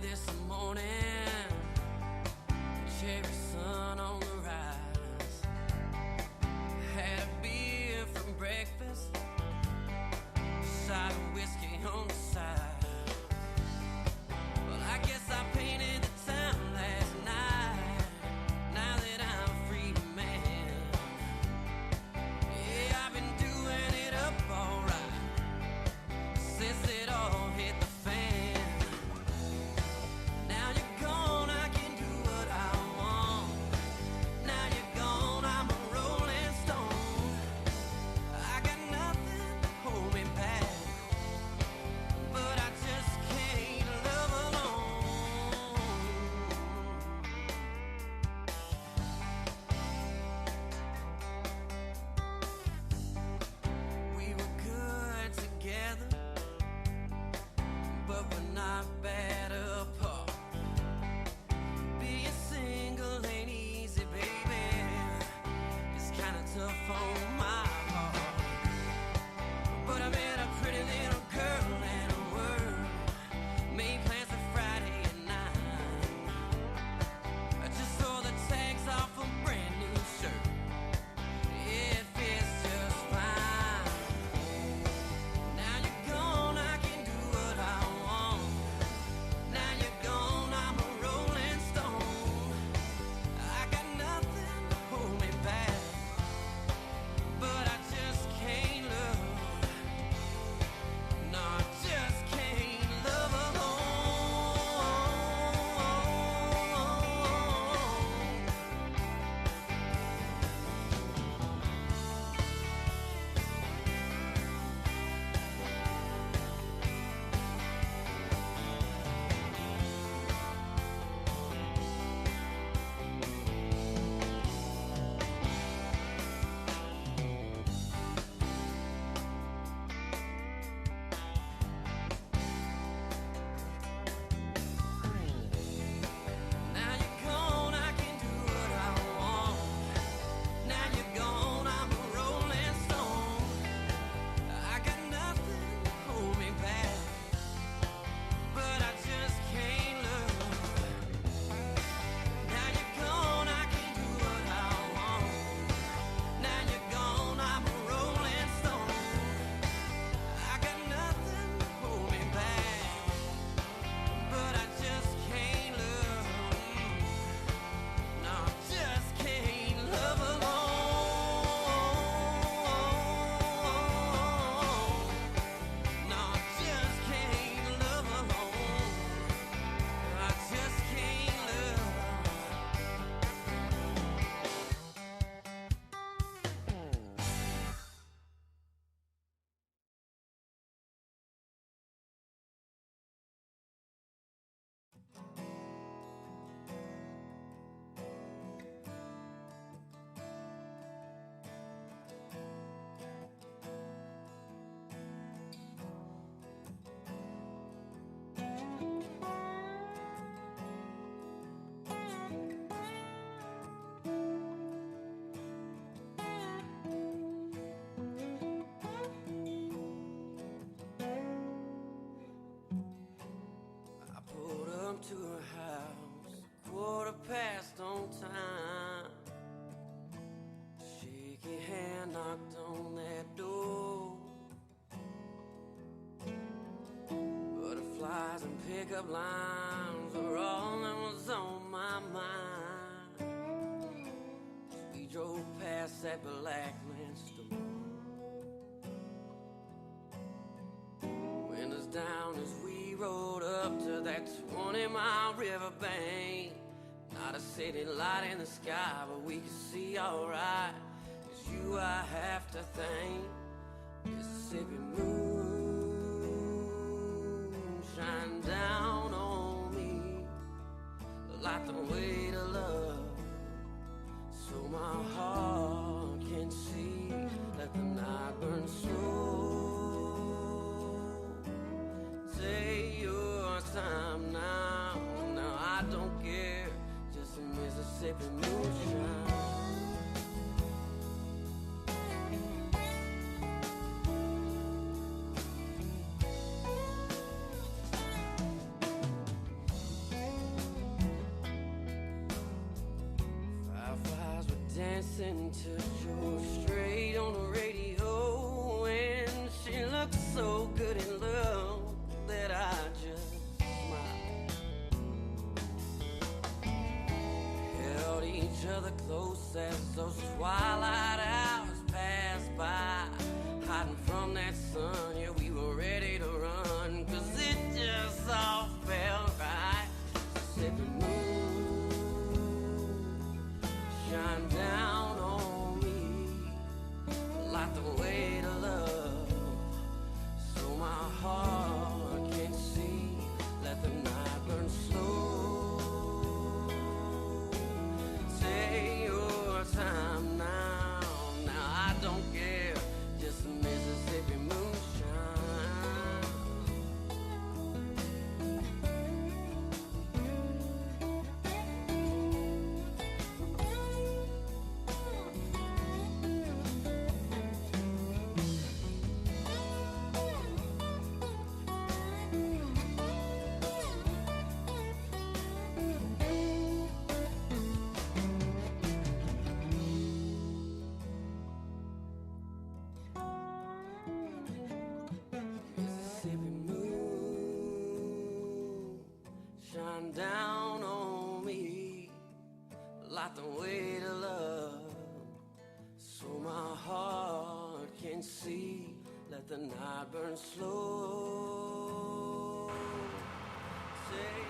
this morning, cherry sun on the rise. Had a beer for breakfast, side of whiskey on the side. Well, I guess I painted the town last night, now that I'm a free man. Yeah, I've been doing it up alright since it all hit the fan. Now you're gone, I can do what I want. Now you're gone, I'm a rolling stone. I got nothing to hold me back, but I just can't love alone. We were good together, but we're not bad apart. Being single ain't easy, baby. It's kinda tough on my heart. But I met a pretty little girl and a word. Made plans for Friday at night. I just saw the tags off a brand new shirt. It fits just fine. Now you're gone, I can do what I want. Now you're gone, I'm a rolling stone. I got nothing to hold me back, but I just can't love. No, I just can't love alone. Now you're gone, I can do what I want. Now you're gone, I'm a rolling stone. I got nothing to hold me back, but I just can't love. Now you're gone, I can do what I want. Now you're gone, I'm a rolling stone. I got nothing to hold me back, but I just can't love. No, I just can't love alone. No, I just can't love alone. I just can't love. I pulled up to her house, 1:15 on time. Shaky hand knocked on that door. Butterflies and pickup lines were all that was on my mind. We drove past that black man's store. Windows down as we rode up to that 20-mile riverbank. Not a city light in the sky, but we could see alright. It's you I have to thank. Mississippi moon shine down on me like the weight of love, so my heart can see. Let the night burn slow. Take your time now. Now I don't care, just a Mississippi moonshine. dancing to George Strait on the radio, and she looked so good in love that I just smiled. Held each other close as those twilight hours passed by, hiding from that sun. Yeah, we were ready to run, 'cause it just all felt right. Mississippi moon, shine down on me, light the way to love, so my heart can see. Let the night burn slow. Take your time now, I don't care, just a Mississippi moonshine. Mississippi moon, shine down on me, light the way to love, so my heart can see. Let the night burn slow. Say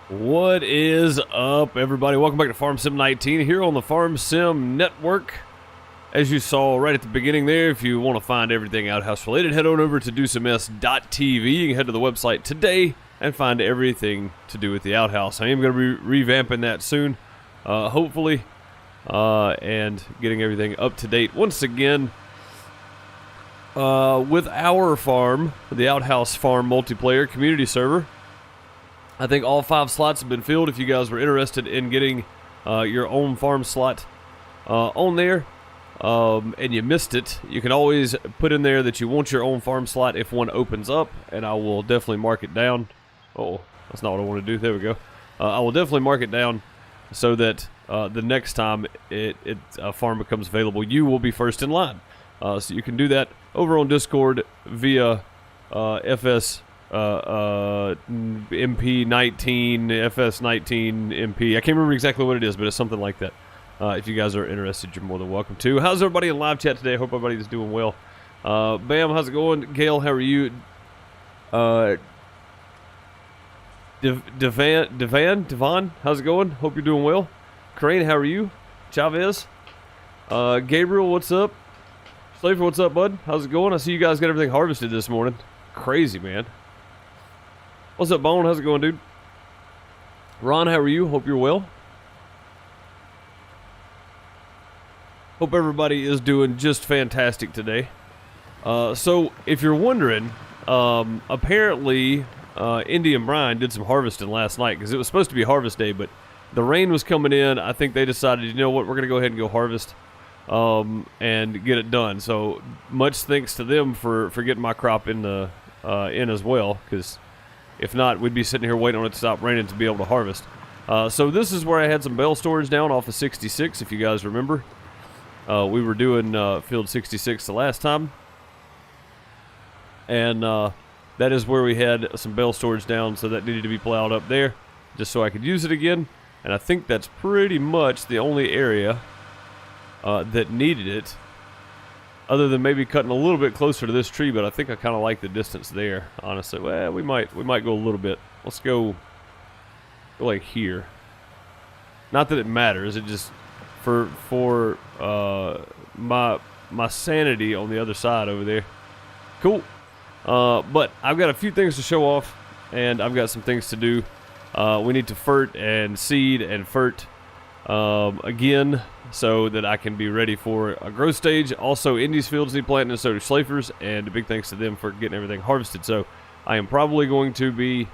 What is up, everybody? Welcome back to Farm Sim 19 here on the Farm Sim Network. As you saw right at the beginning there, if you want to find everything outhouse related, head on over to dosams.tv. You can head to the website today and find everything to do with the outhouse. I am going to be revamping that soon, hopefully, and getting everything up to date once again. With our farm, the Outhouse Farm multiplayer community server, I think all 5 slots have been filled. If you guys were interested in getting your own farm slot on there, and you missed it, you can always put in there that you want your own farm slot if one opens up, and I will definitely mark it down. Oh, that's not what I want to do. There we go. I will definitely mark it down so that the next time a farm becomes available, you will be first in line. So you can do that over on Discord via MP19, FS19 MP. I can't remember exactly what it is, but it's something like that. If you guys are interested, you're more than welcome to. How's everybody in live chat today? Hope everybody is doing well. Bam, how's it going? Gail, how are you? Devon, how's it going? Hope you're doing well. Crane, how are you? Chavez, Gabriel, what's up? Slaver, what's up, bud? How's it going? I see you guys got everything harvested this morning. Crazy, man. What's up, Bone? How's it going, dude? Ron, how are you? Hope you're well. Hope everybody is doing just fantastic today. So, if you're wondering, apparently, Indy and Brian did some harvesting last night because it was supposed to be harvest day, but the rain was coming in. I think they decided, you know what, we're going to go ahead and go harvest and get it done. So, much thanks to them for getting my crop in as well, because if not, we'd be sitting here waiting on it to stop raining to be able to harvest. So, this is where I had some bale storage down off of 66, if you guys remember. We were doing field 66 the last time, and that is where we had some bale storage down, so that needed to be plowed up there just so I could use it again. And I think that's pretty much the only area that needed it, other than maybe cutting a little bit closer to this tree. But I think I kind of like the distance there, honestly. Well, we might go a little bit. Let's go like here. Not that it matters, it just for my sanity on the other side over there. Cool. But I've got a few things to show off, and I've got some things to do. We need to fert and seed and fert again, so that I can be ready for a growth stage. Also, Indy's fields need planting, and so do Schlafers, and a big thanks to them for getting everything harvested. So I am probably going to be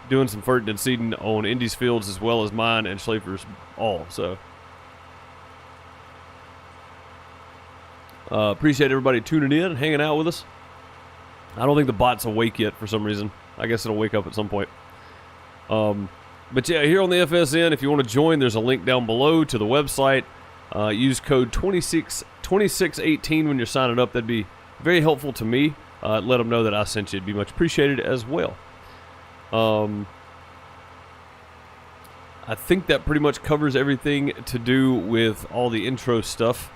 doing some ferting and seeding on Indy's fields as well as mine and Schlafers all. So appreciate everybody tuning in and hanging out with us. I don't think the bot's awake yet for some reason. I guess it'll wake up at some point. But yeah, here on the FSN, if you want to join, there's a link down below to the website. Use code 2618 when you're signing up. That'd be very helpful to me. Let them know that I sent you. It'd be much appreciated as well. I think that pretty much covers everything to do with all the intro stuff.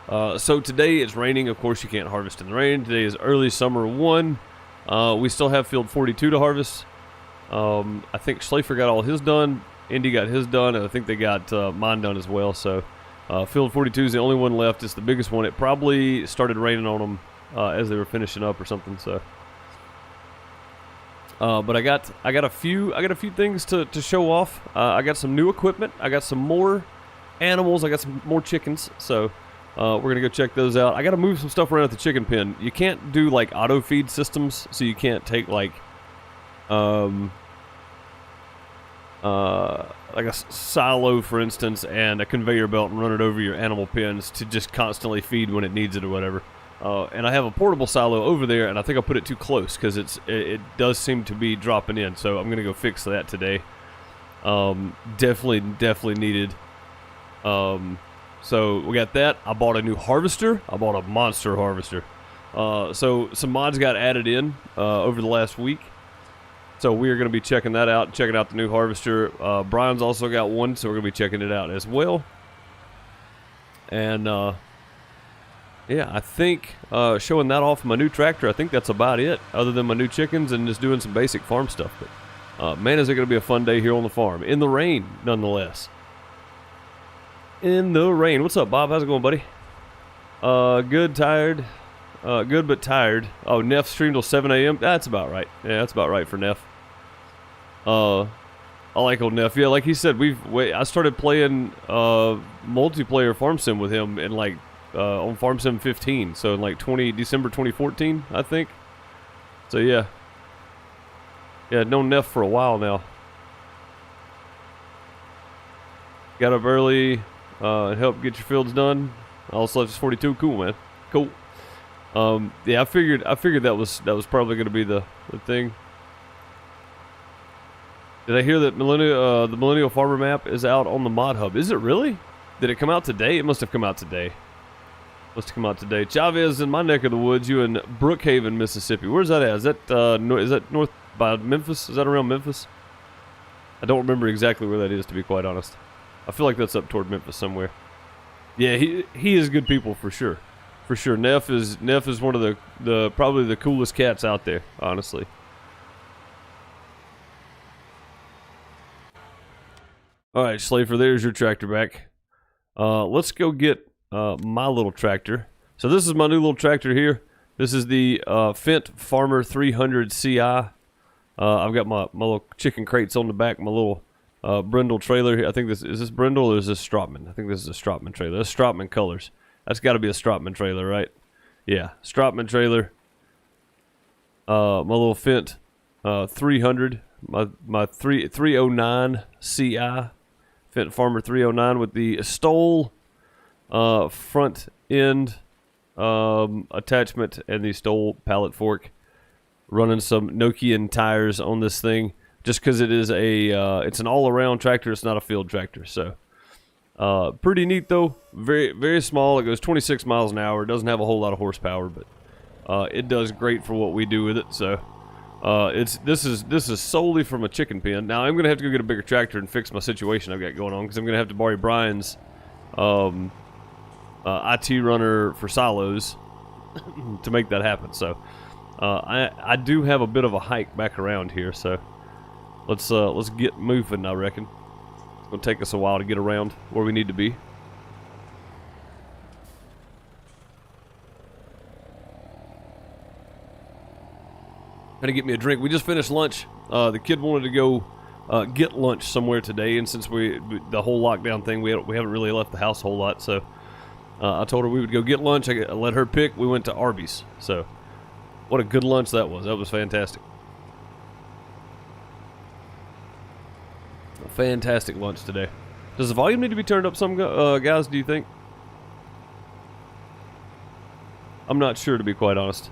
So today it's raining. Of course, you can't harvest in the rain. Today is early summer 1. We still have field 42 to harvest. I think Schlafer got all his done. Indy got his done, and I think they got mine done as well. So field 42 is the only one left. It's the biggest one. It probably started raining on them as they were finishing up or something. So, but I got a few things to show off. I got some new equipment. I got some more animals. I got some more chickens. So we're gonna go check those out. I got to move some stuff around at the chicken pen. You can't do like auto feed systems, so you can't take like a silo, for instance, and a conveyor belt and run it over your animal pens to just constantly feed when it needs it or whatever. And I have a portable silo over there, and I think I put it too close because it does seem to be dropping in. So I'm gonna go fix that today. Definitely needed. So we got that. I bought a new harvester. I bought a monster harvester. So some mods got added in over the last week. So we are going to be checking that out, checking out the new harvester. Brian's also got one, so we're going to be checking it out as well. And yeah, I think showing that off my new tractor, I think that's about it, other than my new chickens and just doing some basic farm stuff. But man, is it going to be a fun day here on the farm. In the rain, nonetheless. In the rain. What's up, Bob? How's it going, buddy? Good, tired. Good but tired. Oh, Neff streamed till 7 a.m. That's about right. Yeah, that's about right for Neff. I like old Neff. Yeah, like he said, I started playing multiplayer Farm Sim with him in like on Farm Sim 15. So in like December 2014, I think. So yeah. Yeah, known Neff for a while now. Got up early and helped get your fields done. Also left 42. Cool, man. Cool. Yeah, I figured that was probably going to be the thing. Did I hear that the Millennial Farmer map is out on the Mod Hub? Is it really? Did it come out today? It must have come out today. Chavez in my neck of the woods. You in Brookhaven, Mississippi. Where's that at? Is that north by Memphis? Is that around Memphis? I don't remember exactly where that is, to be quite honest. I feel like that's up toward Memphis somewhere. Yeah, he is good people for sure. For sure, Neff is one of the probably the coolest cats out there, honestly. All right, Schlafer, there's your tractor back. Let's go get my little tractor. So this is my new little tractor here. This is the Fendt Farmer 300 CI. I've got my little chicken crates on the back, my little Brindle trailer here. I think is this Brindle or is this Stropman? I think this is a Stropman trailer. That's Stropman colors. That's got to be a Stropman trailer, right? Yeah, Stropman trailer. My little Fendt 300, my 309 CI, Fendt Farmer 309 with the Stoll front end attachment and the Stoll pallet fork. Running some Nokian tires on this thing, just because it is it's an all-around tractor. It's not a field tractor, so. Pretty neat though. Very, very small. It goes 26 miles an hour. It doesn't have a whole lot of horsepower, but it does great for what we do with it. So this is solely from a chicken pen. Now I'm gonna have to go get a bigger tractor and fix my situation I've got going on, because I'm gonna have to borrow Brian's IT runner for silos to make that happen. So I do have a bit of a hike back around here. So let's get moving, I reckon. It's going to take us a while to get around where we need to be. Gonna get me a drink. We just finished lunch. The kid wanted to go get lunch somewhere today, and since the whole lockdown thing, we haven't really left the house a whole lot, so I told her we would go get lunch. I let her pick. We went to Arby's. So what a good lunch that was. That was fantastic. A fantastic lunch today. Does the volume need to be turned up some, guys, do you think? I'm not sure, to be quite honest.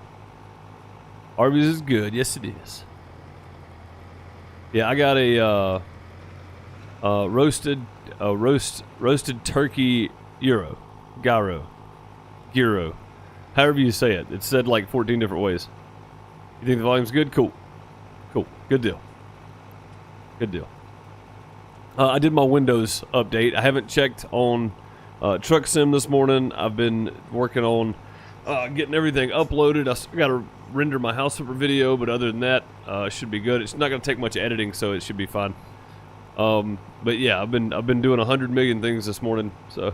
Arby's is good. Yes, it is. Yeah, I got a roasted turkey gyro, however you say it. It's said like 14 different ways. You think the volume's good? Cool, good deal. I did my Windows update. I haven't checked on Truck Sim this morning. I've been working on getting everything uploaded. I got to render my house over video, but other than that, it should be good. It's not going to take much editing, so it should be fine. But yeah, I've been doing 100 million things this morning, so.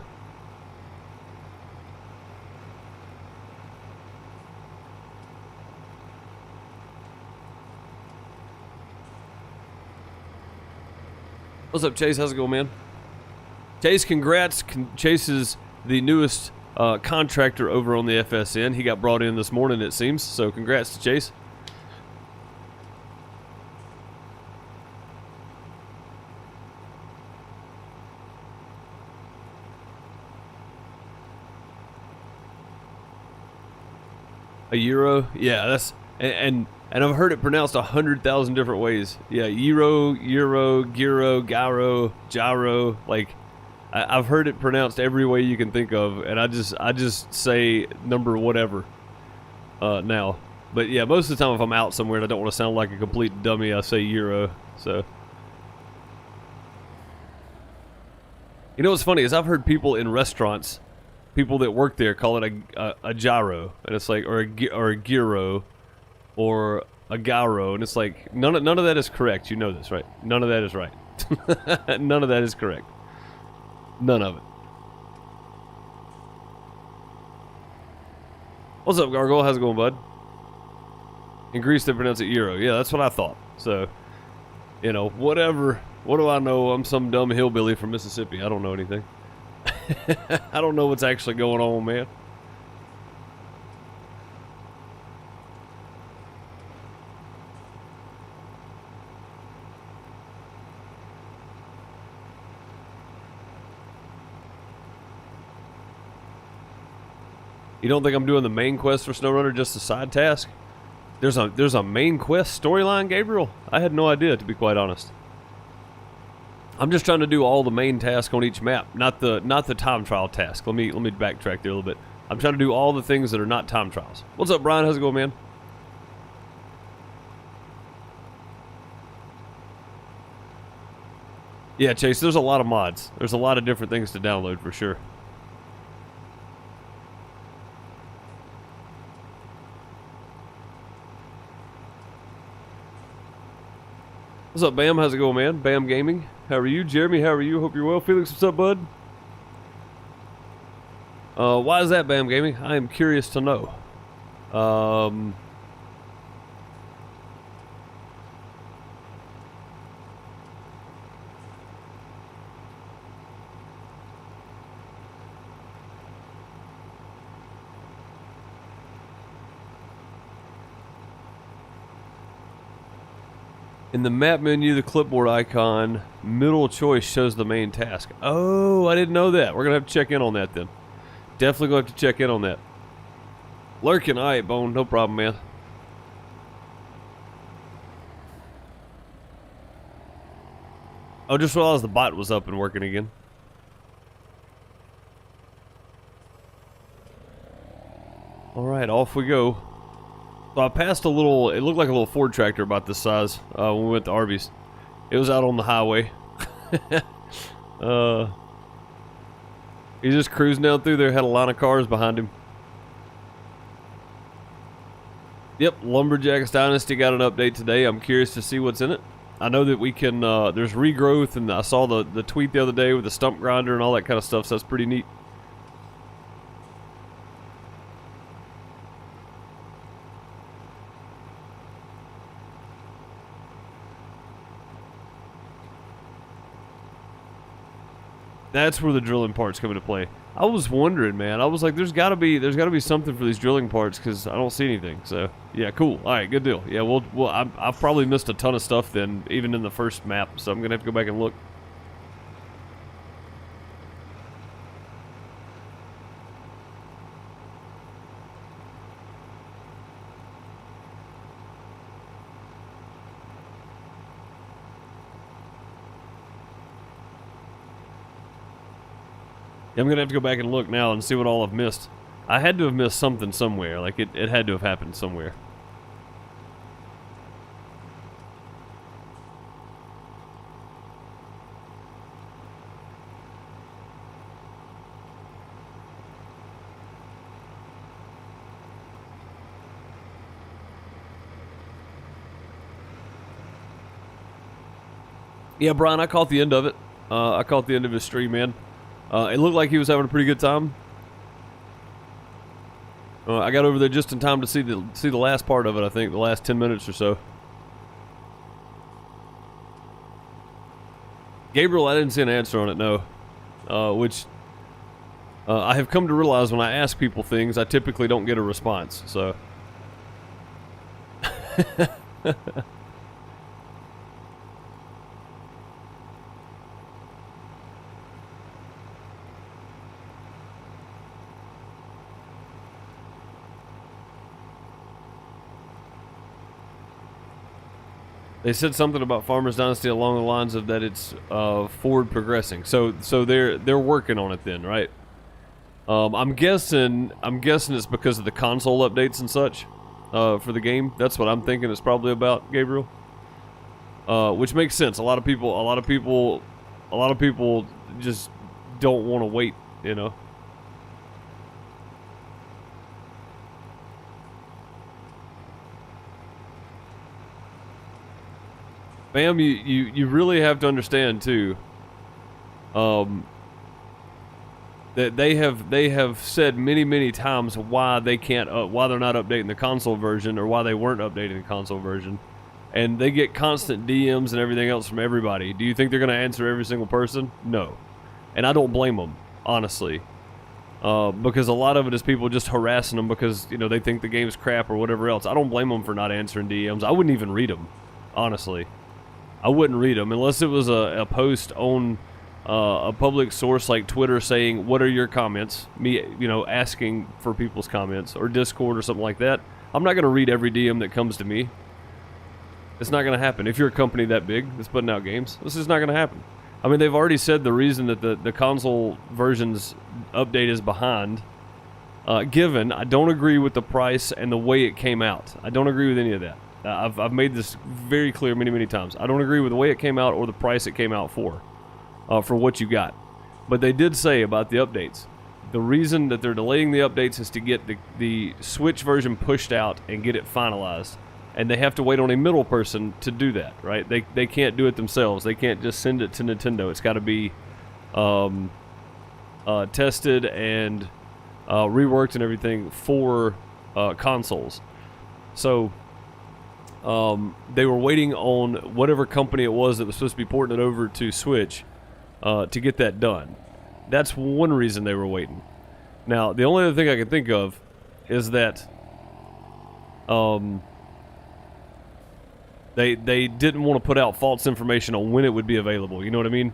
What's up, Chase? How's it going, man? Chase, congrats. Chase is the newest contractor over on the FSN. He got brought in this morning, it seems. So congrats to Chase. A euro? Yeah, that's... And I've heard it pronounced 100,000 different ways. Yeah, euro, gyro, like... I've heard it pronounced every way you can think of, and I just say number whatever now. But yeah, most of the time if I'm out somewhere and I don't want to sound like a complete dummy, I say euro. So, you know what's funny is I've heard people in restaurants, people that work there, call it a gyro, and it's like or a gyro or a gyro, and it's like none of that is correct. You know this, right? None of that is right. None of that is correct. None of it. What's up, Gargoyle? How's it going, bud? In Greece, they pronounce it euro. Yeah, that's what I thought. So, you know, whatever. What do I know? I'm some dumb hillbilly from Mississippi. I don't know anything. I don't know what's actually going on, man. You don't think I'm doing the main quest for SnowRunner, just a side task? There's a main quest storyline, Gabriel? I had no idea, to be quite honest. I'm just trying to do all the main tasks on each map, not the time trial task. Let me backtrack there a little bit. I'm trying to do all the things that are not time trials. What's up, Brian? How's it going, man? Yeah, Chase, there's a lot of mods. There's a lot of different things to download for sure. What's up, Bam? How's it going, man? Bam Gaming. How are you? Jeremy, how are you? Hope you're well. Felix, what's up, bud? Why is that, Bam Gaming? I am curious to know. In the map menu, the clipboard icon, middle choice shows the main task. Oh, I didn't know that. We're going to have to check in on that then. Definitely going to have to check in on that. Lurking, all right, Bone. No problem, man. Oh, just realized the bot was up and working again. All right, off we go. So I passed a little, it looked like a little Ford tractor about this size when we went to Arby's. It was out on the highway. He's just cruising down through there, had a line of cars behind him. Yep, Lumberjacks Dynasty got an update today. I'm curious to see what's in it. I know that we can, there's regrowth, and I saw the tweet the other day with the stump grinder and all that kind of stuff, so that's pretty neat. That's where the drilling parts come into play. I was wondering, man. I was like, there's gotta be something for these drilling parts because I don't see anything. So yeah, cool. All right, good deal. Yeah, I've probably missed a ton of stuff then, even in the first map. So I'm gonna have to go back and look. I'm gonna have to go back and look now and see what all I've missed. I had to have missed something somewhere. Like, it had to have happened somewhere. Yeah, Brian, I caught the end of it. I caught the end of his stream, man. It looked like he was having a pretty good time. I got over there just in time to see the last part of it. I think the last 10 minutes or so. Gabriel, I didn't see an answer on it, no. Which I have come to realize when I ask people things, I typically don't get a response. So. They said something about Farmers Dynasty along the lines of that it's forward progressing. So they're working on it then, right? I'm guessing it's because of the console updates and such for the game. That's what I'm thinking it's probably about, Gabriel. Which makes sense. A lot of people just don't want to wait, you know. Bam, you really have to understand too. That they have said many times why they can't why they're not updating the console version, or why they weren't updating the console version, and they get constant DMs and everything else from everybody. Do you think they're going to answer every single person? No, and I don't blame them, honestly, because a lot of it is people just harassing them because, you know, they think the game's crap or whatever else. I don't blame them for not answering DMs. I wouldn't even read them, honestly. I wouldn't read them unless it was a post on a public source like Twitter saying, what are your comments? Me, you know, asking for people's comments, or Discord or something like that. I'm not going to read every DM that comes to me. It's not going to happen. If you're a company that big that's putting out games, this is not going to happen. I mean, they've already said the reason that the console version's update is behind, given I don't agree with the price and the way it came out. I don't agree with any of that. I've made this very clear many times. I don't agree with the way it came out or the price it came out for what you got. But they did say about the updates, the reason that they're delaying the updates is to get the Switch version pushed out and get it finalized. And they have to wait on a middle person to do that, right? They can't do it themselves. They can't just send it to Nintendo. It's got to be tested and reworked and everything for consoles. So they were waiting on whatever company it was that was supposed to be porting it over to Switch to get that done. That's one reason they were waiting. Now, the only other thing I can think of is that they didn't want to put out false information on when it would be available. You know what I mean?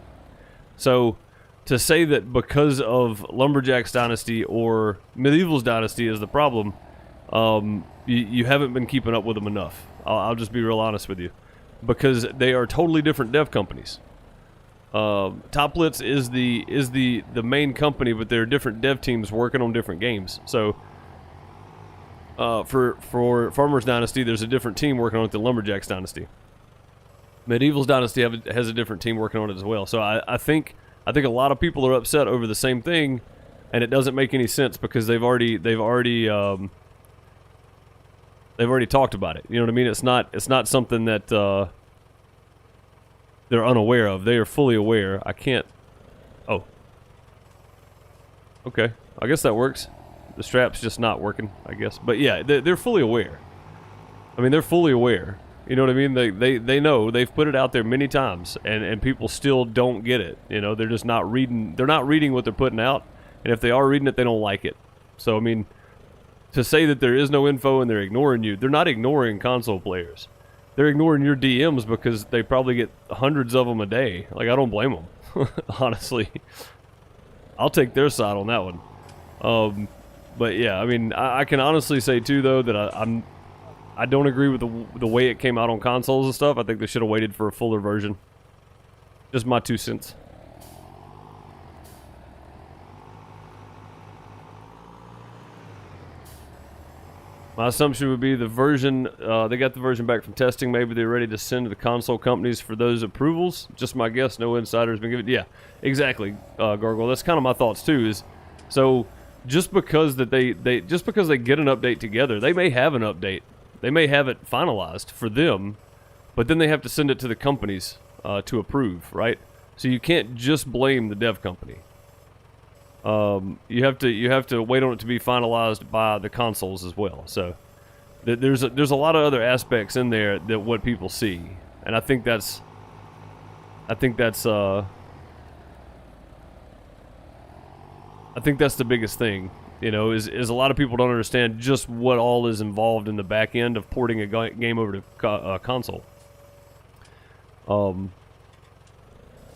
So to say that because of Lumberjack's Dynasty or Medieval's Dynasty is the problem, you haven't been keeping up with them enough. I'll just be real honest with you, because they are totally different dev companies. Toplitz is the main company, but there are different dev teams working on different games. So for Farmers Dynasty, there's a different team working on it than Lumberjack's Dynasty. Medieval's Dynasty has a different team working on it as well. So I think a lot of people are upset over the same thing, and it doesn't make any sense because they've already talked about it. You know what I mean? It's not something that they're unaware of. They are fully aware. I can't. Oh. Okay. I guess that works. The strap's just not working, I guess. But yeah, they're fully aware. I mean, they're fully aware. You know what I mean? They know. They've put it out there many times, and people still don't get it. You know, they're just not reading. They're not reading what they're putting out, and if they are reading it, they don't like it. So I mean, to say that there is no info and they're ignoring you, they're not ignoring console players. They're ignoring your DMs because they probably get hundreds of them a day. Like, I don't blame them, honestly. I'll take their side on that one. But yeah, I mean, I can honestly say too, though, that I don't agree with the way it came out on consoles and stuff. I think they should have waited for a fuller version. Just my 2 cents. My assumption would be the version, they got the version back from testing. Maybe they're ready to send to the console companies for those approvals. Just my guess. No insider has been given. Yeah, exactly, Gargoyle. That's kind of my thoughts too. Is so just because that they just because they get an update together, they may have an update. They may have it finalized for them, but then they have to send it to the companies to approve, right? So you can't just blame the dev company. You have to wait on it to be finalized by the consoles as well. So there's a lot of other aspects in there that what people see, and I think that's the biggest thing. You know, is a lot of people don't understand just what all is involved in the back end of porting a game over to console.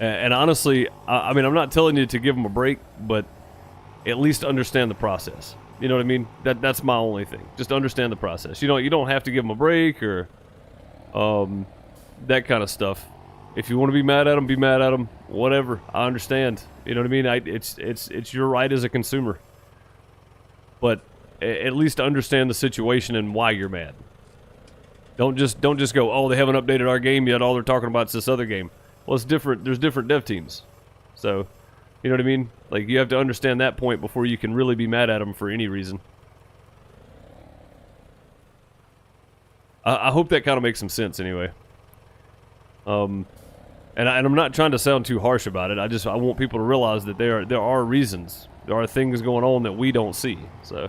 And honestly, I mean, I'm not telling you to give them a break, but at least understand the process. You know what I mean? That's my only thing. Just understand the process. You don't have to give them a break or that kind of stuff. If you want to be mad at them, be mad at them. Whatever. I understand. You know what I mean? It's your right as a consumer. But at least understand the situation and why you're mad. Don't just go, oh, they haven't updated our game yet. All they're talking about is this other game. Well, it's different. There's different dev teams. So, you know what I mean? Like, you have to understand that point before you can really be mad at them for any reason. I hope that kind of makes some sense anyway. And I'm not trying to sound too harsh about it. I want people to realize that there are reasons. There are things going on that we don't see. So.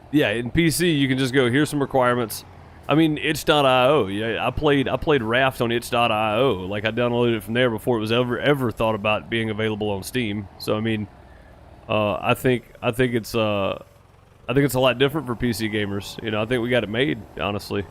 Yeah, in PC you can just go, here's some requirements. I mean, itch.io. Yeah, I played Raft on itch.io. Like, I downloaded it from there before it was ever thought about being available on Steam. So I mean, I think it's a lot different for PC gamers. You know, I think we got it made, honestly.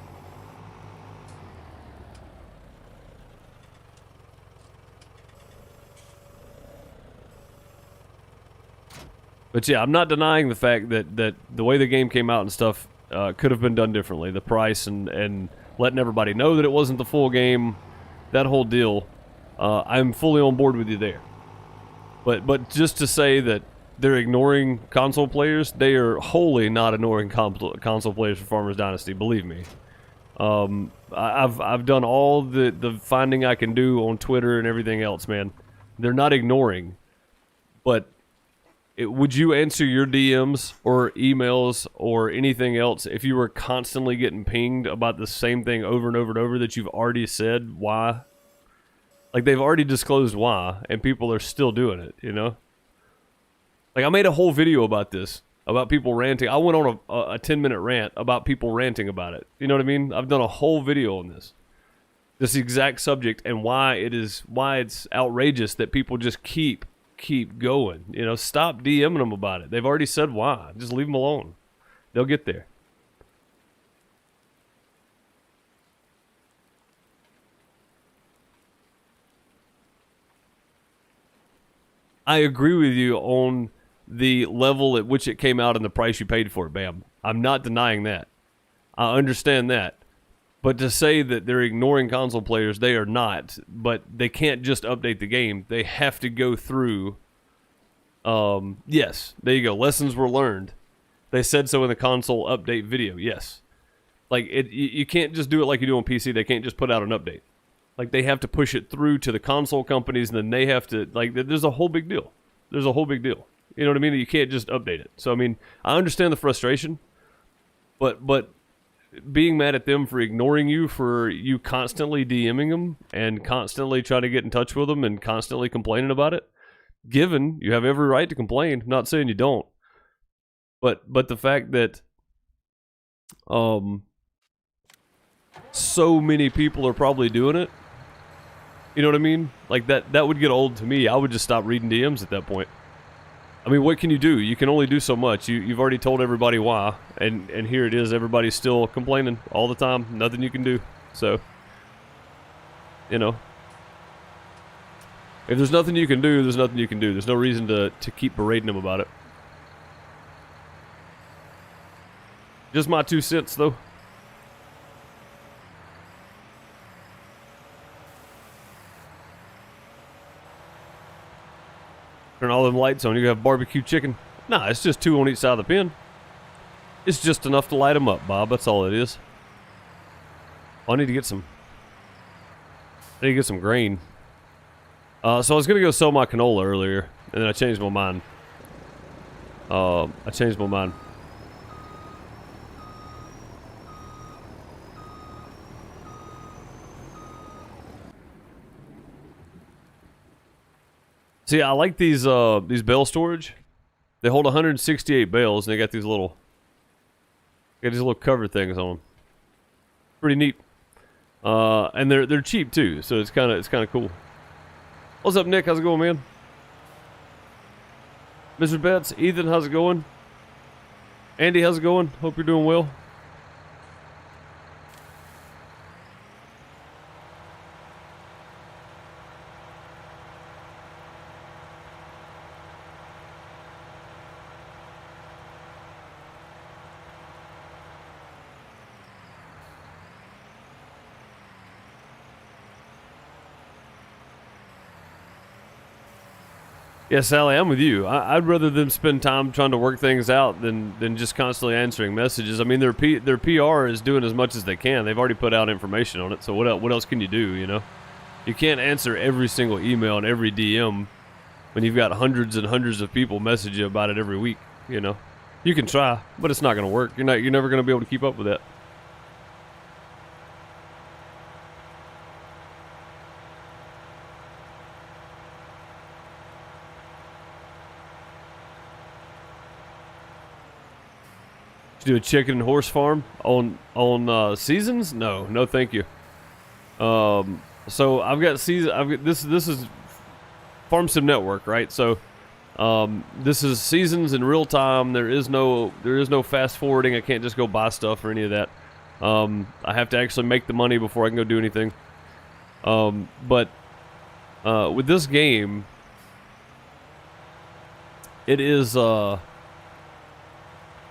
But yeah, I'm not denying the fact that the way the game came out and stuff could have been done differently. The price and letting everybody know that it wasn't the full game, that whole deal. I'm fully on board with you there. But just to say that they're ignoring console players, they are wholly not ignoring console players for Farmers Dynasty. Believe me. I've done all the finding I can do on Twitter and everything else, man. They're not ignoring, but. Would you answer your DMs or emails or anything else if you were constantly getting pinged about the same thing over and over and over that you've already said why? Like, they've already disclosed why, and people are still doing it, you know? Like, I made a whole video about this, about people ranting. I went on a 10-minute rant about people ranting about it. You know what I mean? I've done a whole video on this. This exact subject and why it's outrageous that people just keep going. You know, stop DMing them about it. They've already said why. Just leave them alone. They'll get there. I agree with you on the level at which it came out and the price you paid for it, Bam. I'm not denying that. I understand that. But to say that they're ignoring console players, they are not. But they can't just update the game. They have to go through. Yes, there you go. Lessons were learned. They said so in the console update video. Yes. Like, you can't just do it like you do on PC. They can't just put out an update. Like, they have to push it through to the console companies, and then they have to, like, there's a whole big deal. There's a whole big deal. You know what I mean? You can't just update it. So, I mean, I understand the frustration, but being mad at them for ignoring you, for you constantly DMing them and constantly trying to get in touch with them and constantly complaining about it, given you have every right to complain, not saying you don't, but the fact that so many people are probably doing it, you know what I mean? Like, that would get old to me. I would just stop reading DMs at that point. I mean, what can you do? You can only do so much. You've already told everybody why, and here it is. Everybody's still complaining all the time. Nothing you can do. So, you know, if there's nothing you can do, there's nothing you can do. There's no reason to keep berating them about it. Just my 2 cents, though. Turn all them lights on. You have barbecue chicken. Nah, it's just 2 on each side of the pen. It's just enough to light them up, Bob. That's all it is. Oh, I need to get some. I need to get some grain. So I was gonna go sell my canola earlier, and then I changed my mind. See, I like these bale storage. They hold 168 bales, and they got these little cover things on them. Pretty neat. And they're cheap too, so it's kind of cool. What's up, Nick? How's it going, man? Mr. Betts, Ethan, how's it going? Andy, how's it going? Hope you're doing well. Yeah, Sally, I'm with you. I'd rather them spend time trying to work things out than just constantly answering messages. I mean, their PR is doing as much as they can. They've already put out information on it, so what else can you do, you know? You can't answer every single email and every DM when you've got hundreds and hundreds of people message you about it every week, you know? You can try, but it's not going to work. You're never going to be able to keep up with that. Do a chicken and horse farm on seasons? No, thank you. So I've got this is Farm Sim Network, right? So this is seasons in real time. There is no fast forwarding. I can't just go buy stuff or any of that. I have to actually make the money before I can go do anything. But with this game, it is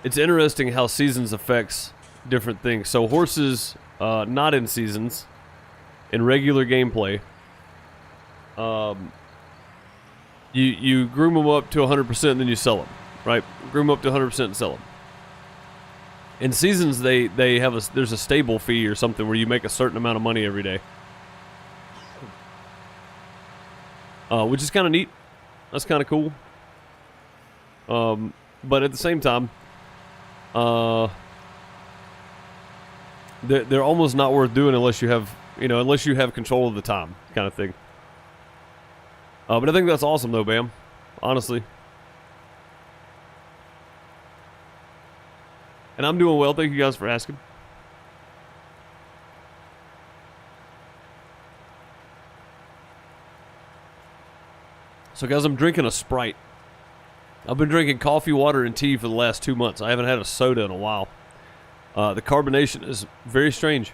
it's interesting how seasons affects different things. So horses, not in seasons, in regular gameplay, you groom them up to 100% and then you sell them, right? Groom up to 100% and sell them. In seasons, they have there's a stable fee or something where you make a certain amount of money every day, which is kind of neat. That's kind of cool. But at the same time, they're almost not worth doing unless you have control of the time, kind of thing. But I think that's awesome though, Bam. Honestly. And I'm doing well. Thank you guys for asking. So guys, I'm drinking a Sprite. I've been drinking coffee, water, and tea for the last 2 months. I haven't had a soda in a while. The carbonation is very strange.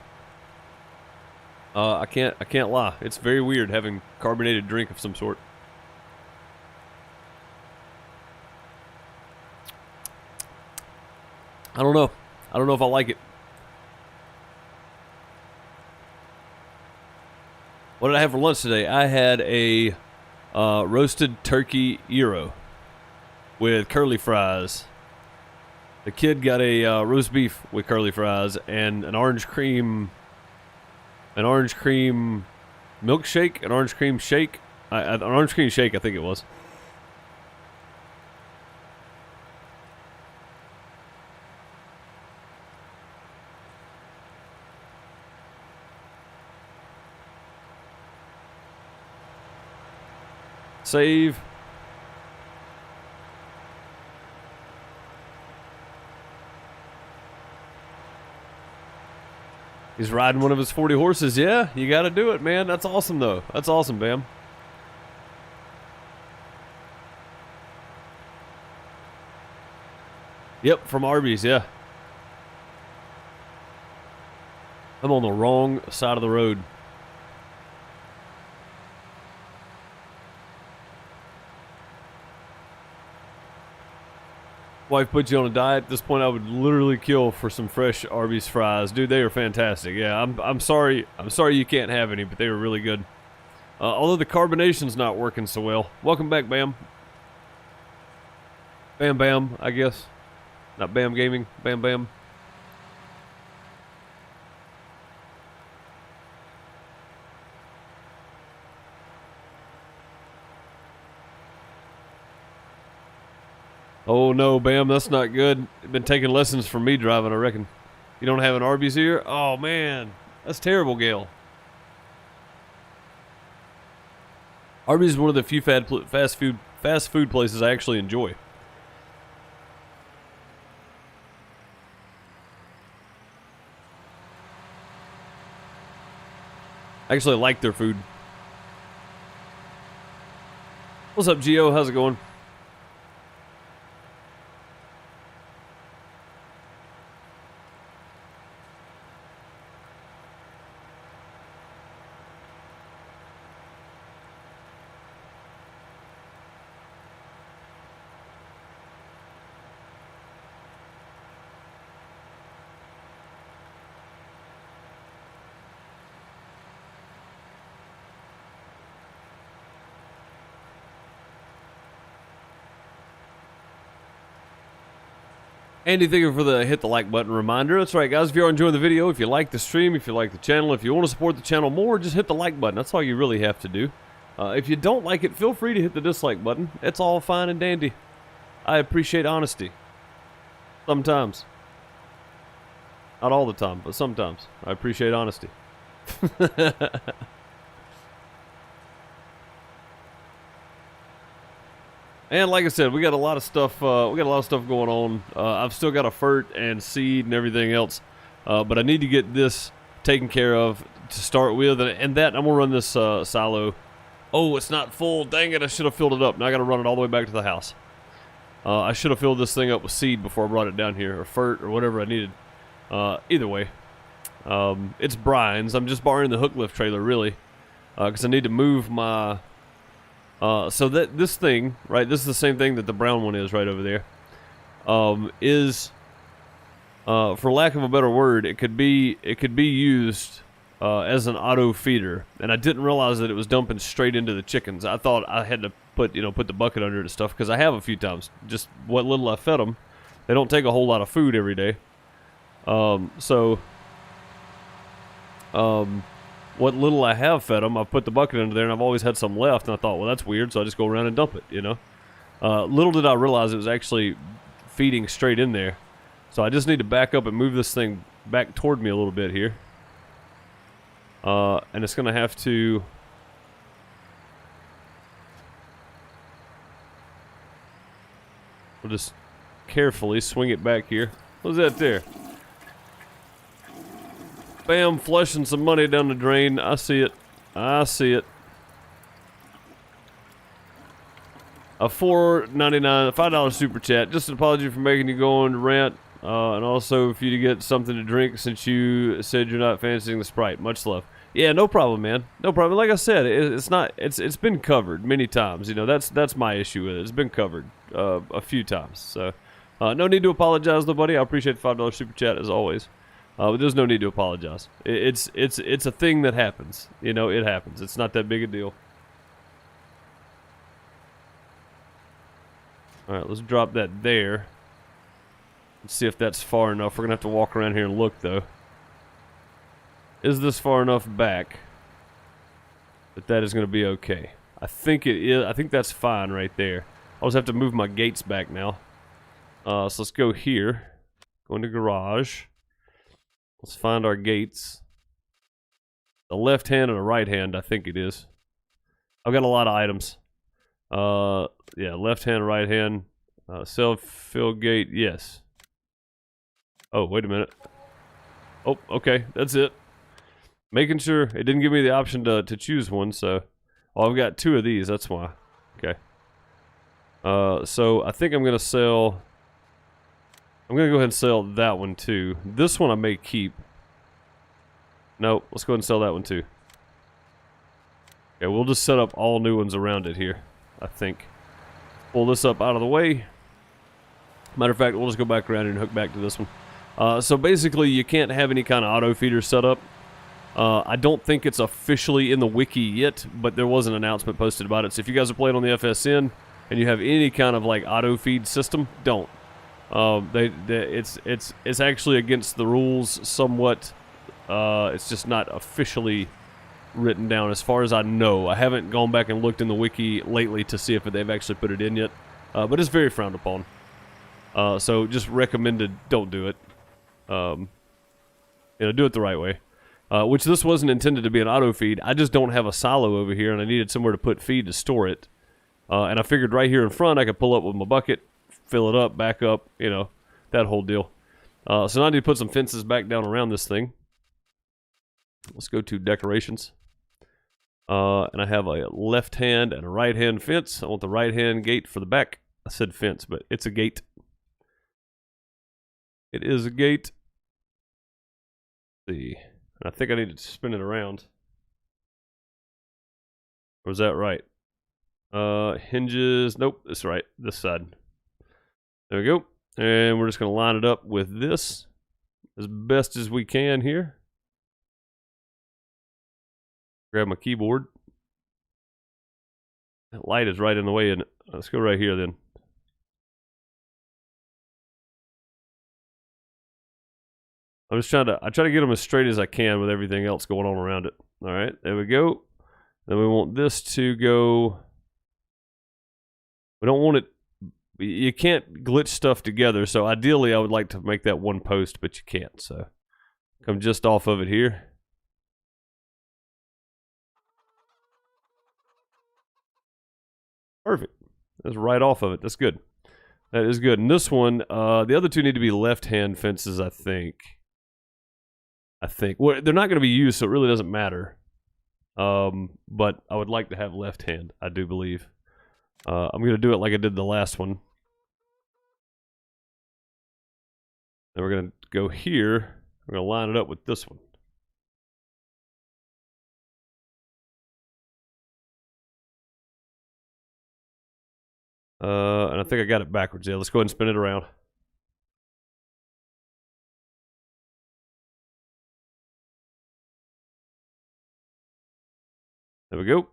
I can't lie. It's very weird having carbonated drink of some sort. I don't know. I don't know if I like it. What did I have for lunch today? I had a roasted turkey gyro with curly fries. The kid got a roast beef with curly fries and an orange cream milkshake, an orange cream shake, an orange cream shake, I think it was. Save. He's riding one of his 40 horses. Yeah, you got to do it, man. That's awesome, though. That's awesome, Bam. Yep, from Arby's, yeah. I'm on the wrong side of the road. Wife put you on a diet. At this point, I would literally kill for some fresh Arby's fries, dude. They are fantastic. Yeah, I'm sorry you can't have any, but they were really good. Although the carbonation's not working so well. Welcome back, Bam. Bam Bam, I guess. Not Bam Gaming. Bam Bam. Oh no, Bam, that's not good. You've been taking lessons from me driving, I reckon. You don't have an Arby's here? Oh man, that's terrible, Gail. Arby's is one of the few fast food places I actually enjoy. I actually like their food. What's up, Gio? How's it going? Andy, thank you for the hit the like button reminder. That's right, guys. If you're enjoying the video, if you like the stream, if you like the channel, if you want to support the channel more, just hit the like button. That's all you really have to do. If you don't like it, feel free to hit the dislike button. It's all fine and dandy. I appreciate honesty. Sometimes. Not all the time, but sometimes. I appreciate honesty. And like I said, we got a lot of stuff. Going on. I've still got a fert and seed and everything else, but I need to get this taken care of to start with. And that I'm gonna run this silo. Oh, it's not full. Dang it! I should have filled it up. Now I got to run it all the way back to the house. I should have filled this thing up with seed before I brought it down here, or fert, or whatever I needed. Either way, it's Brian's. I'm just borrowing the hook lift trailer, really, because I need to move my. So that this thing, right, this is the same thing that the brown one is right over there, is, for lack of a better word, it could be used as an auto feeder, and I didn't realize that it was dumping straight into the chickens. I thought I had to put the bucket under it and stuff, because I have a few times. Just what little I fed them, they don't take a whole lot of food every day. What little I have fed them, I've put the bucket under there, and I've always had some left, and I thought, well, that's weird, so I just go around and dump it, you know? Little did I realize it was actually feeding straight in there. So I just need to back up and move this thing back toward me a little bit here. And it's going to have to... We'll just carefully swing it back here. What's that there? Bam, flushing some money down the drain. I see it. I see it. A $4.99, $5 super chat. Just an apology for making you go on rant, and also for you to get something to drink since you said you're not fancying the Sprite. Much love. Yeah, no problem, man. No problem. Like I said, it's been covered many times. You know, that's my issue with it. It's been covered a few times. So, no need to apologize, though, buddy. I appreciate the $5 super chat as always. But there's no need to apologize. It's a thing that happens. You know, it happens. It's not that big a deal. Alright, let's drop that there. Let's see if that's far enough. We're going to have to walk around here and look, though. Is this far enough back that is going to be okay? I think it is. I think that's fine right there. I'll just have to move my gates back now. So let's go here. Go into garage. Let's find our gates. The left hand and the right hand, I think it is. I've got a lot of items. Yeah, left hand, right hand. Self-fill gate, yes. Oh, wait a minute. Oh, okay, that's it. Making sure it didn't give me the option to choose one, so... Oh, I've got two of these, that's why. Okay. So I think I'm going to sell... I'm going to go ahead and sell that one too. This one I may keep. Nope, let's go ahead and sell that one too. Okay, we'll just set up all new ones around it here, I think. Pull this up out of the way. Matter of fact, we'll just go back around and hook back to this one. So basically, you can't have any kind of auto feeder set up. I don't think it's officially in the wiki yet, but there was an announcement posted about it. So if you guys are playing on the FSN, and you have any kind of like auto feed system, don't. It's actually against the rules somewhat. It's just not officially written down as far as I know. I haven't gone back and looked in the wiki lately to see if they've actually put it in yet, but it's very frowned upon. So just recommended, don't do it. Do it the right way. Which this wasn't intended to be an auto feed. I just don't have a silo over here, and I needed somewhere to put feed to store it. And I figured right here in front I could pull up with my bucket, fill it up, back up, that whole deal. So now I need to put some fences back down around this thing. Let's go to decorations. And I have a left hand and a right hand fence. I want the right hand gate for the back. I said fence, but it's a gate. It is a gate. Let's see. I think I need to spin it around. Or was that right? Hinges. Nope, that's right. This side. There we go. And we're just going to line it up with this as best as we can here. Grab my keyboard. That light is right in the way, isn't it? Let's go right here then. I try to get them as straight as I can with everything else going on around it. All right, there we go. Then we want this to go. We don't want it. You can't glitch stuff together. So ideally, I would like to make that one post, but you can't. So come just off of it here. Perfect. That's right off of it. That's good. That is good. And this one, the other two need to be left-hand fences, I think. Well, they're not going to be used, so it really doesn't matter. But I would like to have left hand, I do believe. I'm going to do it like I did the last one. Then we're going to go here. We're going to line it up with this one. And I think I got it backwards. Yeah, let's go ahead and spin it around. There we go.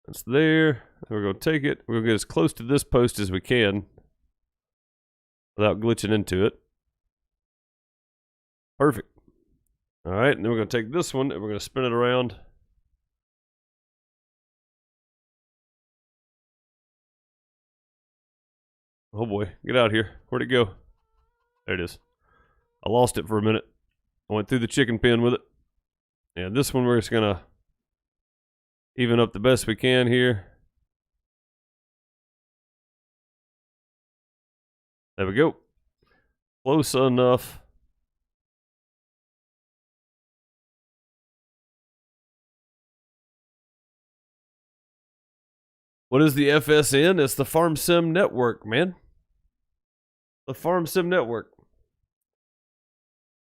That's there. We're going to take it. We're going to get as close to this post as we can without glitching into it. Perfect. All right, and then we're going to take this one and we're going to spin it around. Oh boy, get out here. Where'd it go? There it is. I lost it for a minute. I went through the chicken pen with it. And this one we're just going to even up the best we can here. There we go. Close enough. What is the FSN? It's the Farm Sim Network, man. The Farm Sim Network.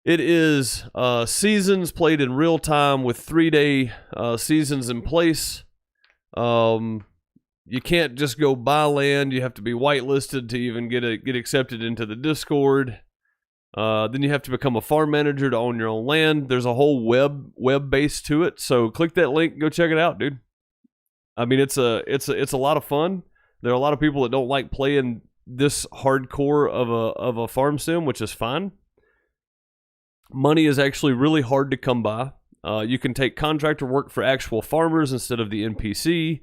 It is seasons played in real time with 3-day seasons in place. You can't just go buy land. You have to be whitelisted to even get accepted into the Discord. Then you have to become a farm manager to own your own land. There's a whole web base to it. So click that link, go check it out, dude. I mean, it's a lot of fun. There are a lot of people that don't like playing this hardcore of a farm sim, which is fine. Money is actually really hard to come by. You can take contractor work for actual farmers instead of the NPC.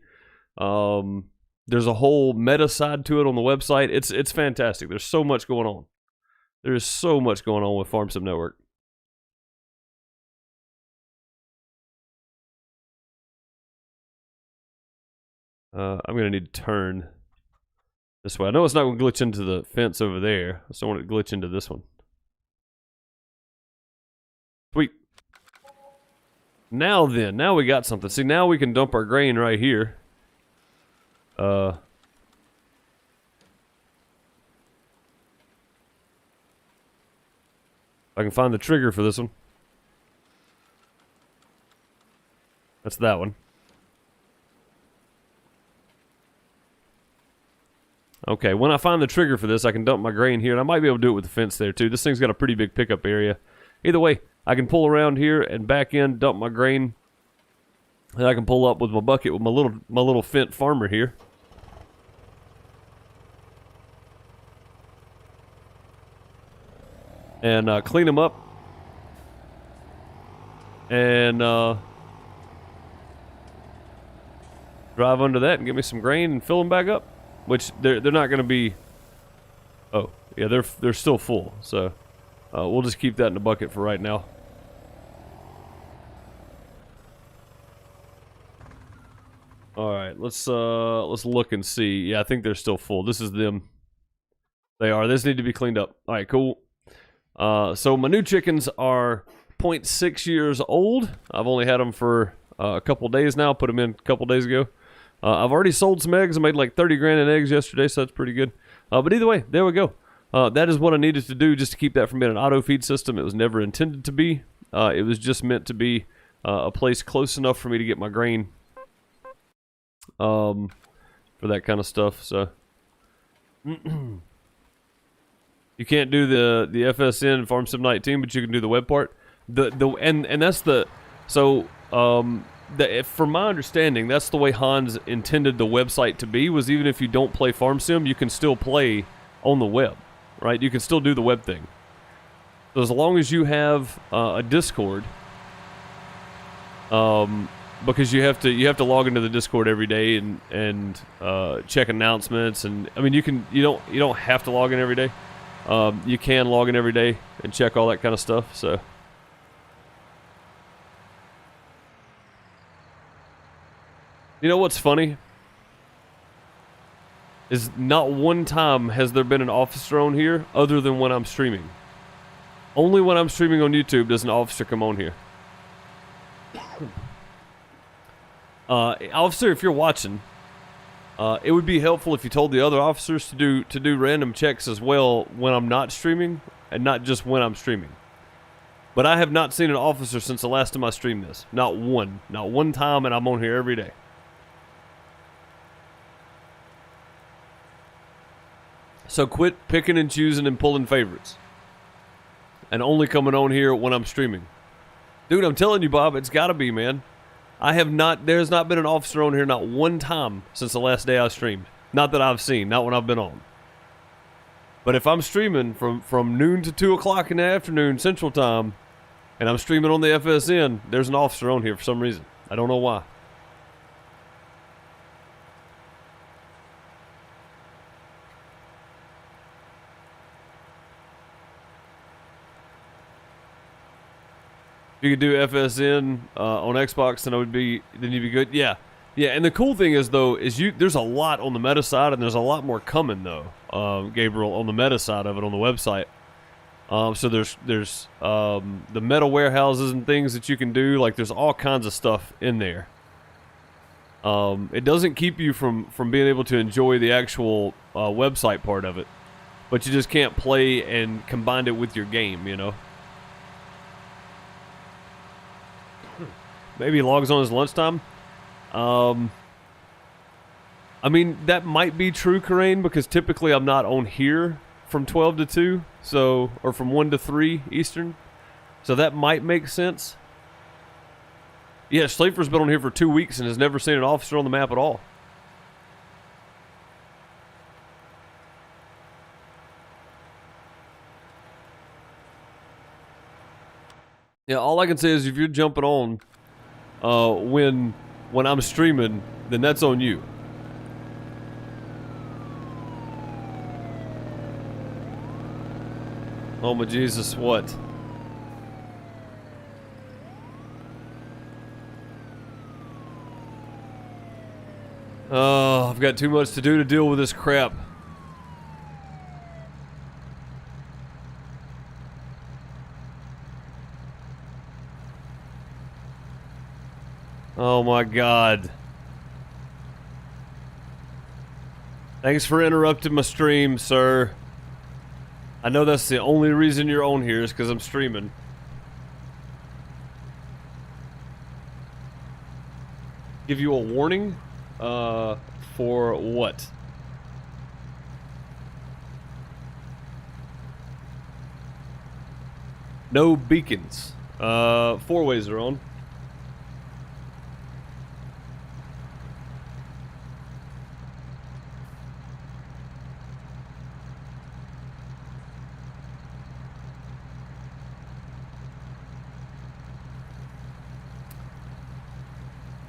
There's a whole meta side to it on the website. It's fantastic. There's so much going on. There's so much going on with Farm Sim Network. I'm going to need to turn this way. I know it's not going to glitch into the fence over there. I just don't want it to glitch into this one. Sweet. Now then, now we got something. See, now we can dump our grain right here. I can find the trigger for this one. That's that one. Okay, when I find the trigger for this, I can dump my grain here, and I might be able to do it with the fence there, too. This thing's got a pretty big pickup area. Either way, I can pull around here and back in, dump my grain, and I can pull up with my bucket with my little Fent farmer here. and clean them up, and drive under that and get me some grain and fill them back up. Which they're not going to be. Oh yeah, they're still full. So we'll just keep that in the bucket for right now. All right, let's look and see. Yeah, I think they're still full. This is them. They are. This need to be cleaned up. All right, cool. So my new chickens are 0.6 years old. I've only had them for a couple days now. Put them in a couple days ago. I've already sold some eggs. I made like 30 grand in eggs yesterday, so that's pretty good. But either way, there we go. That is what I needed to do just to keep that from being an auto feed system. It was never intended to be. It was just meant to be a place close enough for me to get my grain for that kind of stuff. So you can't do the FSN Farm Sim 19, but you can do the web part. And that's the so from my understanding, that's the way Hans intended the website to be. Was even if you don't play Farm Sim, you can still play on the web, right? You can still do the web thing. So as long as you have a Discord, because you have to log into the Discord every day and check announcements, and I mean you don't have to log in every day. You can log in every day and check all that kind of stuff. So. You know what's funny? Is not one time has there been an officer on here other than when I'm streaming. Only when I'm streaming on YouTube does an officer come on here. Officer, if you're watching, it would be helpful if you told the other officers to do random checks as well when I'm not streaming and not just when I'm streaming. But I have not seen an officer since the last time I streamed this. Not one time, and I'm on here every day. So quit picking and choosing and pulling favorites. And only coming on here when I'm streaming. Dude, I'm telling you, Bob, it's gotta be, man. There's not been an officer on here not one time since the last day I streamed. Not that I've seen, not when I've been on. But if I'm streaming from noon to 2 o'clock in the afternoon Central Time, and I'm streaming on the FSN, there's an officer on here for some reason. I don't know why. If you could do FSN on Xbox, then you'd be good. Yeah, and the cool thing is though, there's a lot on the meta side, and there's a lot more coming though, Gabriel, on the meta side of it on the website. So there's the meta warehouses and things that you can do. Like there's all kinds of stuff in there. It doesn't keep you from being able to enjoy the actual website part of it, but you just can't play and combine it with your game, you know. Maybe he logs on his lunchtime. I mean, that might be true, Karain, because typically I'm not on here from 12 to 2, or from 1 to 3 Eastern. So that might make sense. Yeah, Schlafer's been on here for 2 weeks and has never seen an officer on the map at all. Yeah, all I can say is if you're jumping on when I'm streaming, then that's on you. Oh my Jesus, what? Oh, I've got too much to do to deal with this crap. Oh my God. Thanks for interrupting my stream, sir. I know that's the only reason you're on here is because I'm streaming. Give you a warning? For what? No beacons. 4 ways are on.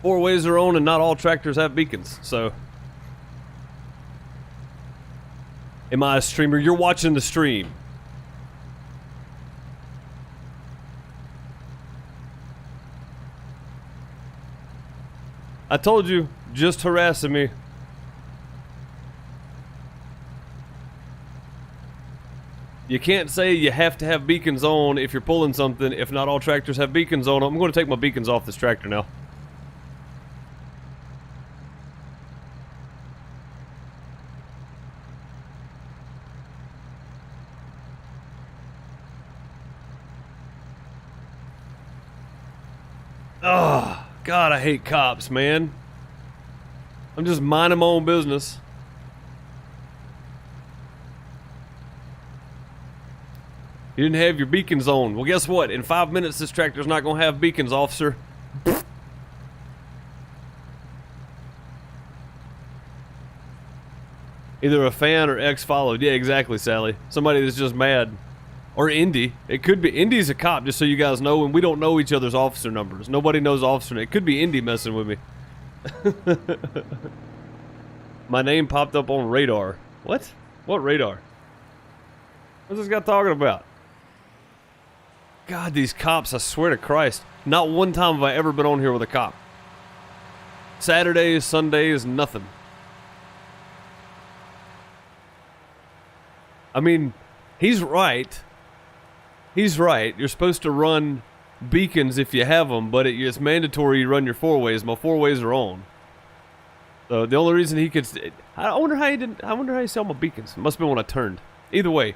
Four ways are on, and not all tractors have beacons, so. Am I a streamer? You're watching the stream. I told you, just harassing me. You can't say you have to have beacons on if you're pulling something if not all tractors have beacons on them. I'm going to take my beacons off this tractor now. Oh, God, I hate cops, man. I'm just minding my own business. You didn't have your beacons on. Well, guess what? In 5 minutes, this tractor's not going to have beacons, officer. Either a fan or X followed. Yeah, exactly, Sally. Somebody that's just mad. Or Indy. It could be. Indy's a cop, just so you guys know, and we don't know each other's officer numbers. Nobody knows officer. It could be Indy messing with me. My name popped up on radar. What? What radar? What's this guy talking about? God, these cops, I swear to Christ. Not one time have I ever been on here with a cop. Saturdays, Sundays, nothing. I mean, he's right. He's right. You're supposed to run beacons if you have them, but it's mandatory you run your four ways. My four ways are on. So the only reason he could... I wonder how he didn't... I wonder how he saw my beacons. It must have been when I turned. Either way,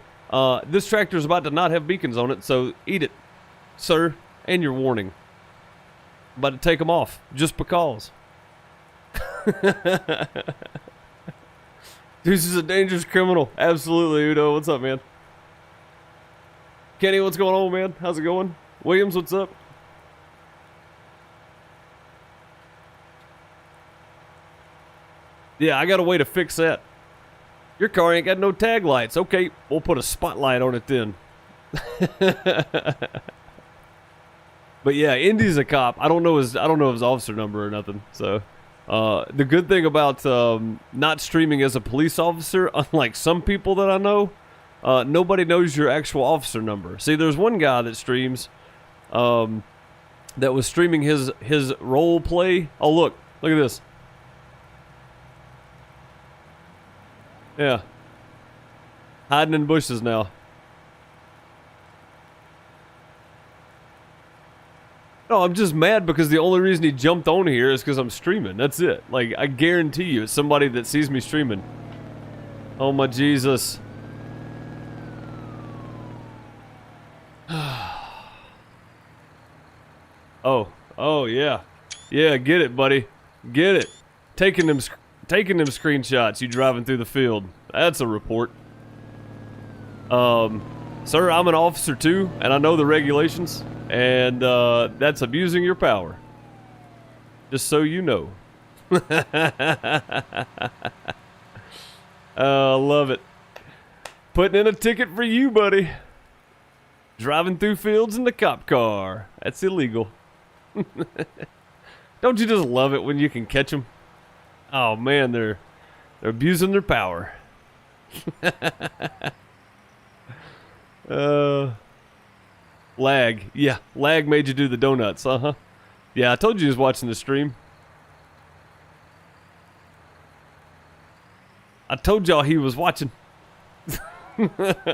this tractor's about to not have beacons on it, so eat it, sir, and your warning. I'm about to take them off, just because. This is a dangerous criminal. Absolutely, Udo. What's up, man? Kenny, what's going on, man? How's it going? Williams, what's up? Yeah, I got a way to fix that. Your car ain't got no tag lights. Okay, we'll put a spotlight on it then. But yeah, Indy's a cop. I don't know his officer number or nothing. So, the good thing about not streaming as a police officer, unlike some people that I know, nobody knows your actual officer number. See, there's one guy that streams, that was streaming his role play. Oh, look at this. Yeah. Hiding in bushes now. No, I'm just mad because the only reason he jumped on here is because I'm streaming. That's it. Like, I guarantee you, it's somebody that sees me streaming. Oh my Jesus. Oh yeah. Yeah, get it, buddy. Get it. Taking them screenshots, you driving through the field. That's a report. Sir, I'm an officer too, and I know the regulations, and that's abusing your power. Just so you know. Love it. Putting in a ticket for you, buddy. Driving through fields in the cop car. That's illegal. Don't you just love it when you can catch them? Oh man, they're abusing their power. Lag. Yeah, lag made you do the donuts, uh-huh. Yeah, I told you he was watching the stream. I told y'all he was watching.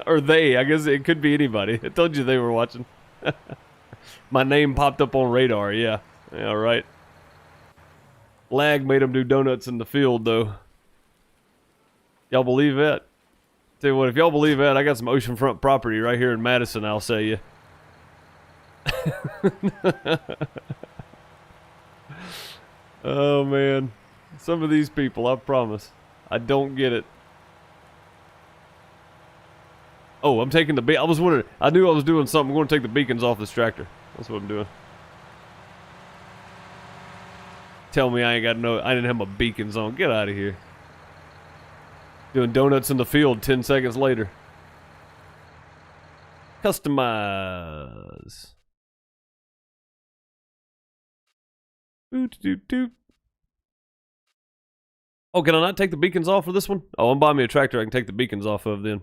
Or they, I guess it could be anybody. I told you they were watching. My name popped up on radar, yeah. Yeah, right. Lag made him do donuts in the field, though. Y'all believe that? Tell you what, if y'all believe that, I got some oceanfront property right here in Madison, I'll say you. Oh, man. Some of these people, I promise. I don't get it. Oh, I'm taking the I was wondering. I knew I was doing something. I'm going to take the beacons off this tractor. That's what I'm doing. Tell me I ain't got I didn't have my beacons on. Get out of here. Doing donuts in the field 10 seconds later. Customize. Doot, doot, doot. Oh, can I not take the beacons off of this one? Oh, I'm buying me a tractor I can take the beacons off of then.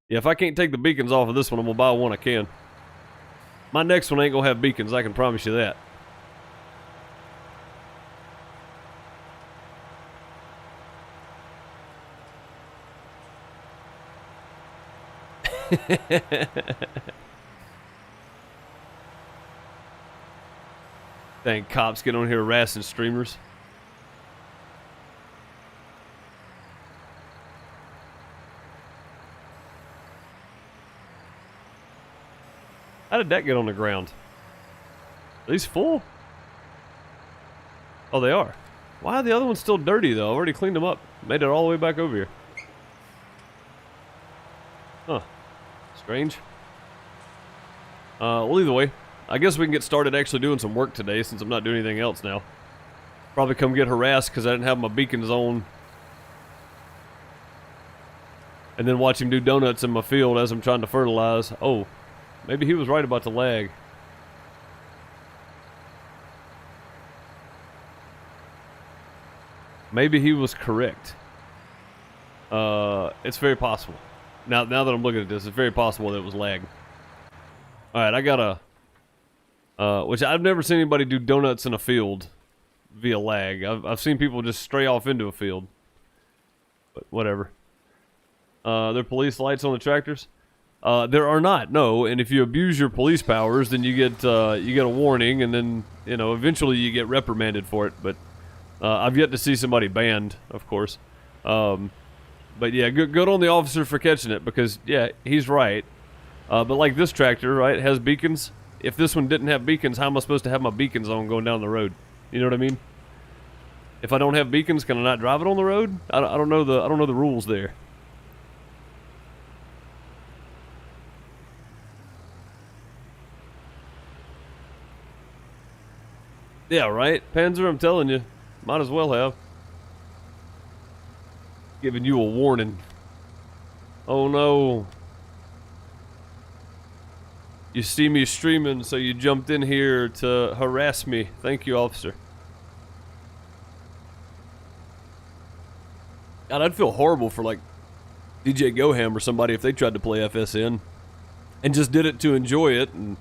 Yeah, if I can't take the beacons off of this one, I'm gonna buy one I can. My next one ain't gonna have beacons, I can promise you that. Dang, cops get on here harassing streamers. How did that get on the ground? Are these full? Oh, they are. Why are the other ones still dirty, though? I already cleaned them up. Made it all the way back over here. Huh. Strange. Well, either way, I guess we can get started actually doing some work today since I'm not doing anything else now. Probably come get harassed because I didn't have my beacons on. And then watch him do donuts in my field as I'm trying to fertilize. Oh, maybe he was right about the lag. Maybe he was correct. It's very possible. Now that I'm looking at this, it's very possible that it was lag. Alright, I got a... which I've never seen anybody do donuts in a field via lag. I've seen people just stray off into a field. But whatever. There are police lights on the tractors? There are not, no. And if you abuse your police powers, then you get a warning, and then, you know, eventually you get reprimanded for it. But I've yet to see somebody banned, of course. But yeah, good on the officer for catching it, because, yeah, he's right. But like this tractor, right, has beacons. If this one didn't have beacons, how am I supposed to have my beacons on going down the road? You know what I mean? If I don't have beacons, can I not drive it on the road? I don't know the rules there. Yeah, right? Panzer, I'm telling you. Might as well have. Giving you a warning. Oh no. You see me streaming, so you jumped in here to harass me. Thank you, officer. God, I'd feel horrible for, like, DJ Goham or somebody if they tried to play FSN and just did it to enjoy it, and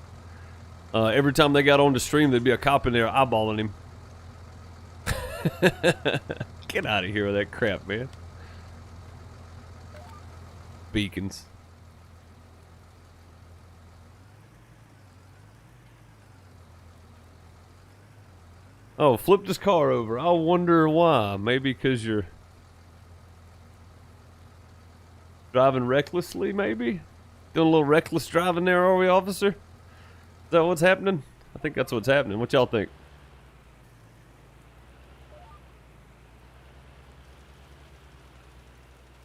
every time they got on the stream, there'd be a cop in there eyeballing him. Get out of here with that crap, man. Beacons. Oh, flipped his car over. I wonder why. Maybe because you're driving recklessly, maybe? Doing a little reckless driving there, are we, officer? Is that what's happening? I think that's what's happening. What y'all think?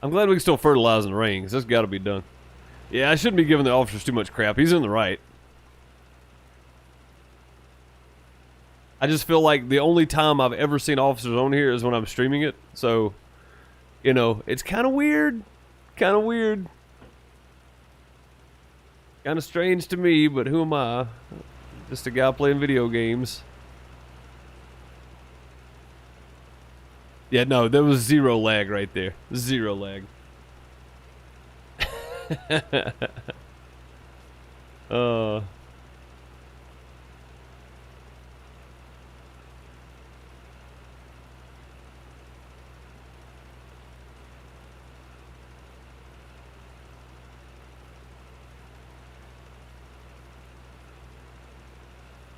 I'm glad we can still fertilize in the rain, because that's got to be done. Yeah, I shouldn't be giving the officers too much crap. He's in the right. I just feel like the only time I've ever seen officers on here is when I'm streaming it. So, you know, it's kind of weird. Kind of weird. Kind of strange to me, but who am I? Just a guy playing video games. Yeah, no, there was zero lag right there. Zero lag.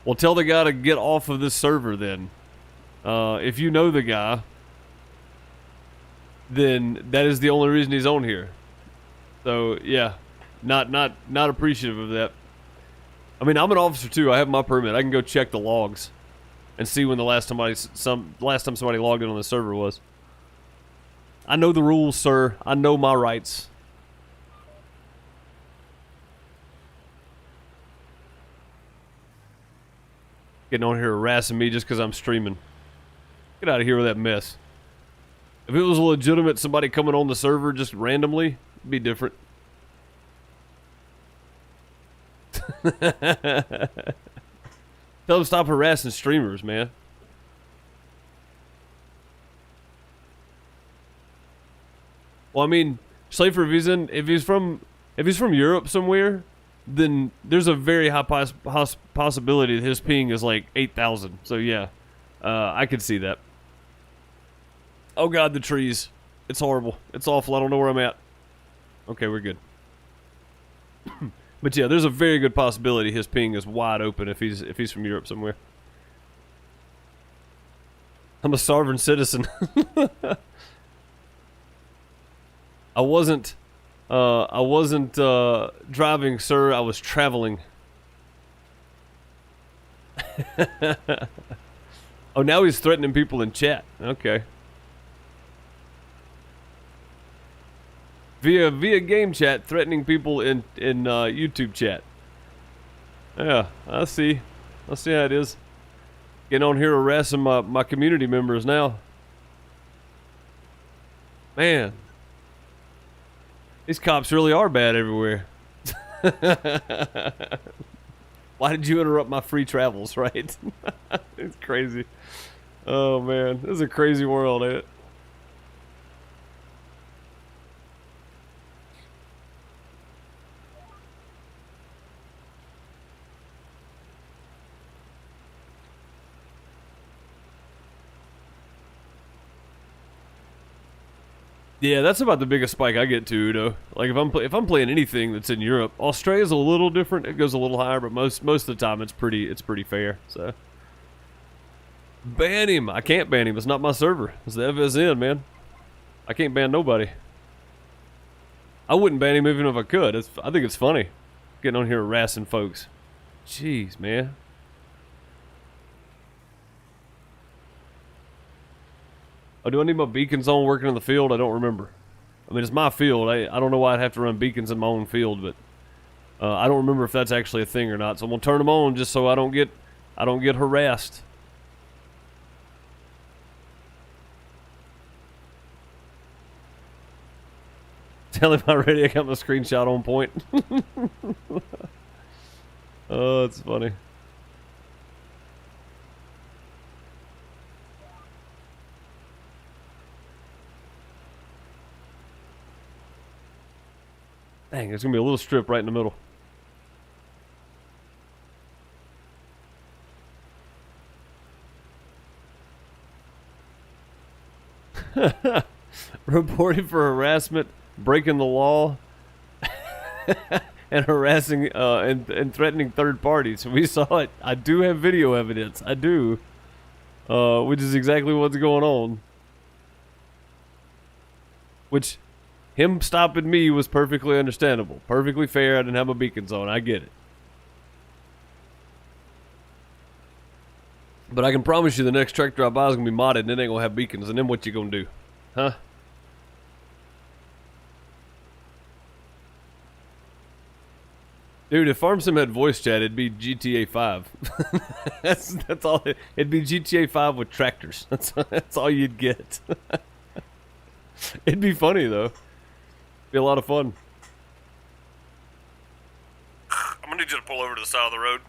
Well, tell the guy to get off of this server then. If you know the guy, then that is the only reason he's on here. So, yeah, not appreciative of that. I mean, I'm an officer too. I have my permit. I can go check the logs and see when the last time somebody logged in on the server was. I know the rules, sir. I know my rights. Getting on here harassing me just because I'm streaming. Get out of here with that mess. If it was legitimate, somebody coming on the server just randomly, it'd be different. Tell them to stop harassing streamers, man. Well, I mean, Schaefer, if he's from Europe somewhere, then there's a very high possibility that his ping is like 8,000. So yeah, I could see that. Oh God, the trees. It's horrible. It's awful. I don't know where I'm at. Okay, we're good. But yeah, there's a very good possibility his ping is wide open if he's from Europe somewhere. I'm a sovereign citizen. I wasn't driving, sir. I was traveling. Oh, now he's threatening people in chat. Okay. Via game chat, threatening people in YouTube chat. Yeah, I see how it is. Getting on here harassing my community members now. Man, these cops really are bad everywhere. Why did you interrupt my free travels, right? It's crazy. Oh man, this is a crazy world, ain't it? Yeah, that's about the biggest spike I get to, Udo. Like if I'm playing anything that's in Europe, Australia's a little different. It goes a little higher, but most of the time it's pretty fair. So ban him. I can't ban him. It's not my server. It's the FSN, man. I can't ban nobody. I wouldn't ban him even if I could. I think it's funny getting on here harassing folks. Jeez, man. Oh, do I need my beacons on working in the field? I don't remember. I mean, it's my field. I don't know why I'd have to run beacons in my own field, but I don't remember if that's actually a thing or not. So I'm gonna turn them on just so I don't get harassed. Tell him already. I got my screenshot on point. Oh, it's funny. Dang, there's gonna be a little strip right in the middle. Reported for harassment, breaking the law, and harassing and threatening third parties. We saw it. I do have video evidence. I do, which is exactly what's going on. Which, him stopping me was perfectly understandable, perfectly fair. I didn't have my beacons on. I get it. But I can promise you the next tractor I buy is going to be modded and it ain't going to have beacons. And then what you going to do? Huh? Dude, if FarmSim had voice chat, it'd be GTA 5. that's all. It'd be GTA 5 with tractors. That's all you'd get. It'd be funny, though. Be a lot of fun. I'm going to need you to pull over to the side of the road.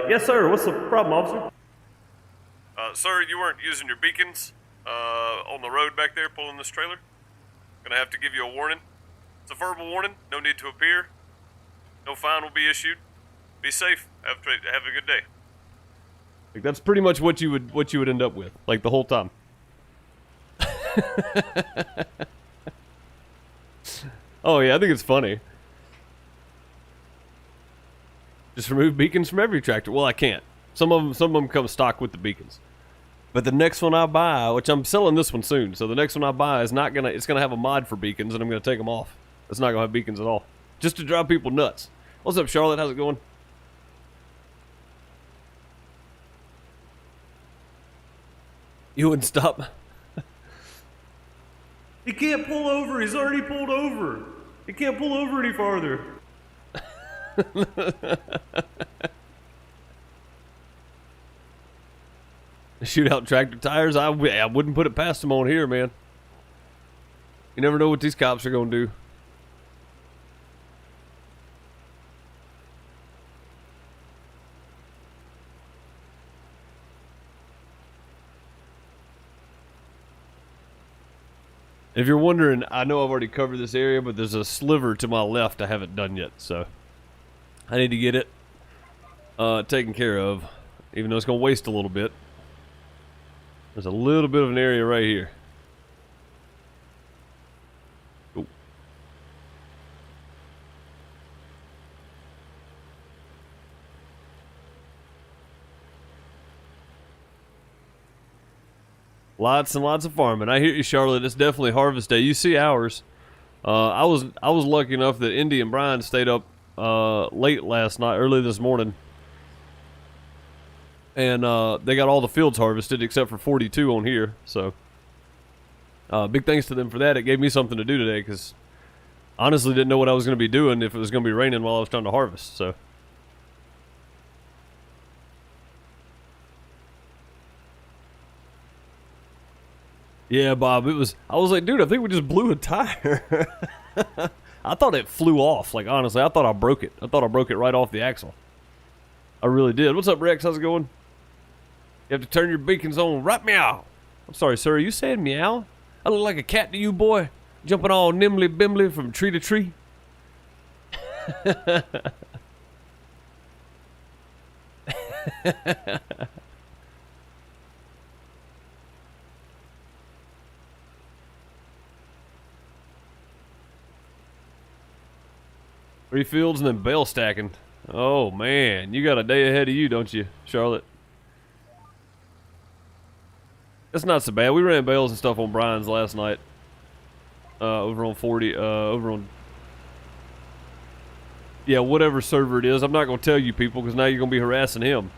Yes, sir. What's the problem, officer? Sir, you weren't using your beacons on the road back there pulling this trailer. Gonna have to give you a warning. It's a verbal warning. No need to appear. No fine will be issued. Be safe. Have a good day. Like, that's pretty much what you would end up with, like the whole time. Oh yeah, I think it's funny. Just remove beacons from every tractor. Well, I can't. Some of them come stock with the beacons. But the next one I buy, which I'm selling this one soon, so the next one I buy is it's gonna have a mod for beacons, and I'm gonna take them off. It's not gonna have beacons at all, just to drive people nuts. What's up, Charlotte? How's it going? You wouldn't stop. He can't pull over. He's already pulled over. He can't pull over any farther. Shoot out tractor tires? I wouldn't put it past them on here, man. You never know what these cops are going to do. If you're wondering, I know I've already covered this area, but there's a sliver to my left I haven't done yet, so I need to get it taken care of, even though it's going to waste a little bit. There's a little bit of an area right here. Ooh. Lots and lots of farming. I hear you, Charlotte. It's definitely harvest day. You see ours. I was lucky enough that Indy and Brian stayed up late last night, early this morning, and they got all the fields harvested except for 42 on here. So big thanks to them for that. It gave me something to do today because honestly didn't know what I was going to be doing if it was going to be raining while I was trying to harvest. So. Yeah, Bob, I was like, dude, I think we just blew a tire. I thought it flew off. Like, honestly, I thought I broke it. I thought I broke it right off the axle. I really did. What's up, Rex? How's it going? You have to turn your beacons on. Right meow. I'm sorry, sir. Are you saying meow? I look like a cat to you, boy? Jumping all nimbly-bimbly from tree to tree? Three fields and then bale stacking. Oh, man. You got a day ahead of you, don't you, Charlotte? That's not so bad. We ran bales and stuff on Brian's last night. Over on 40. Over on... Yeah, whatever server it is. I'm not going to tell you people because now you're going to be harassing him.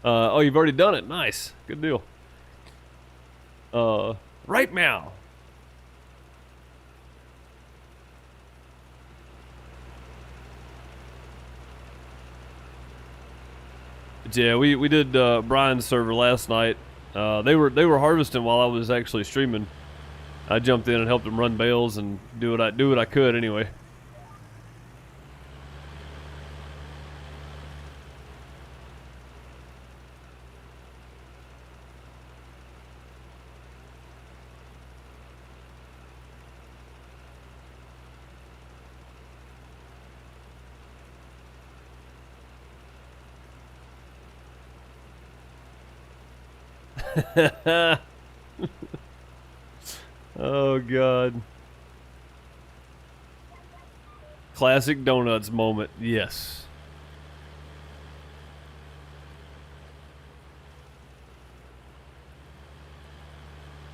Oh, you've already done it. Nice. Good deal. Right meow. Yeah, we did Brian's server last night. They were harvesting while I was actually streaming. I jumped in and helped them run bales and do what I could anyway. Oh, God. Classic donuts moment. Yes.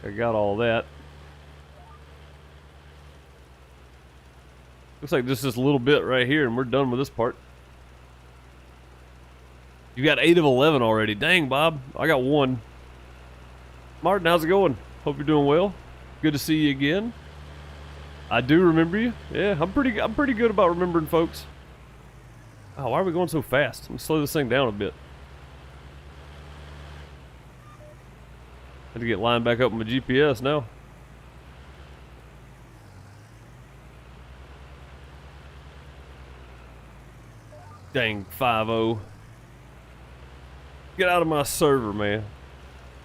I got all that. Looks like just this little bit right here and we're done with this part. You got 8 of 11 already. Dang, Bob. I got 1. Martin, how's it going? Hope you're doing well. Good to see you again. I do remember you. Yeah, I'm pretty good about remembering folks. Oh, why are we going so fast? Let me slow this thing down a bit. Had to get lined back up with my GPS now. Dang, 5-0. Get out of my server, man.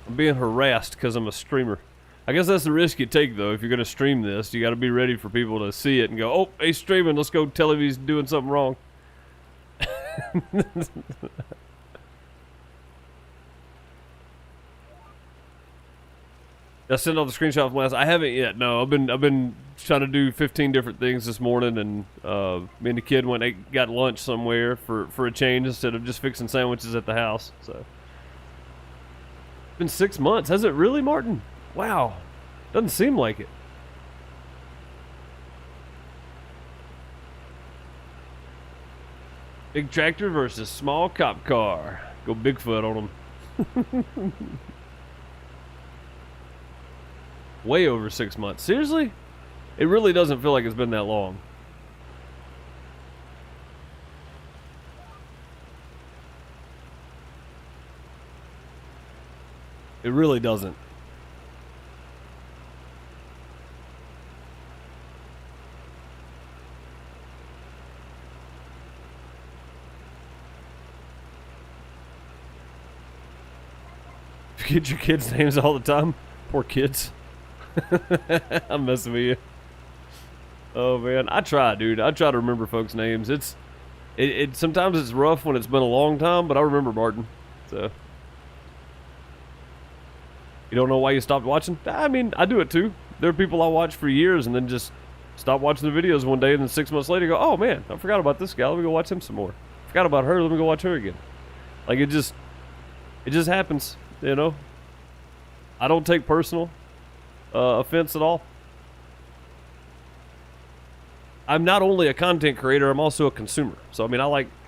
I'm being harassed because I'm a streamer. I guess that's the risk you take, though. If you're going to stream this, you got to be ready for people to see it and go, oh, he's streaming. Let's go tell him he's doing something wrong. I sent all the screenshot from last. I haven't yet. No, I've been trying to do 15 different things this morning, and me and the kid got lunch somewhere for a change instead of just fixing sandwiches at the house. So it's been 6 months. Has it really, Martin? Wow, doesn't seem like it. Big tractor versus small cop car. Go Bigfoot on them. Way over 6 months. Seriously? It really doesn't feel like it's been that long. It really doesn't. Forget your kids' names all the time. Poor kids. I'm messing with you. Oh man, I try, dude. I try to remember folks' names. It sometimes it's rough when it's been a long time, but I remember Martin. So you don't know why you stopped watching? I mean, I do it too. There are people I watch for years and then just stop watching the videos one day, and then 6 months later go, oh man, I forgot about this guy. Let me go watch him some more. Forgot about her. Let me go watch her again. Like it just happens, you know. I don't take personal offense at all. I'm not only a content creator, I'm also a consumer. So I mean,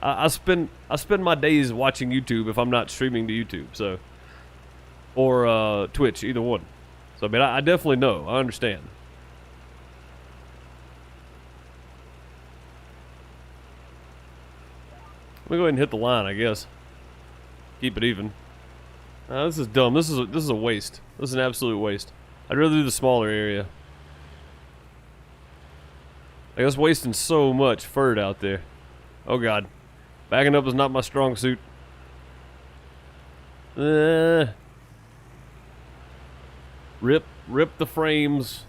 I spend my days watching YouTube if I'm not streaming to YouTube, so or Twitch, either one. So I mean, I definitely know. I understand. Let me go ahead and hit the line, I guess. Keep it even. This is dumb. This is a waste. This is an absolute waste. I'd rather do the smaller area. Like, that's wasting so much fert out there. Oh god. Backing up is not my strong suit. Rip the frames.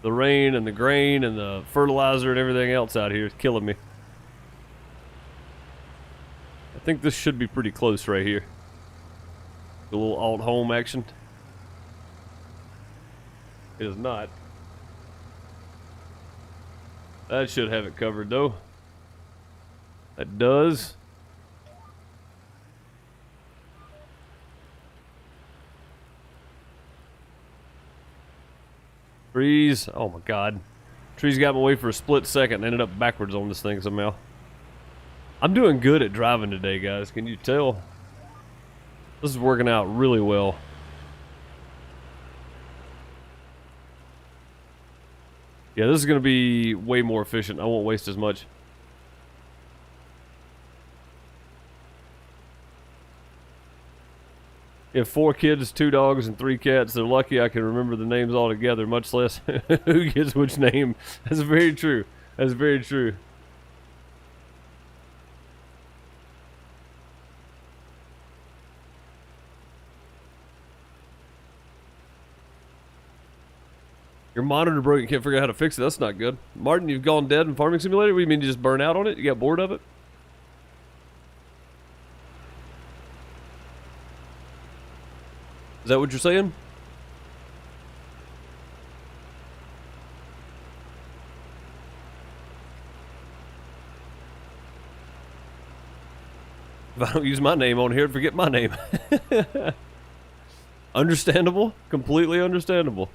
The rain and the grain and the fertilizer and everything else out here is killing me. I think this should be pretty close right here. A little alt home action. It is not. That should have it covered though. That does. Trees. Oh my god. Trees got me away for a split second and ended up backwards on this thing somehow. I'm doing good at driving today, guys. Can you tell? This is working out really well. Yeah, this is going to be way more efficient. I won't waste as much. You have 4 kids, 2 dogs, and 3 cats. They're lucky I can remember the names all together, much less who gets which name. That's very true. That's very true. Your monitor broke, you can't figure out how to fix it. That's not good. Martin, you've gone dead in Farming Simulator? What do you mean you just burn out on it? You got bored of it? Is that what you're saying? If I don't use my name on here, forget my name. Understandable. Completely understandable.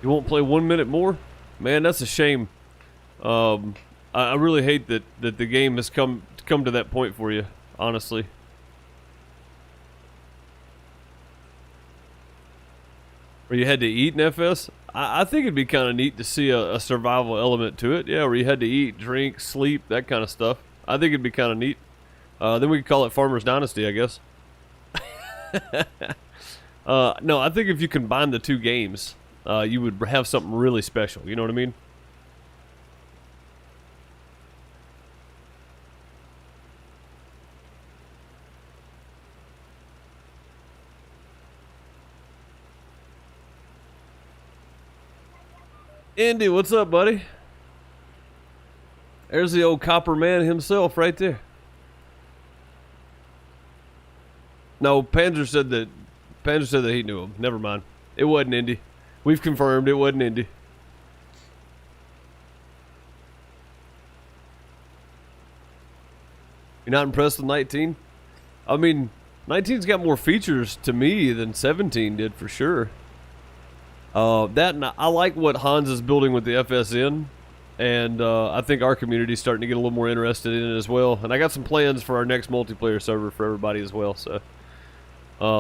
You won't play 1 minute more? Man, that's a shame. I really hate that the game has come to that point for you, honestly. Where you had to eat in FS? I think it'd be kind of neat to see a survival element to it. Yeah, where you had to eat, drink, sleep, that kind of stuff. I think it'd be kind of neat. Then we could call it Farmer's Dynasty, I guess. No, I think if you combine the 2 games, you would have something really special. You know what I mean? Andy, what's up, buddy? There's the old copper man himself right there. No, Panzer said that he knew him. Never mind. It wasn't Indy. We've confirmed it wasn't Indy. You're not impressed with 19? I mean, 19's got more features to me than 17 did for sure. That and I like what Hans is building with the FSN. And I think our community's starting to get a little more interested in it as well. And I got some plans for our next multiplayer server for everybody as well. So,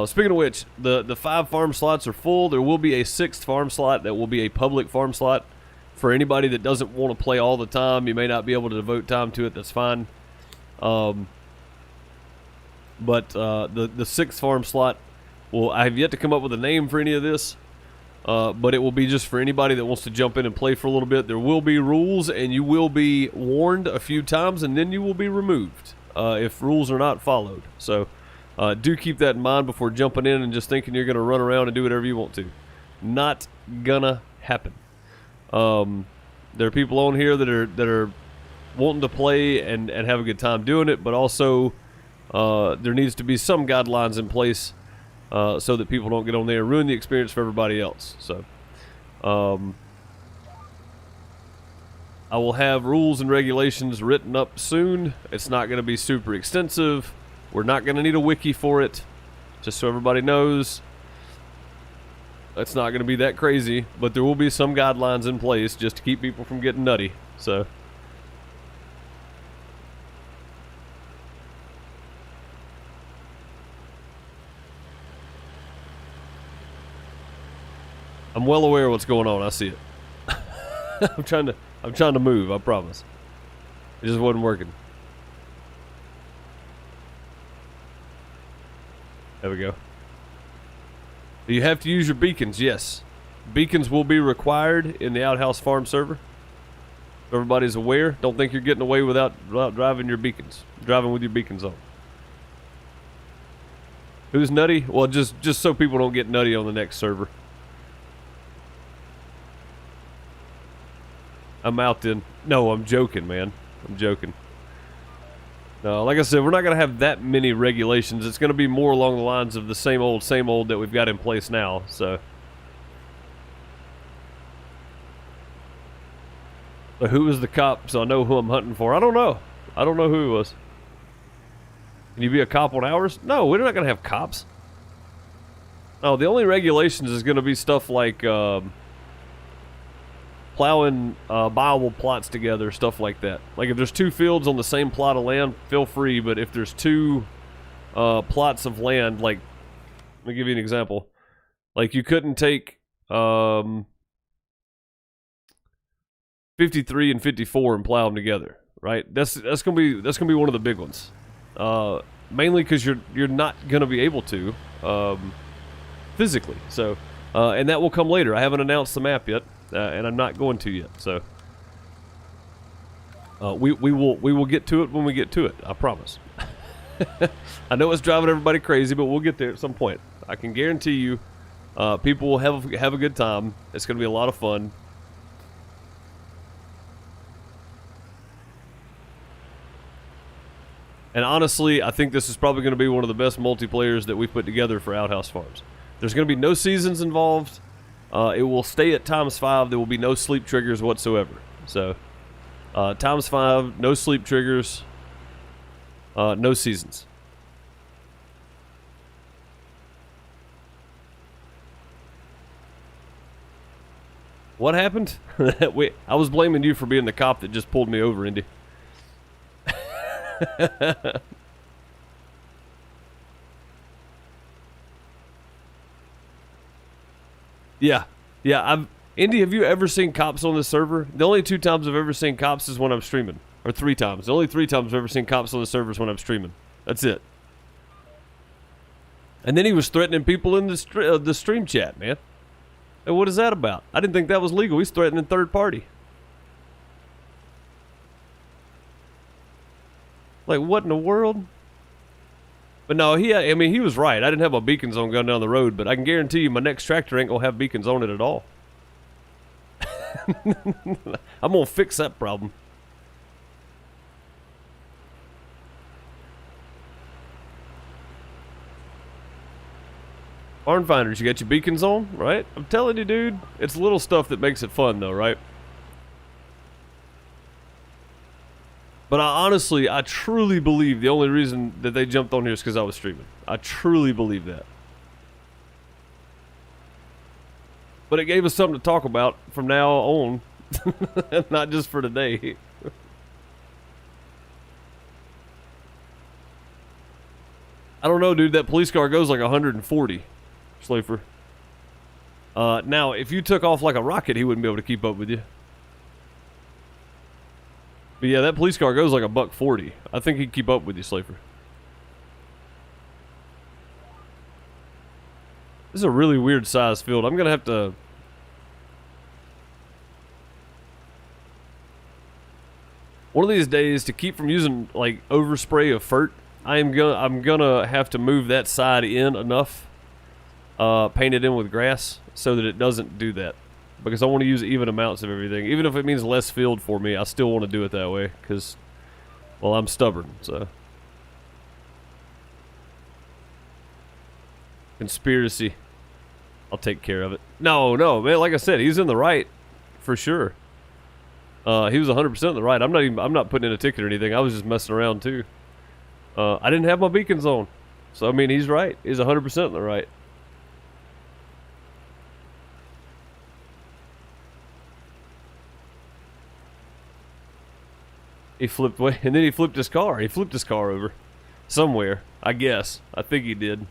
speaking of which, the 5 farm slots are full. There will be a 6th farm slot that will be a public farm slot for anybody that doesn't want to play all the time. You may not be able to devote time to it. That's fine. But the 6th farm slot, well, I have yet to come up with a name for any of this. But it will be just for anybody that wants to jump in and play for a little bit. There will be rules, and you will be warned a few times, and then you will be removed if rules are not followed. So do keep that in mind before jumping in and just thinking you're going to run around and do whatever you want to. Not gonna happen. There are people on here that are wanting to play and have a good time doing it, but also there needs to be some guidelines in place so that people don't get on there and ruin the experience for everybody else. So I will have rules and regulations written up soon. It's not going to be super extensive. We're not going to need a wiki for it, just so everybody knows. It's not going to be that crazy, but there will be some guidelines in place just to keep people from getting nutty. So I'm well aware of what's going on. I see it. I'm trying to move, I promise. It just wasn't working. There we go. Do you have to use your beacons? Yes. Beacons will be required in the Outhouse Farm server. Everybody's aware. Don't think you're getting away without driving your beacons. Driving with your beacons on. Who's nutty? Well, just so people don't get nutty on the next server. I'm out then. No, I'm joking, man. I'm joking. No, like I said, we're not going to have that many regulations. It's going to be more along the lines of the same old that we've got in place now. So who was the cop so I know who I'm hunting for? I don't know. I don't know who he was. Can you be a cop on ours? No, we're not going to have cops. No, the only regulations is going to be stuff like plowing buyable plots together, stuff like that. Like if there's 2 fields on the same plot of land, feel free, but if there's 2 plots of land, like, let me give you an example. Like you couldn't take 53 and 54 and plow them together, right? That's gonna be one of the big ones. Mainly because you're not gonna be able to physically. So and that will come later. I haven't announced the map yet. And I'm not going to yet, so we will get to it when we get to it. I promise. I know it's driving everybody crazy, but we'll get there at some point. I can guarantee you, people will have a good time. It's going to be a lot of fun. And honestly, I think this is probably going to be one of the best multiplayers that we've put together for Outhouse Farms. There's going to be no seasons involved. It will stay at ×5. There will be no sleep triggers whatsoever. So, ×5, no sleep triggers, no seasons. What happened? I was blaming you for being the cop that just pulled me over, Indy. Yeah. Indy, have you ever seen cops on this server? The only 2 times I've ever seen cops is when I'm streaming. Or 3 times. The only 3 times I've ever seen cops on the server is when I'm streaming. That's it. And then he was threatening people in the stream chat, man. And what is that about? I didn't think that was legal. He's threatening third party. Like, what in the world? But no, he was right. I didn't have my beacons on going down the road, but I can guarantee you my next tractor ain't going to have beacons on it at all. I'm going to fix that problem. Barn finders, you got your beacons on, right? I'm telling you, dude, it's little stuff that makes it fun, though, right? But I truly believe the only reason that they jumped on here is because I was streaming. I truly believe that. But it gave us something to talk about from now on Not just for today. I don't know, dude. That police car goes like 140, Slafer. Now, if you took off like a rocket, he wouldn't be able to keep up with you. But yeah, that police car goes like $140. I think he'd keep up with you, Slafer. This is a really weird size field. I'm gonna have to... One of these days, to keep from using like overspray of fert, I'm gonna have to move that side in enough, paint it in with grass so that it doesn't do that. Because I want to use even amounts of everything. Even if it means less field for me, I still want to do it that way. Because, well, I'm stubborn, so. Conspiracy. I'll take care of it. No, man, like I said, he's in the right. For sure. He was 100% in the right. I'm not putting in a ticket or anything. I was just messing around, too. I didn't have my beacons on. So, I mean, he's right. He's 100% in the right. He flipped away, and then he flipped his car. He flipped his car over. Somewhere, I guess. I think he did.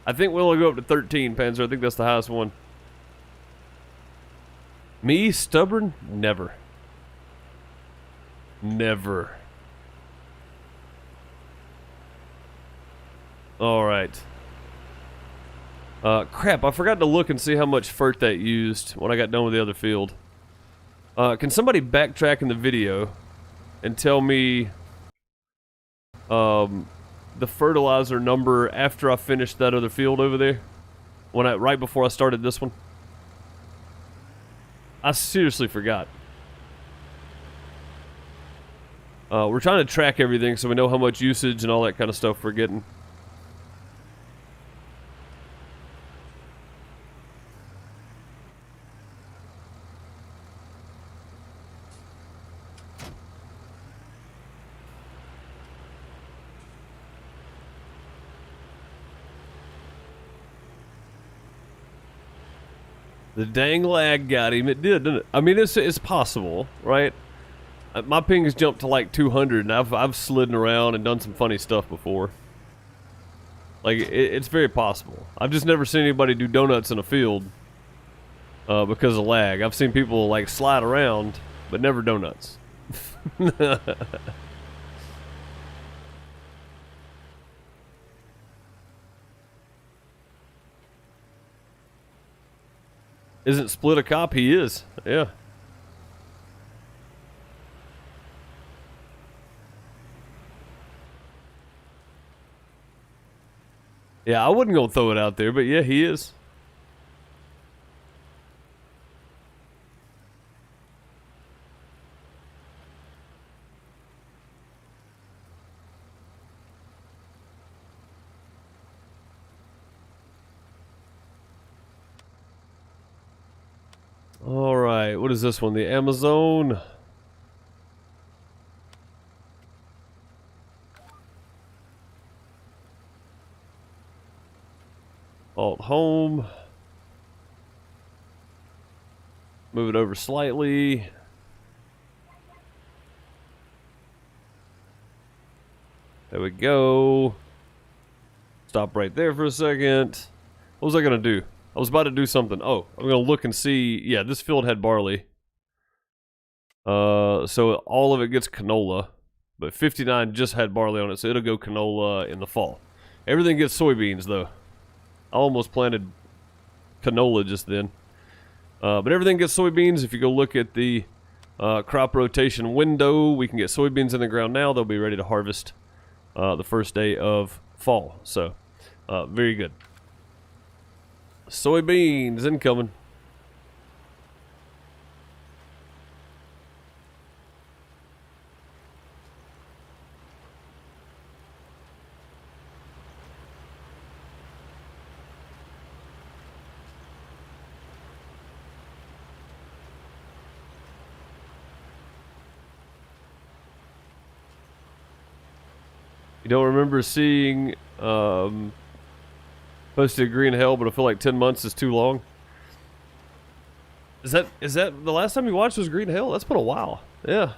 I think we'll only go up to 13, Panzer. I think that's the highest one. Me, stubborn? Never. Never. Alright. Crap, I forgot to look and see how much fert that used when I got done with the other field. Can somebody backtrack in the video and tell me the fertilizer number after I finished that other field over there? Right before I started this one? I seriously forgot. We're trying to track everything so we know how much usage and all that kind of stuff we're getting. The dang lag got him. It did, didn't it? I mean, it's possible, right? My ping's jumped to like 200, and I've slidden around and done some funny stuff before. Like, it's very possible. I've just never seen anybody do donuts in a field because of lag. I've seen people like slide around, but never donuts. Isn't Split a cop? He is. Yeah. Yeah, I wasn't gonna throw it out there, but yeah, he is. Alright, what is this one? The Amazon. Alt home. Move it over slightly. There we go. Stop right there for a second. What was I gonna do? I was about to do something. Oh, I'm gonna look and see. Yeah, this field had barley. So all of it gets canola, but 59 just had barley on it, so it'll go canola in the fall. Everything gets soybeans though. I almost planted canola just then. But everything gets soybeans. If you go look at the crop rotation window, we can get soybeans in the ground now. They'll be ready to harvest the first day of fall. So, very good. Soybeans incoming. You don't remember seeing posted agree in hell, but I feel like 10 months is too long. Is that the last time you watched was Green Hill? That's been a while. Yeah.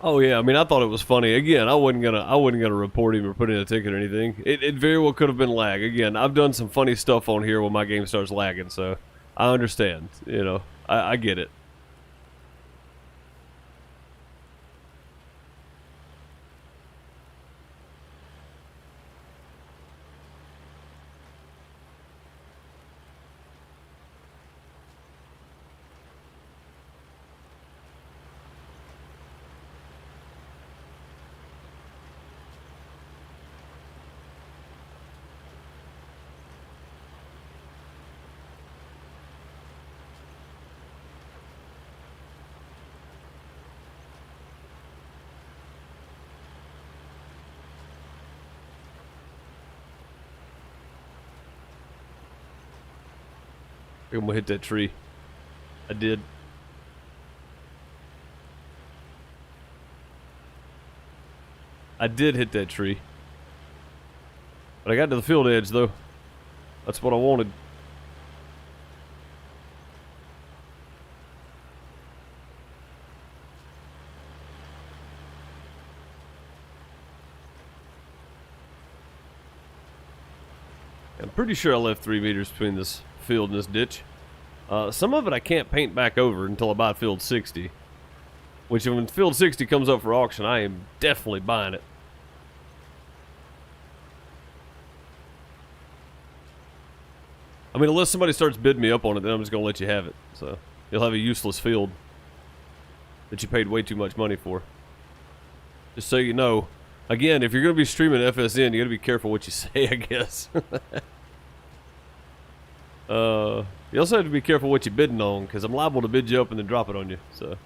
Oh yeah, I mean, I thought it was funny. Again, I wasn't gonna report him or put in a ticket or anything. It very well could have been lag. Again, I've done some funny stuff on here when my game starts lagging, so I understand. You know, I get it. I'm gonna hit that tree. I did. I did hit that tree. But I got to the field edge though. That's what I wanted. I'm pretty sure I left 3 meters between this field and this ditch. Some of it I can't paint back over until I buy field 60. Which when field 60 comes up for auction, I am definitely buying it. I mean, unless somebody starts bidding me up on it, then I'm just going to let you have it. So, you'll have a useless field that you paid way too much money for. Just so you know. Again, if you're going to be streaming FSN, you got to be careful what you say, I guess. You also have to be careful what you're bidding on, because I'm liable to bid you up and then drop it on you, so.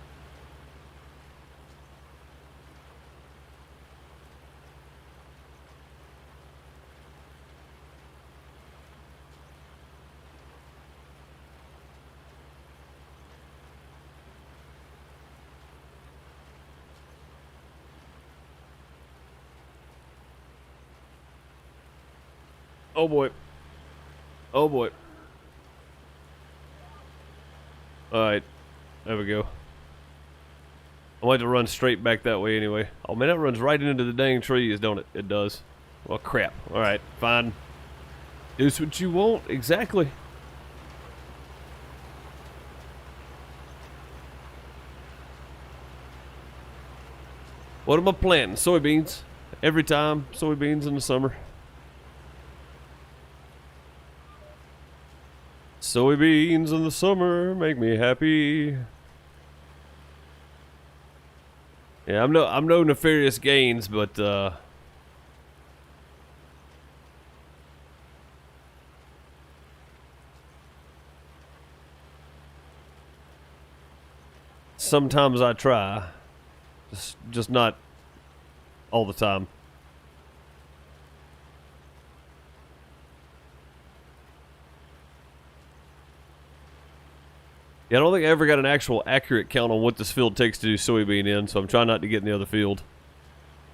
Oh boy. Oh boy. Alright. There we go. I want to run straight back that way anyway. Oh man, that runs right into the dang trees, don't it? It does. Well, crap. Alright, fine. Do what you want. Exactly. What am I planting? Soybeans. Every time. Soybeans in the summer. Soybeans in the summer make me happy. Yeah, I'm no nefarious gains, but sometimes I try. Just not all the time. Yeah, I don't think I ever got an actual accurate count on what this field takes to do soybean in, so I'm trying not to get in the other field.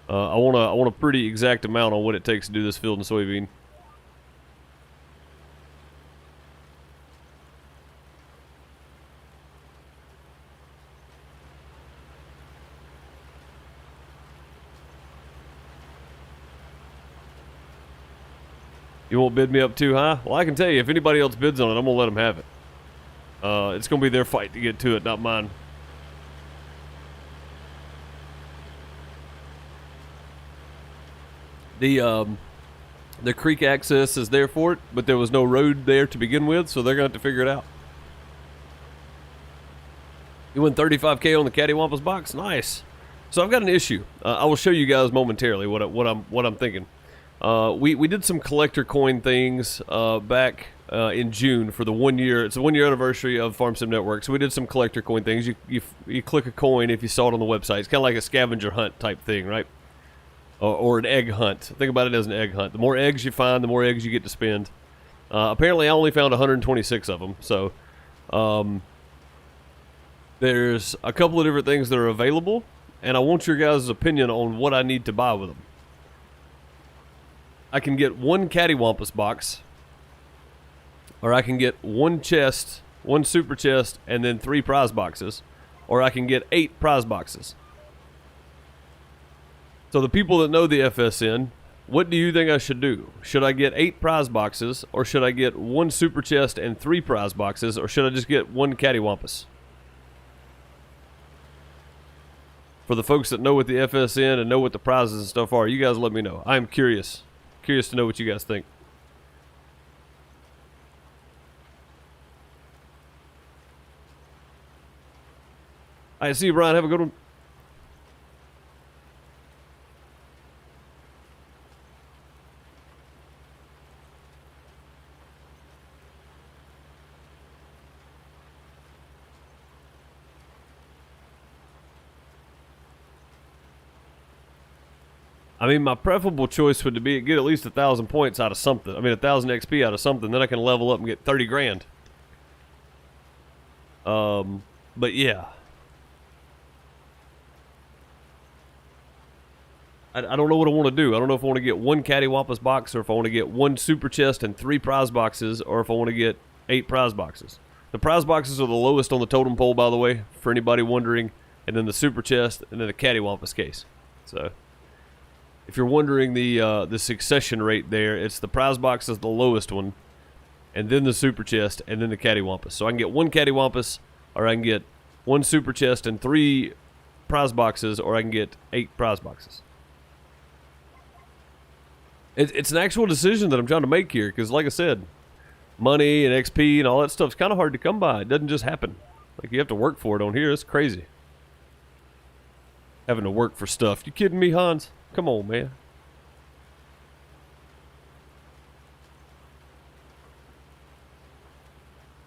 I want a pretty exact amount on what it takes to do this field in soybean. You won't bid me up too high? Well, I can tell you, if anybody else bids on it, I'm gonna let them have it. It's gonna be their fight to get to it, not mine. The creek access is there for it, but there was no road there to begin with, so they're gonna have to figure it out. You win 35K on the Cattywampus box? Nice. So I've got an issue. I will show you guys momentarily what I'm thinking. We did some collector coin things back in June for the 1 year. It's a 1 year anniversary of Farm Sim Network. So we did some collector coin things. You click a coin if you saw it on the website. It's kind of like a scavenger hunt type thing, right? Or an egg hunt. Think about it as an egg hunt. The more eggs you find, the more eggs you get to spend. Apparently, I only found 126 of them. So there's a couple of different things that are available, and I want your guys' opinion on what I need to buy with them. I can get one Cattywampus box, or I can get one chest, one super chest, and then 3 prize boxes, or I can get 8 prize boxes. So the people that know the FSN, what do you think I should do? Should I get 8 prize boxes, or should I get 1 super chest and 3 prize boxes, or should I just get 1 Cattywampus? For the folks that know what the FSN and know what the prizes and stuff are, you guys let me know. I am curious to know what you guys think. All right, see you, Brian. Have a good one. I mean, my preferable choice would be get at least 1,000 points out of something. I mean, 1,000 XP out of something. Then I can level up and get 30 grand. But yeah. I don't know what I want to do. I don't know if I want to get 1 Cattywampus box, or if I want to get 1 super chest and 3 prize boxes, or if I want to get 8 prize boxes. The prize boxes are the lowest on the totem pole, by the way, for anybody wondering. And then the super chest, and then the Cattywampus case. So if you're wondering the succession rate there, it's the prize box is the lowest one, and then the super chest, and then the Cattywampus. So I can get 1 Cattywampus, or I can get 1 super chest and 3 prize boxes, or I can get 8 prize boxes. It's an actual decision that I'm trying to make here, because like I said, money and XP and all that stuff's kind of hard to come by. It doesn't just happen. Like, you have to work for it on here. It's crazy. Having to work for stuff. You kidding me, Hans? Come on, man.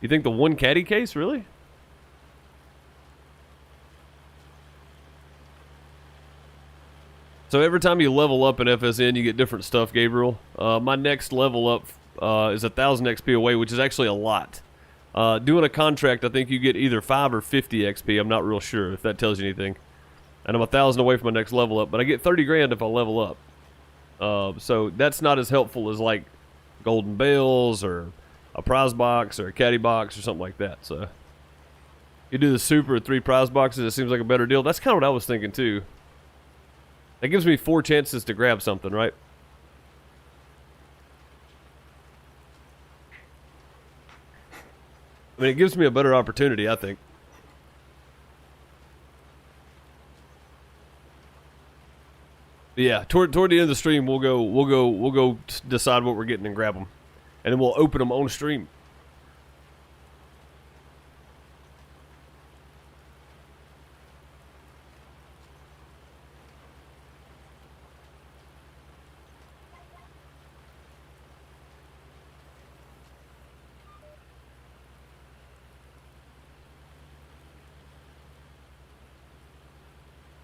You think the 1 caddy case, really? So every time you level up in FSN, you get different stuff, Gabriel. My next level up is 1,000 XP away, which is actually a lot. Doing a contract, I think you get either 5 or 50 XP. I'm not real sure if that tells you anything. And I'm 1,000 away from my next level up, but I get 30 grand if I level up. So that's not as helpful as like golden bales or a prize box or a caddy box or something like that. So you do the super at 3 prize boxes, it seems like a better deal. That's kind of what I was thinking too. That gives me 4 chances to grab something, right? I mean, it gives me a better opportunity, I think. Yeah, toward the end of the stream, we'll go decide what we're getting and grab them, and then we'll open them on stream.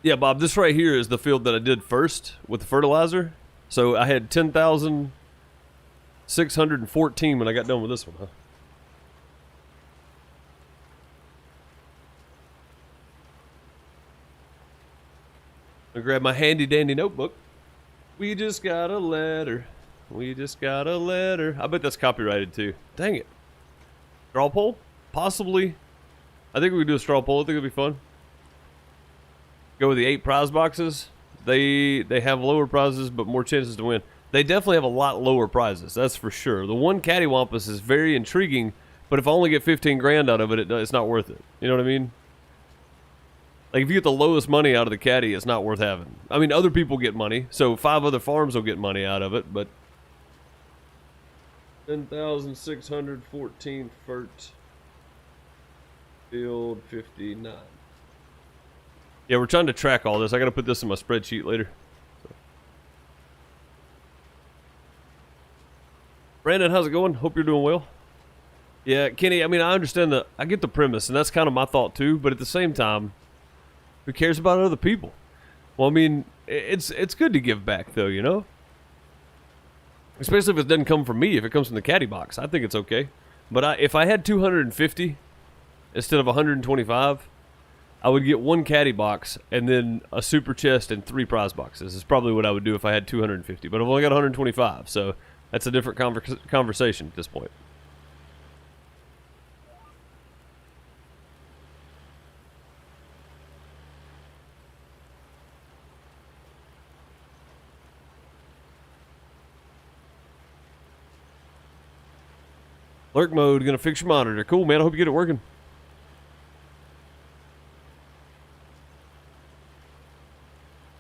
Yeah, Bob, this right here is the field that I did first with the fertilizer. So I had 10,614 when I got done with this one, huh? I grab my handy dandy notebook. We just got a letter. We just got a letter. I bet that's copyrighted too. Dang it. Straw poll? Possibly. I think we could do a straw poll. I think it'd be fun. Go with the 8 prize boxes. They have lower prizes, but more chances to win. They definitely have a lot lower prizes, that's for sure. The 1 Cattywampus is very intriguing, but if I only get 15 grand out of it, it's not worth it. You know what I mean? Like, if you get the lowest money out of the caddy, it's not worth having. I mean, other people get money, so 5 other farms will get money out of it, but 10,614 fert Field 59. Yeah, we're trying to track all this. I got to put this in my spreadsheet later. So. Brandon, how's it going? Hope you're doing well. Yeah, Kenny, I mean, I understand I get the premise, and that's kind of my thought too, but at the same time, who cares about other people? Well, I mean, it's good to give back, though, you know? Especially if it doesn't come from me, if it comes from the caddy box. I think it's okay. But if I had 250 instead of 125, I would get one caddy box and then a super chest and 3 prize boxes. Is probably what I would do if I had 250. But I've only got 125, so that's a different conversation at this point. Lurk mode, gonna fix your monitor. Cool, man. I hope you get it working.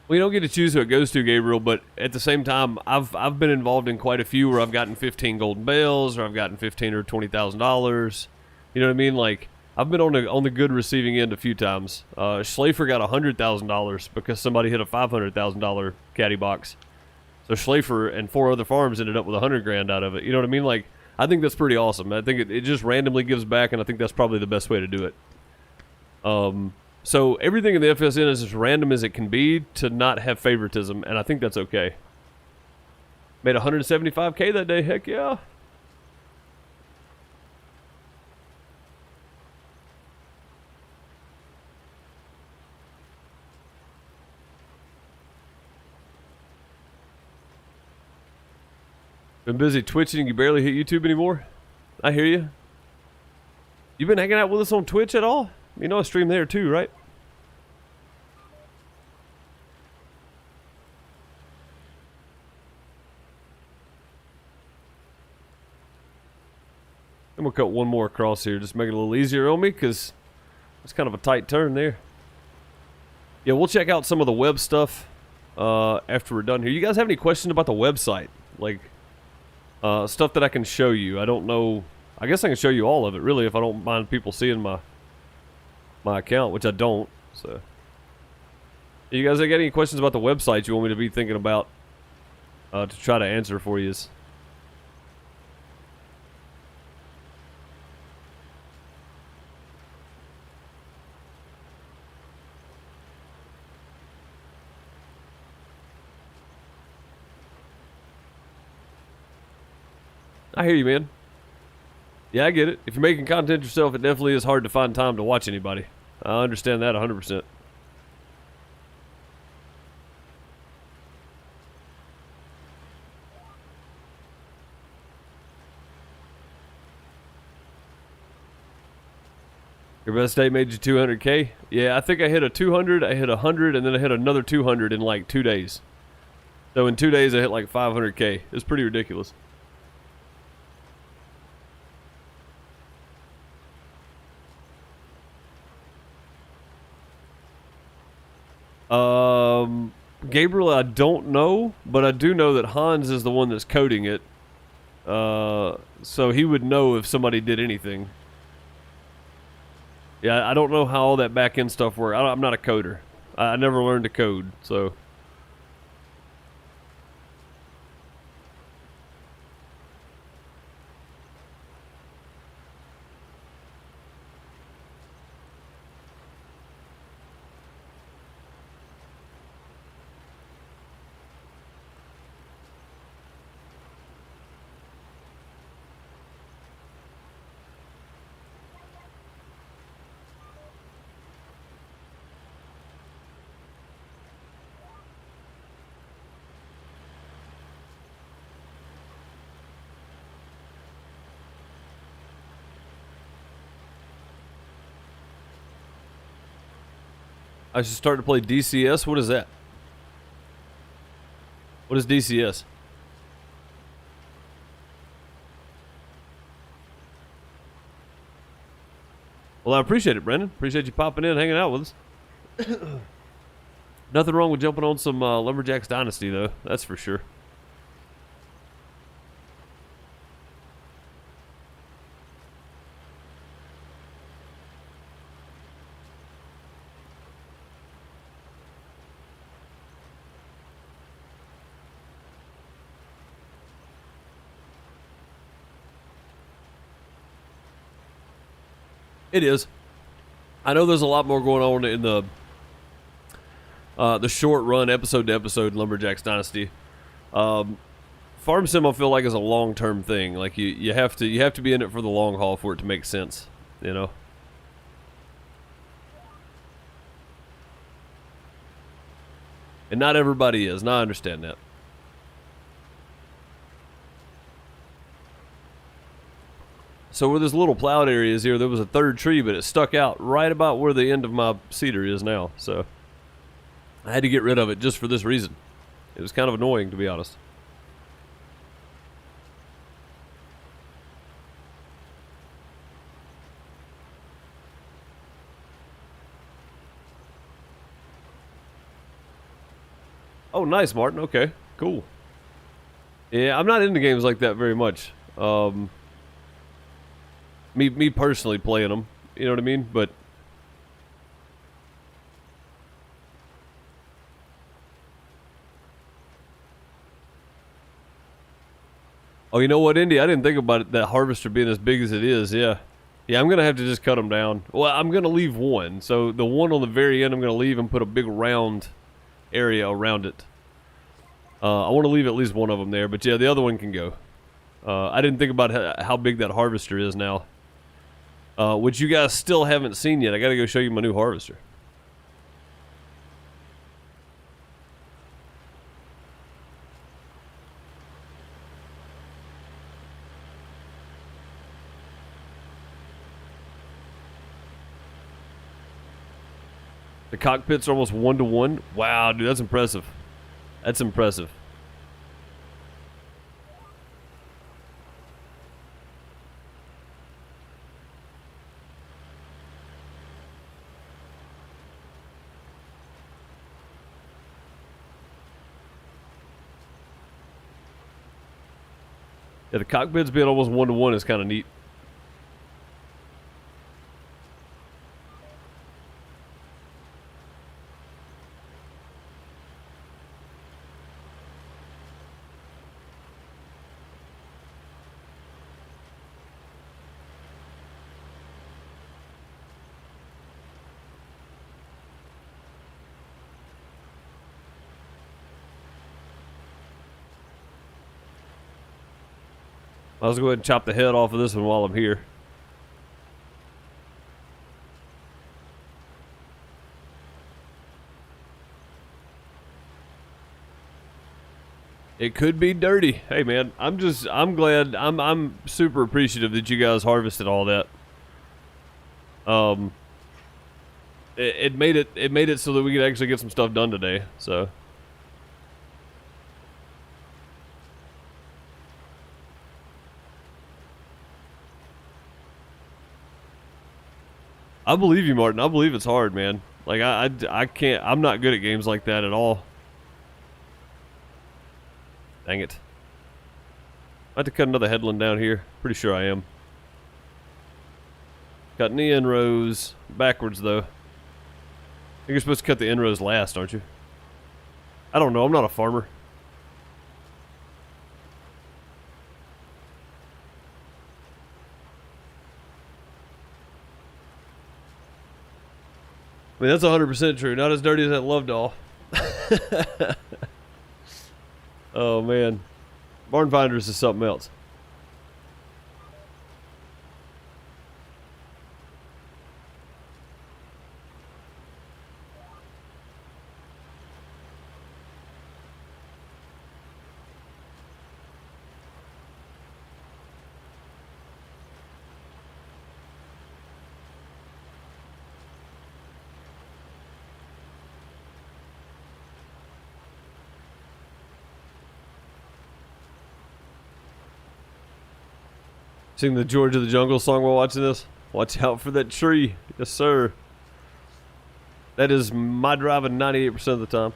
We don't get to choose who it goes to, Gabriel, but at the same time, I've been involved in quite a few where I've gotten 15 golden bells, or I've gotten $15,000 or $20,000. You know what I mean? Like, I've been on the good receiving end a few times. Schlafer got $100,000 because somebody hit a $500,000 caddy box. So Schlafer and 4 other farms ended up with $100,000 out of it. You know what I mean? Like, I think that's pretty awesome. I think it just randomly gives back, and I think that's probably the best way to do it. So everything in the FSN is as random as it can be to not have favoritism, and I think that's okay. Made 175K that day. Heck yeah. Been busy twitching, you barely hit YouTube anymore? I hear you. You been hanging out with us on Twitch at all? You know I stream there too, right? I'm gonna cut one more across here, just make it a little easier on me, because it's kind of a tight turn there. Yeah, we'll check out some of the web stuff after we're done here. You guys have any questions about the website? Like, stuff that I can show you. I don't know. I guess I can show you all of it, really, if I don't mind people seeing my account, which I don't. So, you guys got any questions about the website you want me to be thinking about to try to answer for you? I hear you, man. Yeah, I get it. If you're making content yourself, it definitely is hard to find time to watch anybody. I understand that 100%. Your best day made you 200K? Yeah, I think I hit a 200, I hit 100, and then I hit another 200 in like 2 days. So in 2 days, I hit like 500K. It's pretty ridiculous. Gabriel, I don't know, but I do know that Hans is the one that's coding it. So he would know if somebody did anything. Yeah, I don't know how all that back end stuff works. I'm not a coder. I never learned to code, so. I should start to play DCS. What is that? What is DCS? Well, I appreciate it, Brendan. Appreciate you popping in, hanging out with us. Nothing wrong with jumping on some Lumberjacks Dynasty, though. That's for sure. It is. I know there's a lot more going on in the short run, episode to episode Lumberjacks Dynasty. Farm sim I feel like is a long term thing. Like you have to be in it for the long haul for it to make sense, you know. And not everybody is. Now I understand that. So where this little plowed area is here, there was a third tree, but it stuck out right about where the end of my cedar is now. So I had to get rid of it just for this reason. It was kind of annoying, to be honest. Oh, nice, Martin. Okay, cool. Yeah, I'm not into games like that very much. Me personally playing them, you know what I mean? But oh, you know what, Indy? I didn't think about it, that harvester being as big as it is. Yeah, yeah. I'm gonna have to just cut them down. Well, I'm gonna leave one. So the one on the very end, I'm gonna leave and put a big round area around it. I want to leave at least one of them there, but yeah, the other one can go. I didn't think about how big that harvester is now, which you guys still haven't seen yet. I got to go show you my new harvester. The cockpits are almost 1-to-1. Wow, dude, that's impressive. That's impressive. Yeah, the cockpits being almost 1-to-1 is kind of neat. I'll just go ahead and chop the head off of this one while I'm here. It could be dirty. Hey man, I'm glad, I'm super appreciative that you guys harvested all that. It made it so that we could actually get some stuff done today, so. I believe you, Martin. I believe it's hard, man. Like, I can't, I'm not good at games like that at all. Dang it. I have to cut another headland down here. Pretty sure I am. Cutting the end rows. Backwards, though. I think you're supposed to cut the end rows last, aren't you? I don't know. I'm not a farmer. I mean, that's 100% true. Not as dirty as that love doll. Oh, man. Barn Finders is something else. Sing the George of the Jungle song while watching this. Watch out for that tree. Yes, sir. That is my driving 98% of the time.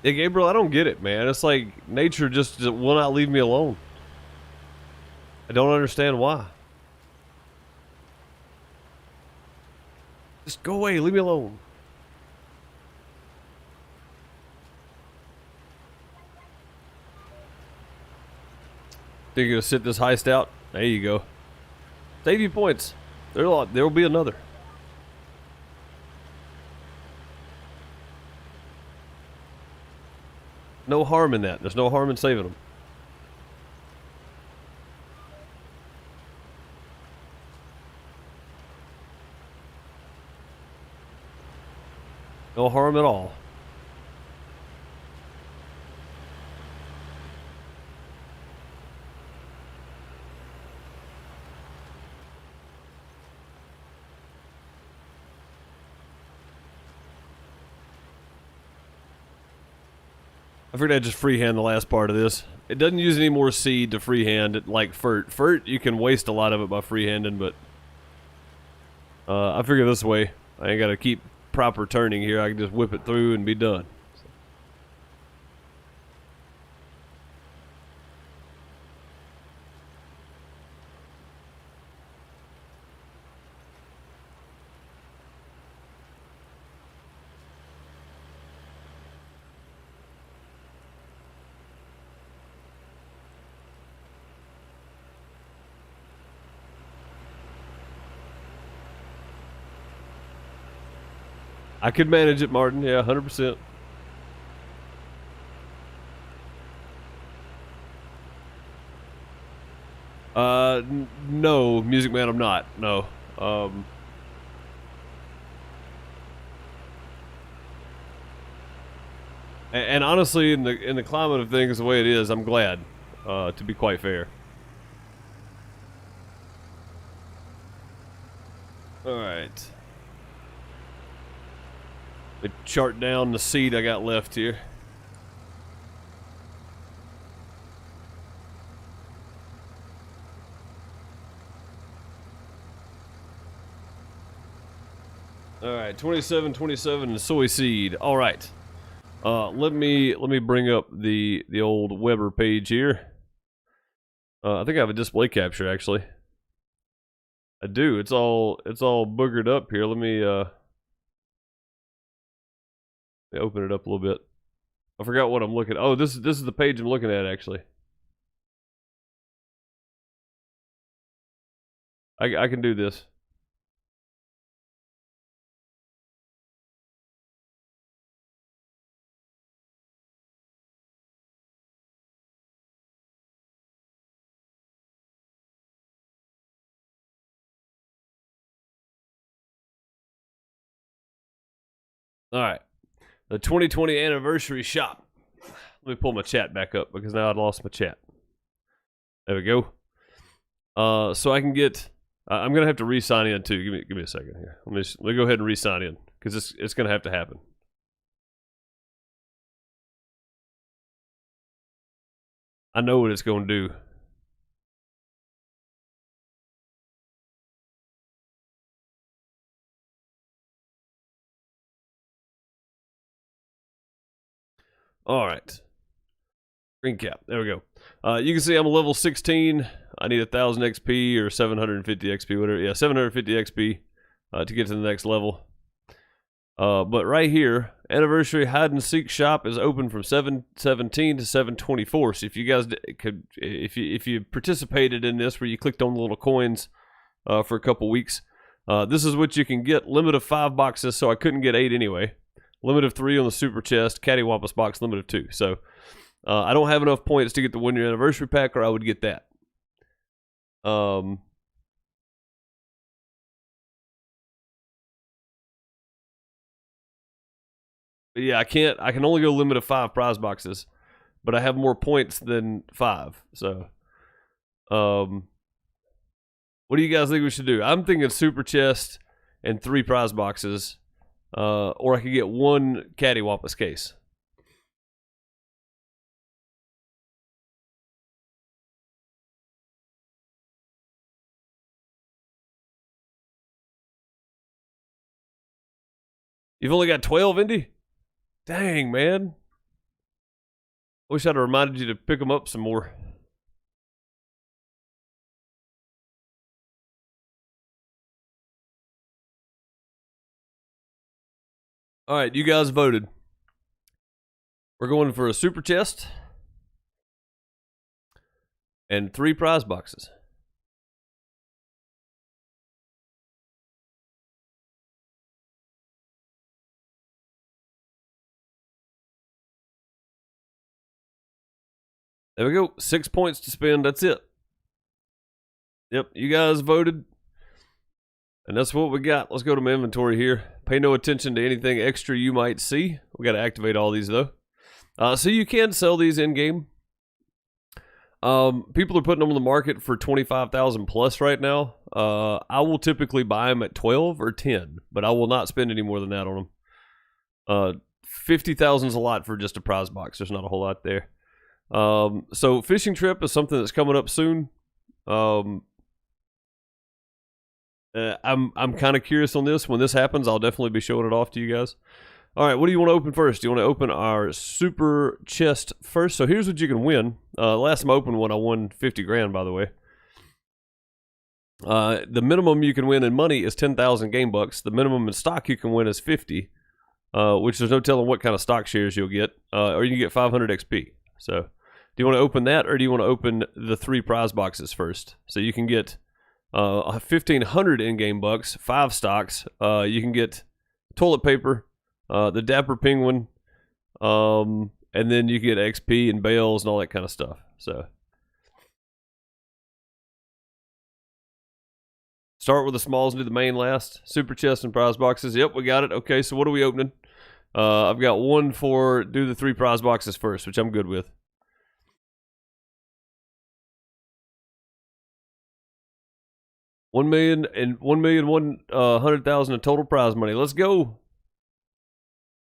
Yeah, Gabriel, I don't get it, man. It's like nature just will not leave me alone. I don't understand why. Just go away, leave me alone. Think you're gonna sit this heist out? There you go. Save you points. There'll be another. No harm in that. There's no harm in saving them. No harm at all. I figured I'd just freehand the last part of this. It doesn't use any more seed to freehand it like Fert. Fert, you can waste a lot of it by freehanding, but I figure this way, I ain't gotta keep proper turning here. I can just whip it through and be done. I could manage it, Martin. Yeah, 100%. No, Music Man, I'm not. No. And honestly, in the climate of things the way it is, I'm glad. To be quite fair. All right. Let me chart down the seed I got left here. Alright, 27, 27, soy seed. Alright. Let me bring up the old Weber page here. I think I have a display capture actually. I do. It's all boogered up here. Let me open it up a little bit. I forgot what I'm looking at. Oh, this is the page I'm looking at actually. I can do this. Alright. The 2020 anniversary shop. Let me pull my chat back up because now I lost my chat. There we go. So I can get. I'm gonna have to re-sign in too. Give me a second here. Let me go ahead and re-sign in because it's gonna have to happen. I know what it's gonna do. All right. Green cap. There we go. You can see I'm a level 16. I need 1,000 XP or 750 XP, whatever. Yeah, 750 XP to get to the next level. But right here, anniversary hide and seek shop is open from 7/17 to 7/24. So if you guys could, if you participated in this, where you clicked on the little coins for a couple weeks, this is what you can get. Limit of 5 boxes, so I couldn't get 8 anyway. Limit of 3 on the super chest. Cattywampus box, limit of 2. So I don't have enough points to get the 1-year anniversary pack, or I would get that. Yeah, I can't. I can only go limit of 5 prize boxes, but I have more points than 5. So, what do you guys think we should do? I'm thinking super chest and 3 prize boxes, or I could get 1 cattywampus case. You've only got 12, Indy? Dang, man. Wish I'd have reminded you to pick them up some more. All right, you guys voted. We're going for a super chest and 3 prize boxes. There we go. 6 points to spend. That's it. Yep, you guys voted. And that's what we got. Let's go to my inventory here. Pay no attention to anything extra you might see. We got to activate all these, though. So you can sell these in-game. People are putting them on the market for 25,000 plus right now. I will typically buy them at 12 or 10, but I will not spend any more than that on them. 50,000 is a lot for just a prize box. There's not a whole lot there. So fishing trip is something that's coming up soon. I'm kind of curious on this. When this happens, I'll definitely be showing it off to you guys. All right, what do you want to open first? Do you want to open our super chest first? So here's what you can win. Last time I opened one, I won 50 grand, by the way. The minimum you can win in money is 10,000 game bucks. The minimum in stock you can win is 50, which there's no telling what kind of stock shares you'll get. Or you can get 500 XP. So do you want to open that, or do you want to open the 3 prize boxes first? So you can get 1,500 in-game bucks, 5 stocks. You can get toilet paper, the Dapper Penguin, and then you get XP and bales and all that kind of stuff. So start with the smalls and do the main last. Super chest and prize boxes. Yep, we got it. Okay, so what are we opening? I've got one for do the 3 prize boxes first, which I'm good with. $1,100,000 in total prize money. Let's go.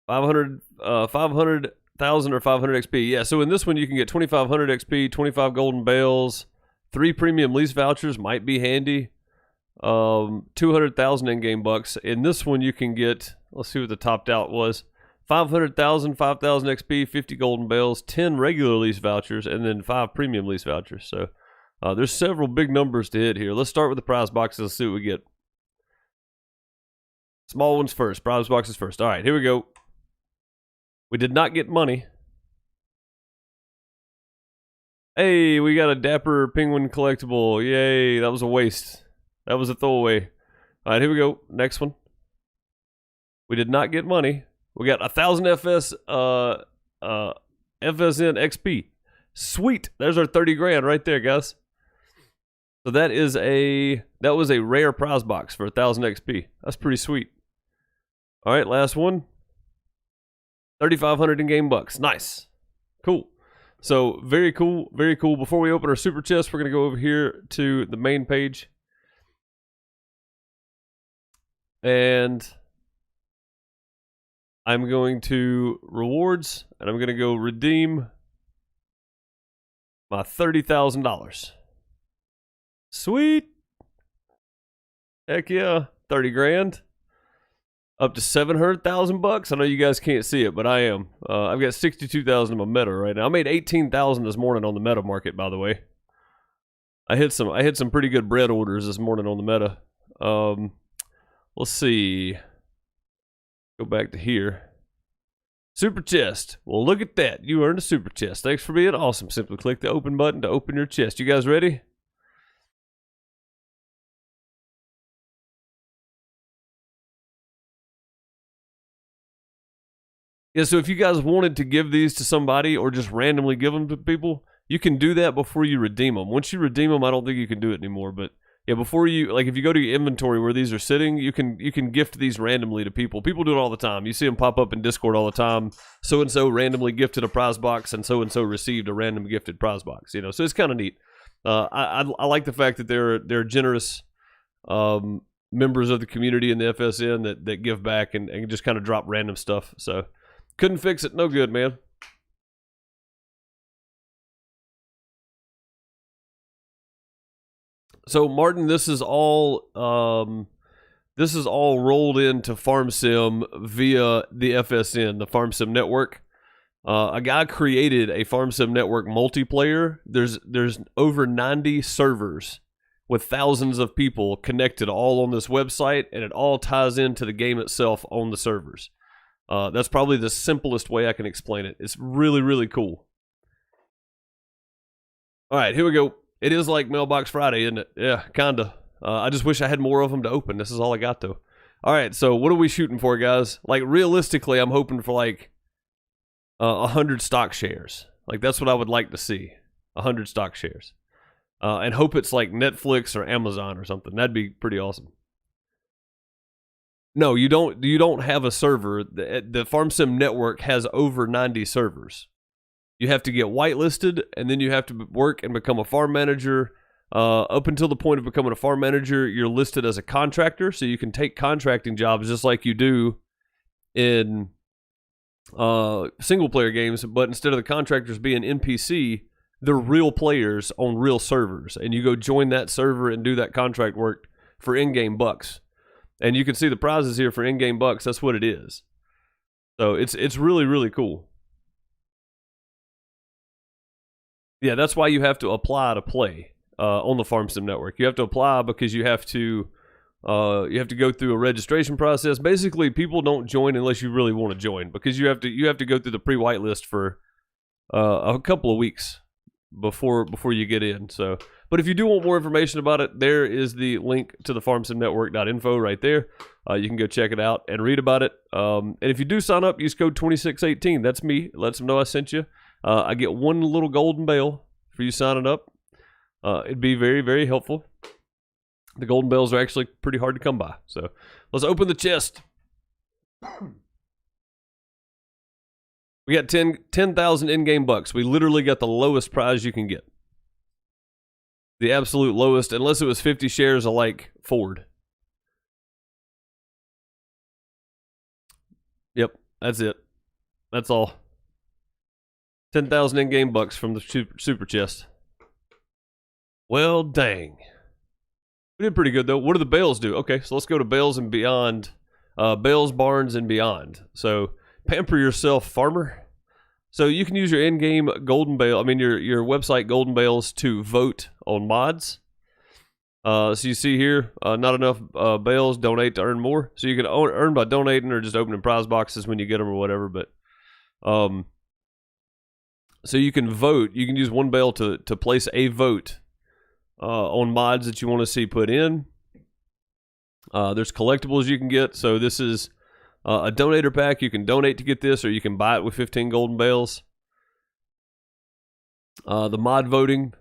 500,000 or 500 XP. Yeah, so in this one you can get 2,500 XP, 25 golden bales, 3 premium lease vouchers might be handy. 200,000 in-game bucks. In this one you can get, let's see what the topped out was. 500,000, 5,000 XP, 50 golden bales, 10 regular lease vouchers, and then 5 premium lease vouchers. So there's several big numbers to hit here. Let's start with the prize boxes. Let's see what we get. Small ones first. Prize boxes first. All right, here we go. We did not get money. Hey, we got a Dapper Penguin collectible. Yay, that was a waste. That was a throwaway. All right, here we go. Next one. We did not get money. We got 1,000 FSN XP. Sweet. There's our 30 grand right there, guys. So that was a rare prize box for 1,000 XP. That's pretty sweet. All right, last one. 3,500 in-game bucks. Nice. Cool. So very cool, very cool. Before we open our super chest, we're going to go over here to the main page. And I'm going to rewards, and I'm going to go redeem my $30,000. Sweet. Heck yeah. 30 grand. Up to 700,000 bucks. I know you guys can't see it, but I am. I've got 62,000 in my meta right now. I made 18,000 this morning on the meta market, by the way. I hit some pretty good bread orders this morning on the meta. Let's see. Go back to here. Super chest. Well, look at that. You earned a super chest. Thanks for being awesome. Simply click the open button to open your chest. You guys ready? Yeah, so if you guys wanted to give these to somebody or just randomly give them to people, you can do that before you redeem them. Once you redeem them, I don't think you can do it anymore. But yeah, before you, like if you go to your inventory where these are sitting, you can gift these randomly to people. People do it all the time. You see them pop up in Discord all the time. So-and-so randomly gifted a prize box and so received a random gifted prize box. You know, so it's kind of neat. I like the fact that they're generous members of the community in the FSN that give back and just kind of drop random stuff. So couldn't fix it. No good, man. So Martin, this is all rolled into FarmSim via the FSN, the FarmSim network. A guy created a Farm Sim Network multiplayer. There's over 90 servers with thousands of people connected all on this website, and it all ties into the game itself on the servers. That's probably the simplest way I can explain it. It's really, really cool. All right, here we go. It is like Mailbox Friday, isn't it? Yeah, kinda. I just wish I had more of them to open. This is all I got, though. All right, so what are we shooting for, guys? Like, realistically, I'm hoping for, like, 100 stock shares. Like, that's what I would like to see. 100 stock shares. And hope it's like Netflix or Amazon or something. That'd be pretty awesome. No, you don't have a server. The Farm Sim Network has over 90 servers. You have to get whitelisted, and then you have to work and become a farm manager. Up until the point of becoming a farm manager, you're listed as a contractor, so you can take contracting jobs just like you do in single-player games, but instead of the contractors being NPC, they're real players on real servers, and you go join that server and do that contract work for in-game bucks. And you can see the prizes here for in-game bucks. That's what it is. So it's really, really cool. Yeah, that's why you have to apply to play on the Farm Sim Network. You have to apply because you have to go through a registration process. Basically, people don't join unless you really want to join, because you have to go through the pre-whitelist for a couple of weeks before you get in. So, but if you do want more information about it, there is the link to the farmsimnetwork.info right there. You can go check it out and read about it. And if you do sign up, use code 2618. That's me. Let them know I sent you. I get one little golden bell for you signing up. It'd be very, very helpful. The golden bells are actually pretty hard to come by. So let's open the chest. We got 10,000 in-game bucks. We literally got the lowest prize you can get. The absolute lowest, unless it was 50 shares of like Ford. Yep, that's it. That's all. 10,000 in-game bucks from the super chest. Well, dang. We did pretty good, though. What do the bales do? Okay, so let's go to bales and beyond. Bales, barns, and beyond. So, pamper yourself, farmer. So, you can use your in-game golden bale, your website golden bales to vote on mods. So, you see here, not enough bales, donate to earn more. So, you can earn by donating or just opening prize boxes when you get them or whatever, but... So you can vote. You can use one bale to place a vote on mods that you want to see put in. There's collectibles you can get. So this is a donator pack. You can donate to get this, or you can buy it with 15 golden bales. The mod voting.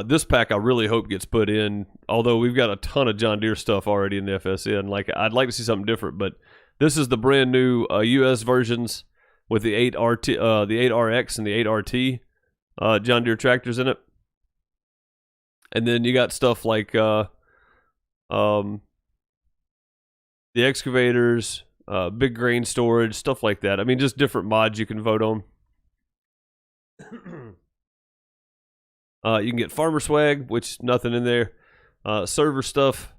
This pack I really hope gets put in, although we've got a ton of John Deere stuff already in the FSN. Like, I'd like to see something different, but this is the brand new US versions with the 8RT, the 8RX and the 8RT John Deere tractors in it. And then you got stuff like the excavators, big grain storage, stuff like that. I mean, just different mods you can vote on. You can get farmer swag, which nothing in there. Server stuff.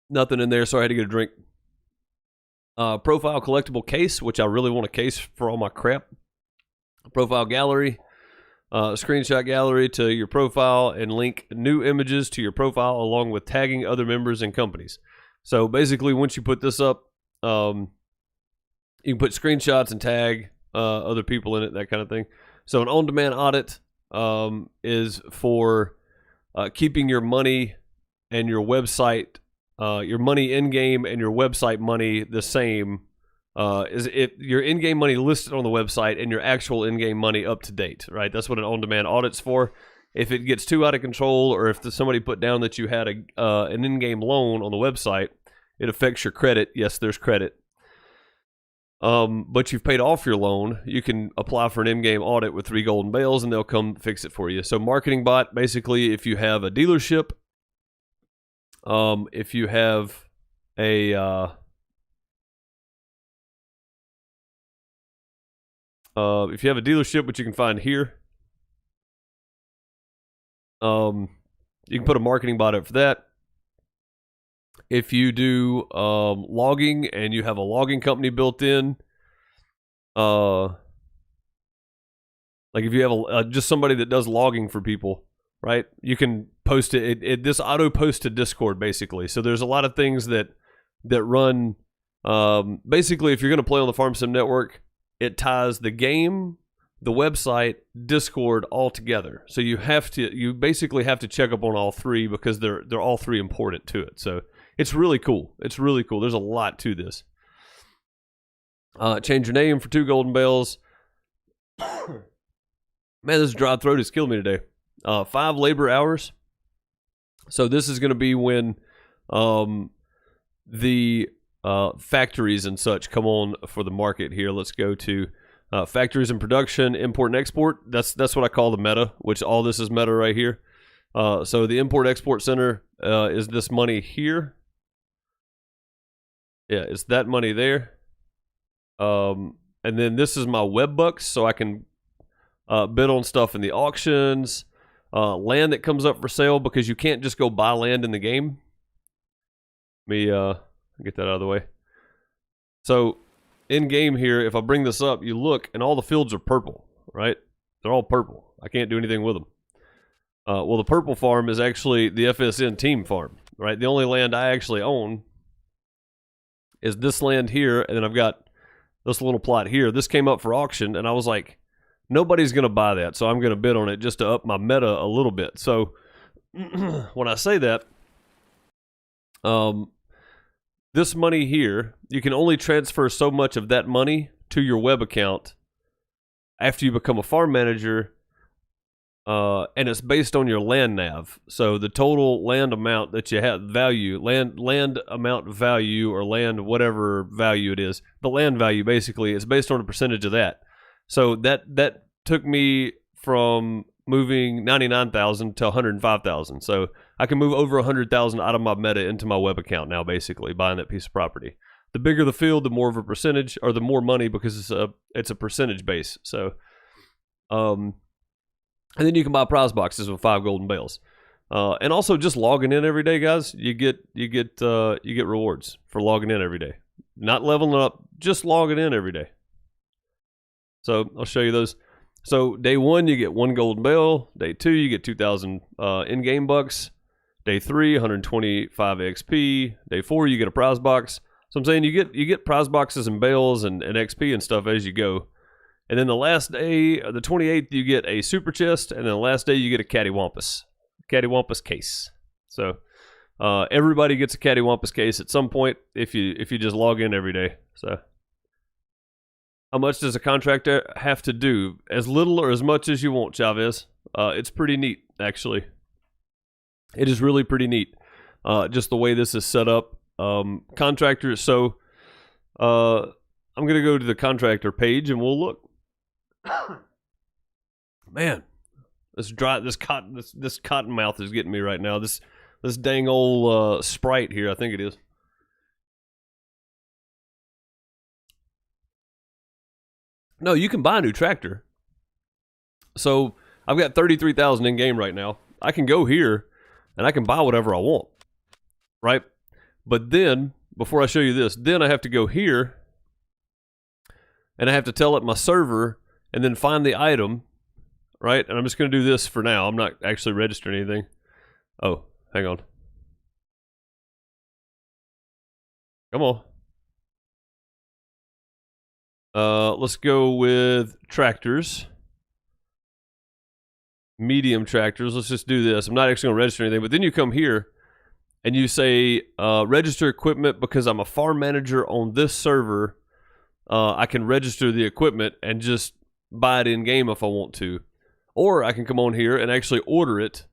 Nothing in there, so I had to get a drink. Profile collectible case, which I really want a case for all my crap. Profile gallery. Screenshot gallery to your profile and link new images to your profile along with tagging other members and companies. So basically, once you put this up, you can put screenshots and tag other people in it, that kind of thing. So an on-demand audit is for keeping your money and your website, your money in-game and your website money the same. Is it your in-game money listed on the website and your actual in-game money up to date, right? That's what an on-demand audit's for. If it gets too out of control, or if somebody put down that you had an in-game loan on the website, it affects your credit. Yes, there's credit. But you've paid off your loan, you can apply for an in-game audit with 3 golden bales and they'll come fix it for you. So marketing bot, basically, if you have a dealership, if you have a dealership, which you can find here, you can put a marketing bot up for that. if you do logging and you have a logging company built in, like if you have just somebody that does logging for people, right? You can post it. This auto posts to Discord basically. So there's a lot of things that run. Basically, if you're going to play on the Farm Sim Network, it ties the game, the website, Discord all together. So you basically have to check up on all three because they're all three important to it. So it's really cool. It's really cool. There's a lot to this. Change your name for 2 golden bells. Man, this dry throat has killed me today. 5 labor hours. So this is going to be when the factories and such come on for the market here. Let's go to factories and production, import and export. That's what I call the meta, which all this is meta right here. So the import-export center is this money here. Yeah, it's that money there. And then this is my web bucks, so I can bid on stuff in the auctions, land that comes up for sale, because you can't just go buy land in the game. Let me get that out of the way. So in game here, if I bring this up, you look and all the fields are purple, right? They're all purple. I can't do anything with them. Well, the purple farm is actually the FSN team farm, right? The only land I actually own is this land here, and then I've got this little plot here. This came up for auction, and I was like, nobody's going to buy that, so I'm going to bid on it just to up my meta a little bit. So when I say that, this money here, you can only transfer so much of that money to your web account after you become a farm manager, and it's based on your land nav. So the total land amount that you have, land amount value, or land whatever value it is, the land value basically is based on a percentage of that. So that took me from moving 99,000 to 105,000. So I can move over 100,000 out of my meta into my web account now, basically buying that piece of property. The bigger the field, the more of a percentage, or the more money, because it's a percentage base. So, and then you can buy prize boxes with 5 golden bales, and also just logging in every day, guys. You get rewards for logging in every day. Not leveling up, just logging in every day. So I'll show you those. So day 1, you get 1 golden bale. Day 2, you get 2,000 in-game bucks. Day 3, 125 XP. Day 4, you get a prize box. So I'm saying you get prize boxes and bales and XP and stuff as you go. And then the last day, the 28th, you get a super chest, and then the last day you get a cattywampus case. So everybody gets a cattywampus case at some point if you just log in every day. So how much does a contractor have to do? As little or as much as you want, Chavez. It's pretty neat, actually. It is really pretty neat, just the way this is set up. Contractors. So I'm gonna go to the contractor page and we'll look. Man, this cottonmouth is getting me right now. This dang old Sprite here, I think it is. No, you can buy a new tractor. So I've got 33,000 in game right now. I can go here and I can buy whatever I want, right? But then, before I show you this, then I have to go here and I have to tell it my server, and then find the item, right? And I'm just going to do this for now. I'm not actually registering anything. Oh, hang on. Come on. Let's go with tractors. Medium tractors. Let's just do this. I'm not actually going to register anything, but then you come here and you say register equipment, because I'm a farm manager on this server. I can register the equipment and just buy it in game if I want to, or I can come on here and actually order it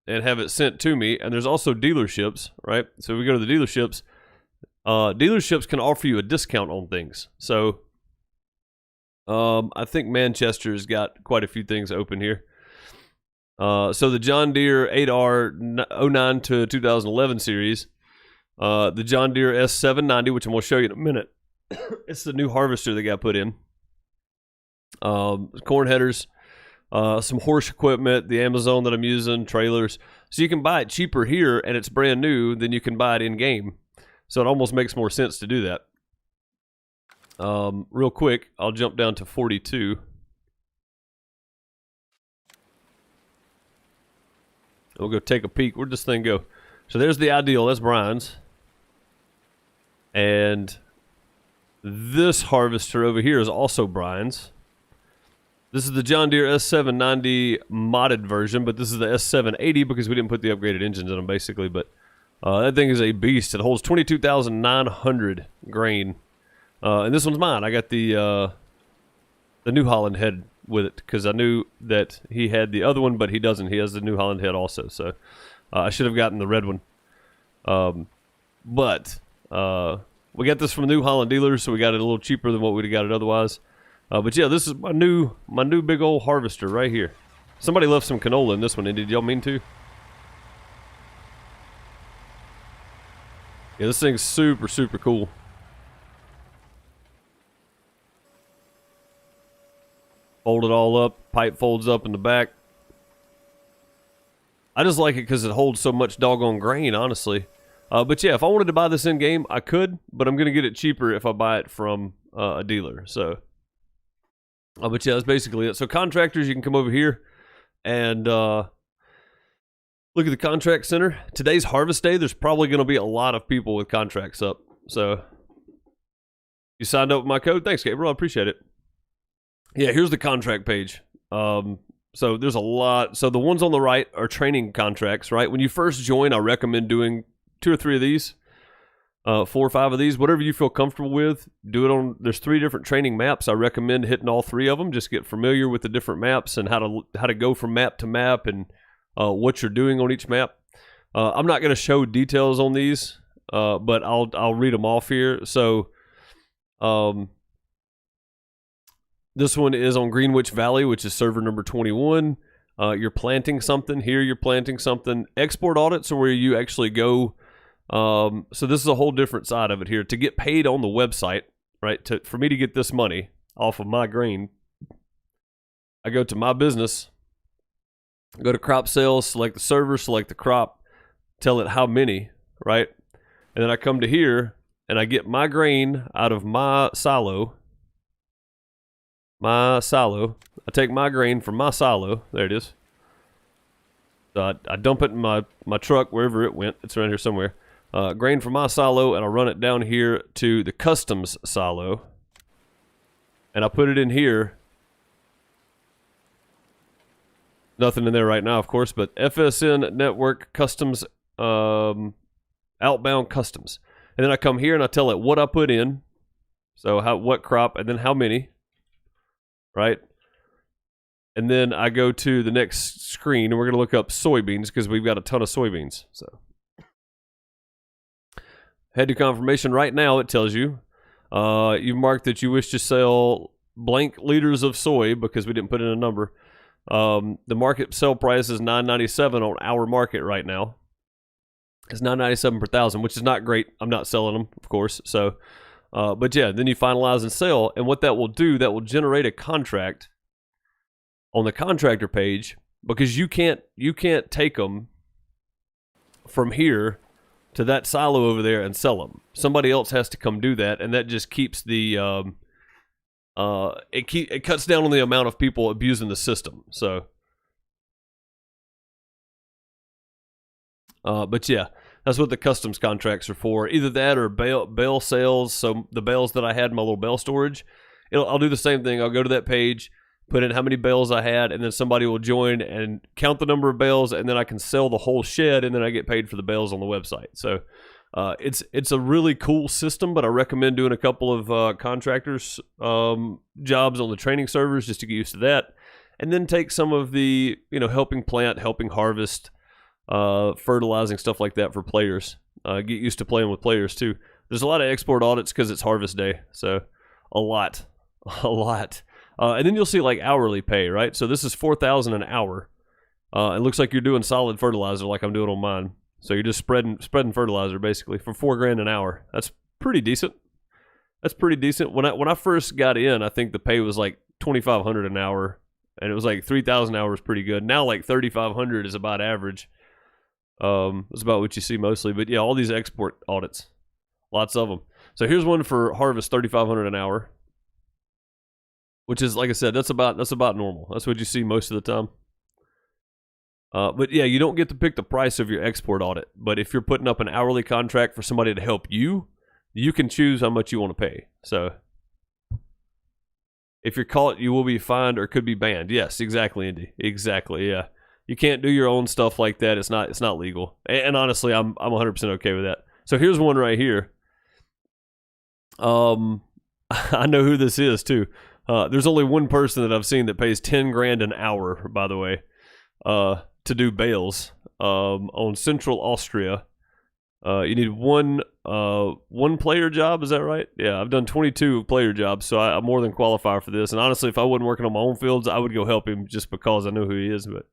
and have it sent to me. And there's also dealerships, right? So we go to the dealerships. Dealerships can offer you a discount on things. So I think Manchester's got quite a few things open here. So the John Deere 8R 09 to 2011 series, the John Deere S790, which I'm going to show you in a minute. It's the new harvester that got put in. Corn headers, some horse equipment, the Amazon that I'm using, trailers. So you can buy it cheaper here, and it's brand new, than you can buy it in game. So it almost makes more sense to do that. Real quick, I'll jump down to 42. We'll go take a peek. Where'd this thing go? So there's the ideal. That's Brian's. And this harvester over here is also Brian's. This is the John Deere S790 modded version, but this is the S780 because we didn't put the upgraded engines in them, basically. But that thing is a beast. It holds 22,900 grain. And this one's mine. I got the New Holland head with it because I knew that he had the other one, but he doesn't. He has the New Holland head also. So I should have gotten the red one. But we got this from New Holland dealers, so we got it a little cheaper than what we'd have got it otherwise. But yeah, this is my new big old harvester right here. Somebody left some canola in this one, and did y'all mean to? Yeah, this thing's super, super cool. Fold it all up, pipe folds up in the back. I just like it because it holds so much doggone grain, honestly. But yeah, if I wanted to buy this in game, I could, but I'm gonna get it cheaper if I buy it from a dealer. So. But yeah, that's basically it. So contractors, you can come over here and look at the contract center. Today's harvest day. There's probably going to be a lot of people with contracts up. So you signed up with my code. Thanks, Gabriel. I appreciate it. Yeah, here's the contract page. So there's a lot. So the ones on the right are training contracts, right? When you first join, I recommend doing 2 or 3 of these. 4 or 5 of these, whatever you feel comfortable with, do it on. There's 3 different training maps. I recommend hitting all 3 of them. Just get familiar with the different maps and how to go from map to map and what you're doing on each map. I'm not going to show details on these, but I'll read them off here. So, this one is on Greenwich Valley, which is server number 21. You're planting something here. You're planting something. Export audits are where you actually go. So this is a whole different side of it here. To get paid on the website, right, for me to get this money off of my grain, I go to my business, go to crop sales, select the server, select the crop, tell it how many, right? And then I come to here and I get my grain out of my silo. I take my grain from my silo. There it is. So I dump it in my truck wherever it went. It's around here somewhere. Grain from my silo, and I'll run it down here to the customs silo, and I put it in here. Nothing in there right now, of course, but FSN Network Customs, outbound customs, and then I come here and I tell it what I put in, so what crop, and then how many, right? And then I go to the next screen, and we're going to look up soybeans because we've got a ton of soybeans. So. Head to confirmation right now. It tells you you marked that you wish to sell blank liters of soy because we didn't put in a number. The market sell price is $9.97 on our market right now. It's $9.97 per thousand, which is not great. I'm not selling them, of course. So, but yeah, then you finalize and sell, and what that will do, that will generate a contract on the contractor page because you can't take them from here to that silo over there and sell them. Somebody else has to come do that, and that just keeps the it cuts down on the amount of people abusing the system. So, but yeah, that's what the customs contracts are for. Either that or bale sales. So the bales that I had in my little bale storage, I'll do the same thing. I'll go to that page, put in how many bales I had, and then somebody will join and count the number of bales, and then I can sell the whole shed, and then I get paid for the bales on the website. So it's a really cool system, but I recommend doing a couple of contractors jobs on the training servers just to get used to that, and then take some of the helping plant, helping harvest, fertilizing, stuff like that for players. Get used to playing with players too. There's a lot of export audits because it's harvest day, so a lot. And then you'll see like hourly pay, right? So this is $4,000 an hour. It looks like you're doing solid fertilizer like I'm doing on mine. So you're just spreading fertilizer basically for $4,000 an hour. That's pretty decent. When I first got in, I think the pay was like $2,500 an hour and it was like 3,000 hours, pretty good. Now like 3,500 is about average. That's about what you see mostly. But yeah, all these export audits, lots of them. So here's one for harvest, 3,500 an hour, which is, like I said, that's about normal. That's what you see most of the time. But yeah, you don't get to pick the price of your export audit. But if you're putting up an hourly contract for somebody to help you, you can choose how much you want to pay. So if you're caught, you will be fined or could be banned. Yes, exactly, Indy. Exactly, yeah. You can't do your own stuff like that. It's not legal. And honestly, I'm 100% okay with that. So here's one right here. I know who this is too. There's only one person that I've seen that pays 10 grand an hour, by the way, to do bales on Central Austria. You need one player job, is that right? Yeah, I've done 22 player jobs, so I more than qualify for this. And honestly, if I wasn't working on my own fields, I would go help him just because I know who he is. But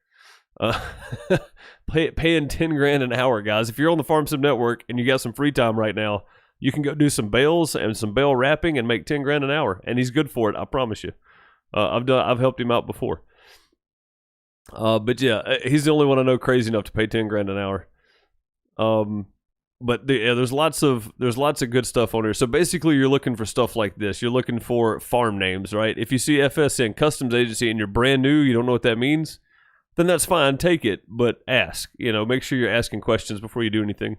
paying 10 grand an hour, guys. If you're on the Farm Sim Network and you got some free time right now, you can go do some bales and some bale wrapping and make 10 grand an hour, and he's good for it. I promise you. I've helped him out before. But yeah, he's the only one I know crazy enough to pay 10 grand an hour. But there's lots of good stuff on here. So basically, you're looking for stuff like this. You're looking for farm names, right? If you see FSN Customs Agency and you're brand new, you don't know what that means, then that's fine. Take it, but ask. Make sure you're asking questions before you do anything.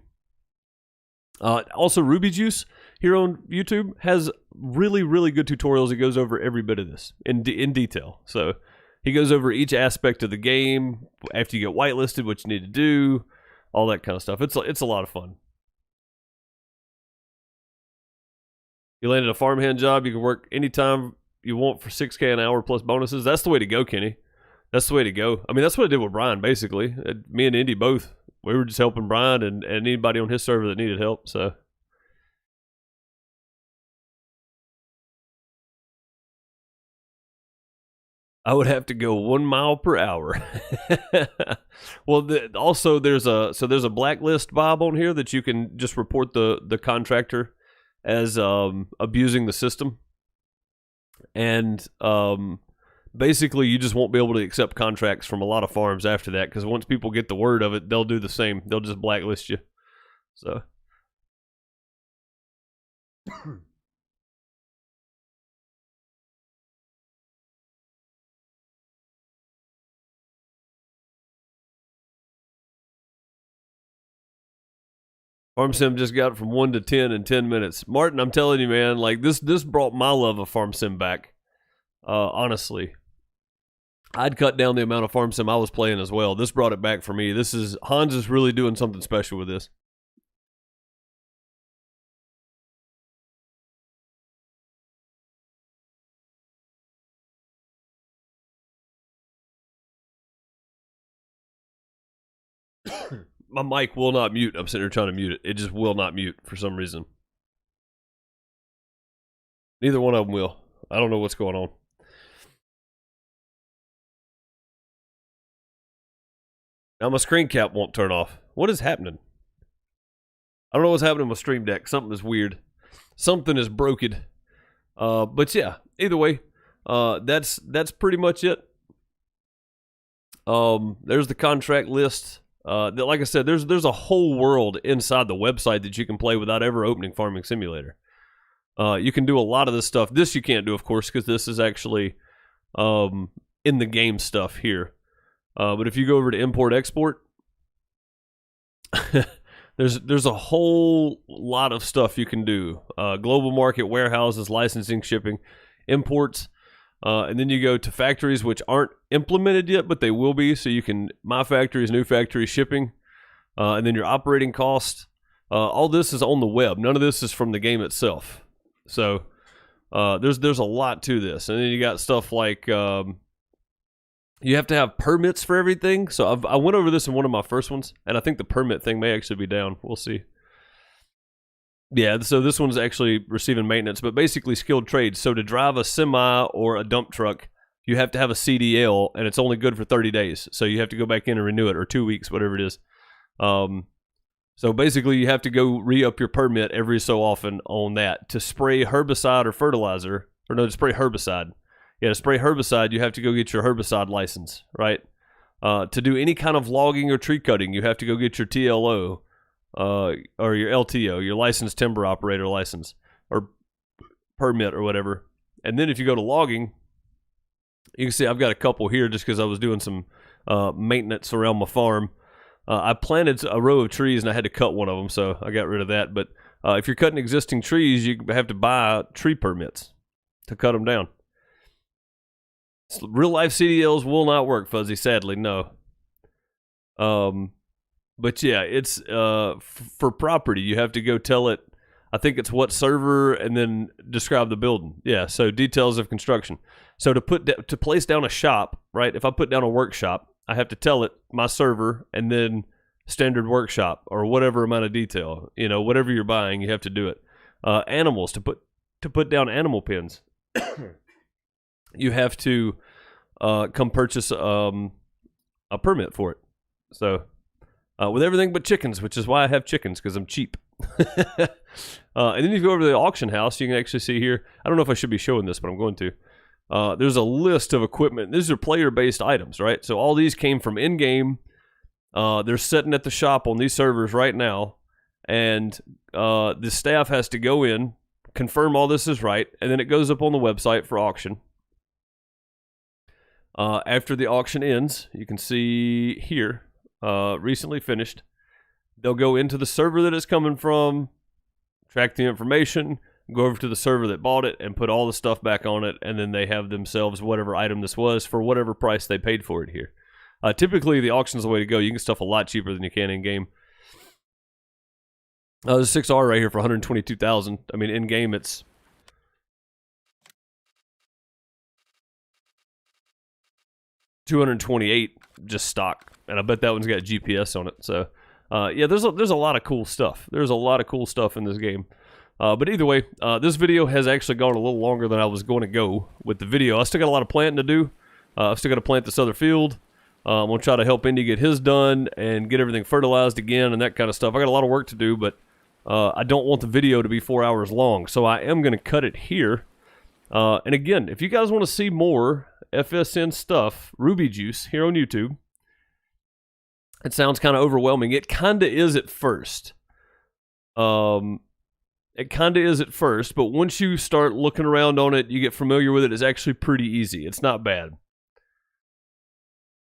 Also, Ruby Juice here on YouTube has really, really good tutorials. He goes over every bit of this in detail. So he goes over each aspect of the game after you get whitelisted, what you need to do, all that kind of stuff. It's a lot of fun. You landed a farmhand job. You can work anytime you want for $6K an hour plus bonuses. That's the way to go, Kenny. That's the way to go. I mean, that's what I did with Brian, basically. Me and Indy both. We were just helping Brian and anybody on his server that needed help. So I would have to go 1 mile per hour. Well, also there's a blacklist, Bob, on here that you can just report the contractor as abusing the system, and basically you just won't be able to accept contracts from a lot of farms after that, because once people get the word of it, they'll do the same. They'll just blacklist you. So Farm Sim just got from 1 to 10 in 10 minutes. Martin, I'm telling you, man, like this brought my love of Farm Sim back. Honestly, I'd cut down the amount of Farm Sim I was playing as well. This brought it back for me. Hans is really doing something special with this. My mic will not mute. I'm sitting here trying to mute it. It just will not mute for some reason. Neither one of them will. I don't know what's going on. Now my screen cap won't turn off. What is happening? I don't know what's happening with Stream Deck. Something is weird. Something is broken. But yeah, either way, that's pretty much it. There's the contract list. Like I said, there's a whole world inside the website that you can play without ever opening Farming Simulator. You can do a lot of this stuff. This you can't do, of course, because this is actually in the game stuff here. But if you go over to import export, there's a whole lot of stuff you can do. Global market, warehouses, licensing, shipping, imports, and then you go to factories, which aren't implemented yet, but they will be. So you can my factories, new factory, shipping, and then your operating cost. All this is on the web. None of this is from the game itself. So there's a lot to this, and then you got stuff like you have to have permits for everything. So I went over this in one of my first ones, and I think the permit thing may actually be down. We'll see. Yeah, so this one's actually receiving maintenance, but basically skilled trades. So to drive a semi or a dump truck, you have to have a CDL, and it's only good for 30 days. So you have to go back in and renew it, or 2 weeks, whatever it is. So basically you have to go re-up your permit every so often on that. To spray herbicide or fertilizer, or no, to spray herbicide, to spray herbicide, you have to go get your herbicide license, right? To do any kind of logging or tree cutting, you have to go get your TLO or your LTO, your licensed timber operator license or permit or whatever. And then if you go to logging, you can see I've got a couple here just because I was doing some maintenance around my farm. I planted a row of trees and I had to cut one of them, so I got rid of that. But if you're cutting existing trees, you have to buy tree permits to cut them down. Real life CDLs will not work, Fuzzy, sadly, no. But yeah, it's for property, you have to go tell it, I think it's what server and then describe the building. Yeah, so details of construction. So to place down a shop, right? If I put down a workshop, I have to tell it my server and then standard workshop or whatever amount of detail. You know, whatever you're buying, you have to do it. Animals, to put down animal pens, you have to come purchase a permit for it. So with everything but chickens, which is why I have chickens, because I'm cheap. And then if you go over to the auction house, you can actually see here, I don't know if I should be showing this, but I'm going to. There's a list of equipment. These are player-based items, right? So all these came from in-game. They're sitting at the shop on these servers right now, and the staff has to go in, confirm all this is right, and then it goes up on the website for auction. After the auction ends, you can see here, recently finished, they'll go into the server that it's coming from, track the information, go over to the server that bought it, and put all the stuff back on it, and then they have themselves whatever item this was for whatever price they paid for it here. Typically, the auction's the way to go. You can stuff a lot cheaper than you can in-game. There's a 6R right here for $122,000. I mean, in-game, it's $228 just stock, and I bet that one's got GPS on it. So, yeah, there's a lot of cool stuff. There's a lot of cool stuff in this game. But either way, this video has actually gone a little longer than I was going to go with the video. I still got a lot of planting to do. I've still got to plant this other field. I'm going to try to help Indy get his done and get everything fertilized again and that kind of stuff. I got a lot of work to do, but I don't want the video to be 4 hours long, so I am going to cut it here. And again, if you guys want to see more FSN stuff, Ruby Juice, here on YouTube, it sounds kind of overwhelming. It kind of is at first. It kind of is at first, but once you start looking around on it, you get familiar with it, it's actually pretty easy. It's not bad.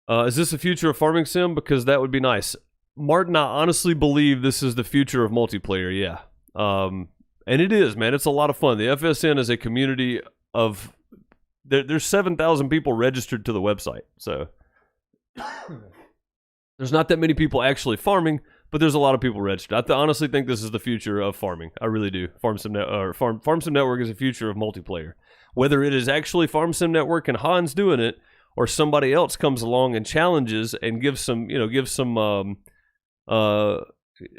Is this the future of farming sim? Because that would be nice. Martin, I honestly believe this is the future of multiplayer, yeah. And it is, man. It's a lot of fun. The FSN is a community of... There's 7,000 people registered to the website, so... There's not that many people actually farming, but there's a lot of people registered. I honestly think this is the future of farming. I really do. Farm Sim Network is the future of multiplayer. Whether it is actually Farm Sim Network and Hans doing it, or somebody else comes along and challenges and gives some,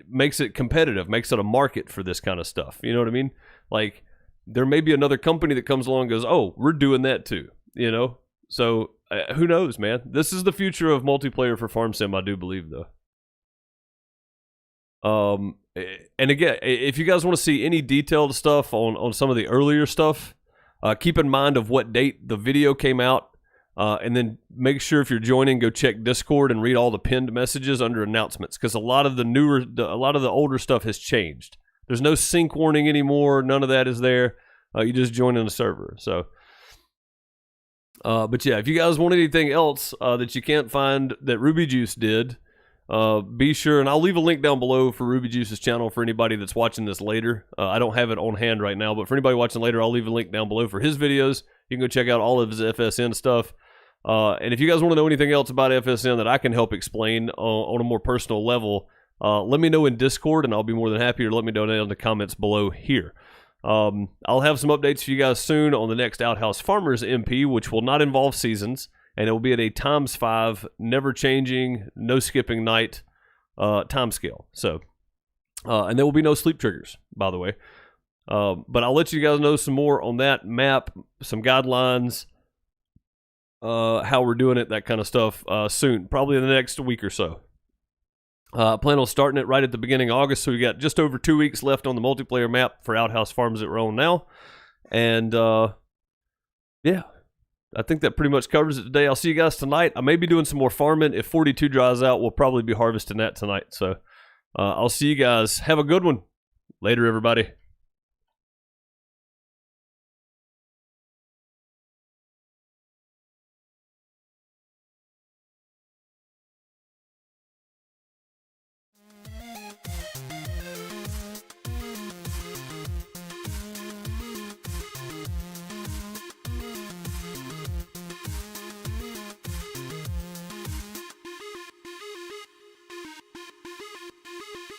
makes it competitive, makes it a market for this kind of stuff. You know what I mean? Like, there may be another company that comes along and goes, oh, we're doing that too, you know? So, who knows, man? This is the future of multiplayer for Farm Sim, I do believe, though. And again, if you guys want to see any detailed stuff on some of the earlier stuff, keep in mind of what date the video came out. And then make sure if you're joining, go check Discord and read all the pinned messages under announcements, because a lot of the older stuff has changed. There's no sync warning anymore. None of that is there. You just join in the server. So, but yeah, if you guys want anything else that you can't find that Ruby Juice did, be sure, and I'll leave a link down below for Ruby Juice's channel for anybody that's watching this later. I don't have it on hand right now, but for anybody watching later, I'll leave a link down below for his videos. You can go check out all of his FSN stuff. And if you guys want to know anything else about FSN that I can help explain on a more personal level, let me know in Discord, and I'll be more than happy, or let me know in the comments below here. I'll have some updates for you guys soon on the next Outhouse Farmers MP, which will not involve seasons, and it will be at a ×5, never changing, no skipping night time scale. So, and there will be no sleep triggers, by the way. But I'll let you guys know some more on that map, some guidelines, how we're doing it, that kind of stuff soon, probably in the next week or so. Plan on starting it right at the beginning of August, so we got just over 2 weeks left on the multiplayer map for Outhouse Farms that we're on now. And yeah, I think that pretty much covers it today. I'll see you guys tonight. I may be doing some more farming. If 42 dries out, we'll probably be harvesting that tonight. So I'll see you guys. Have a good one. Later, everybody.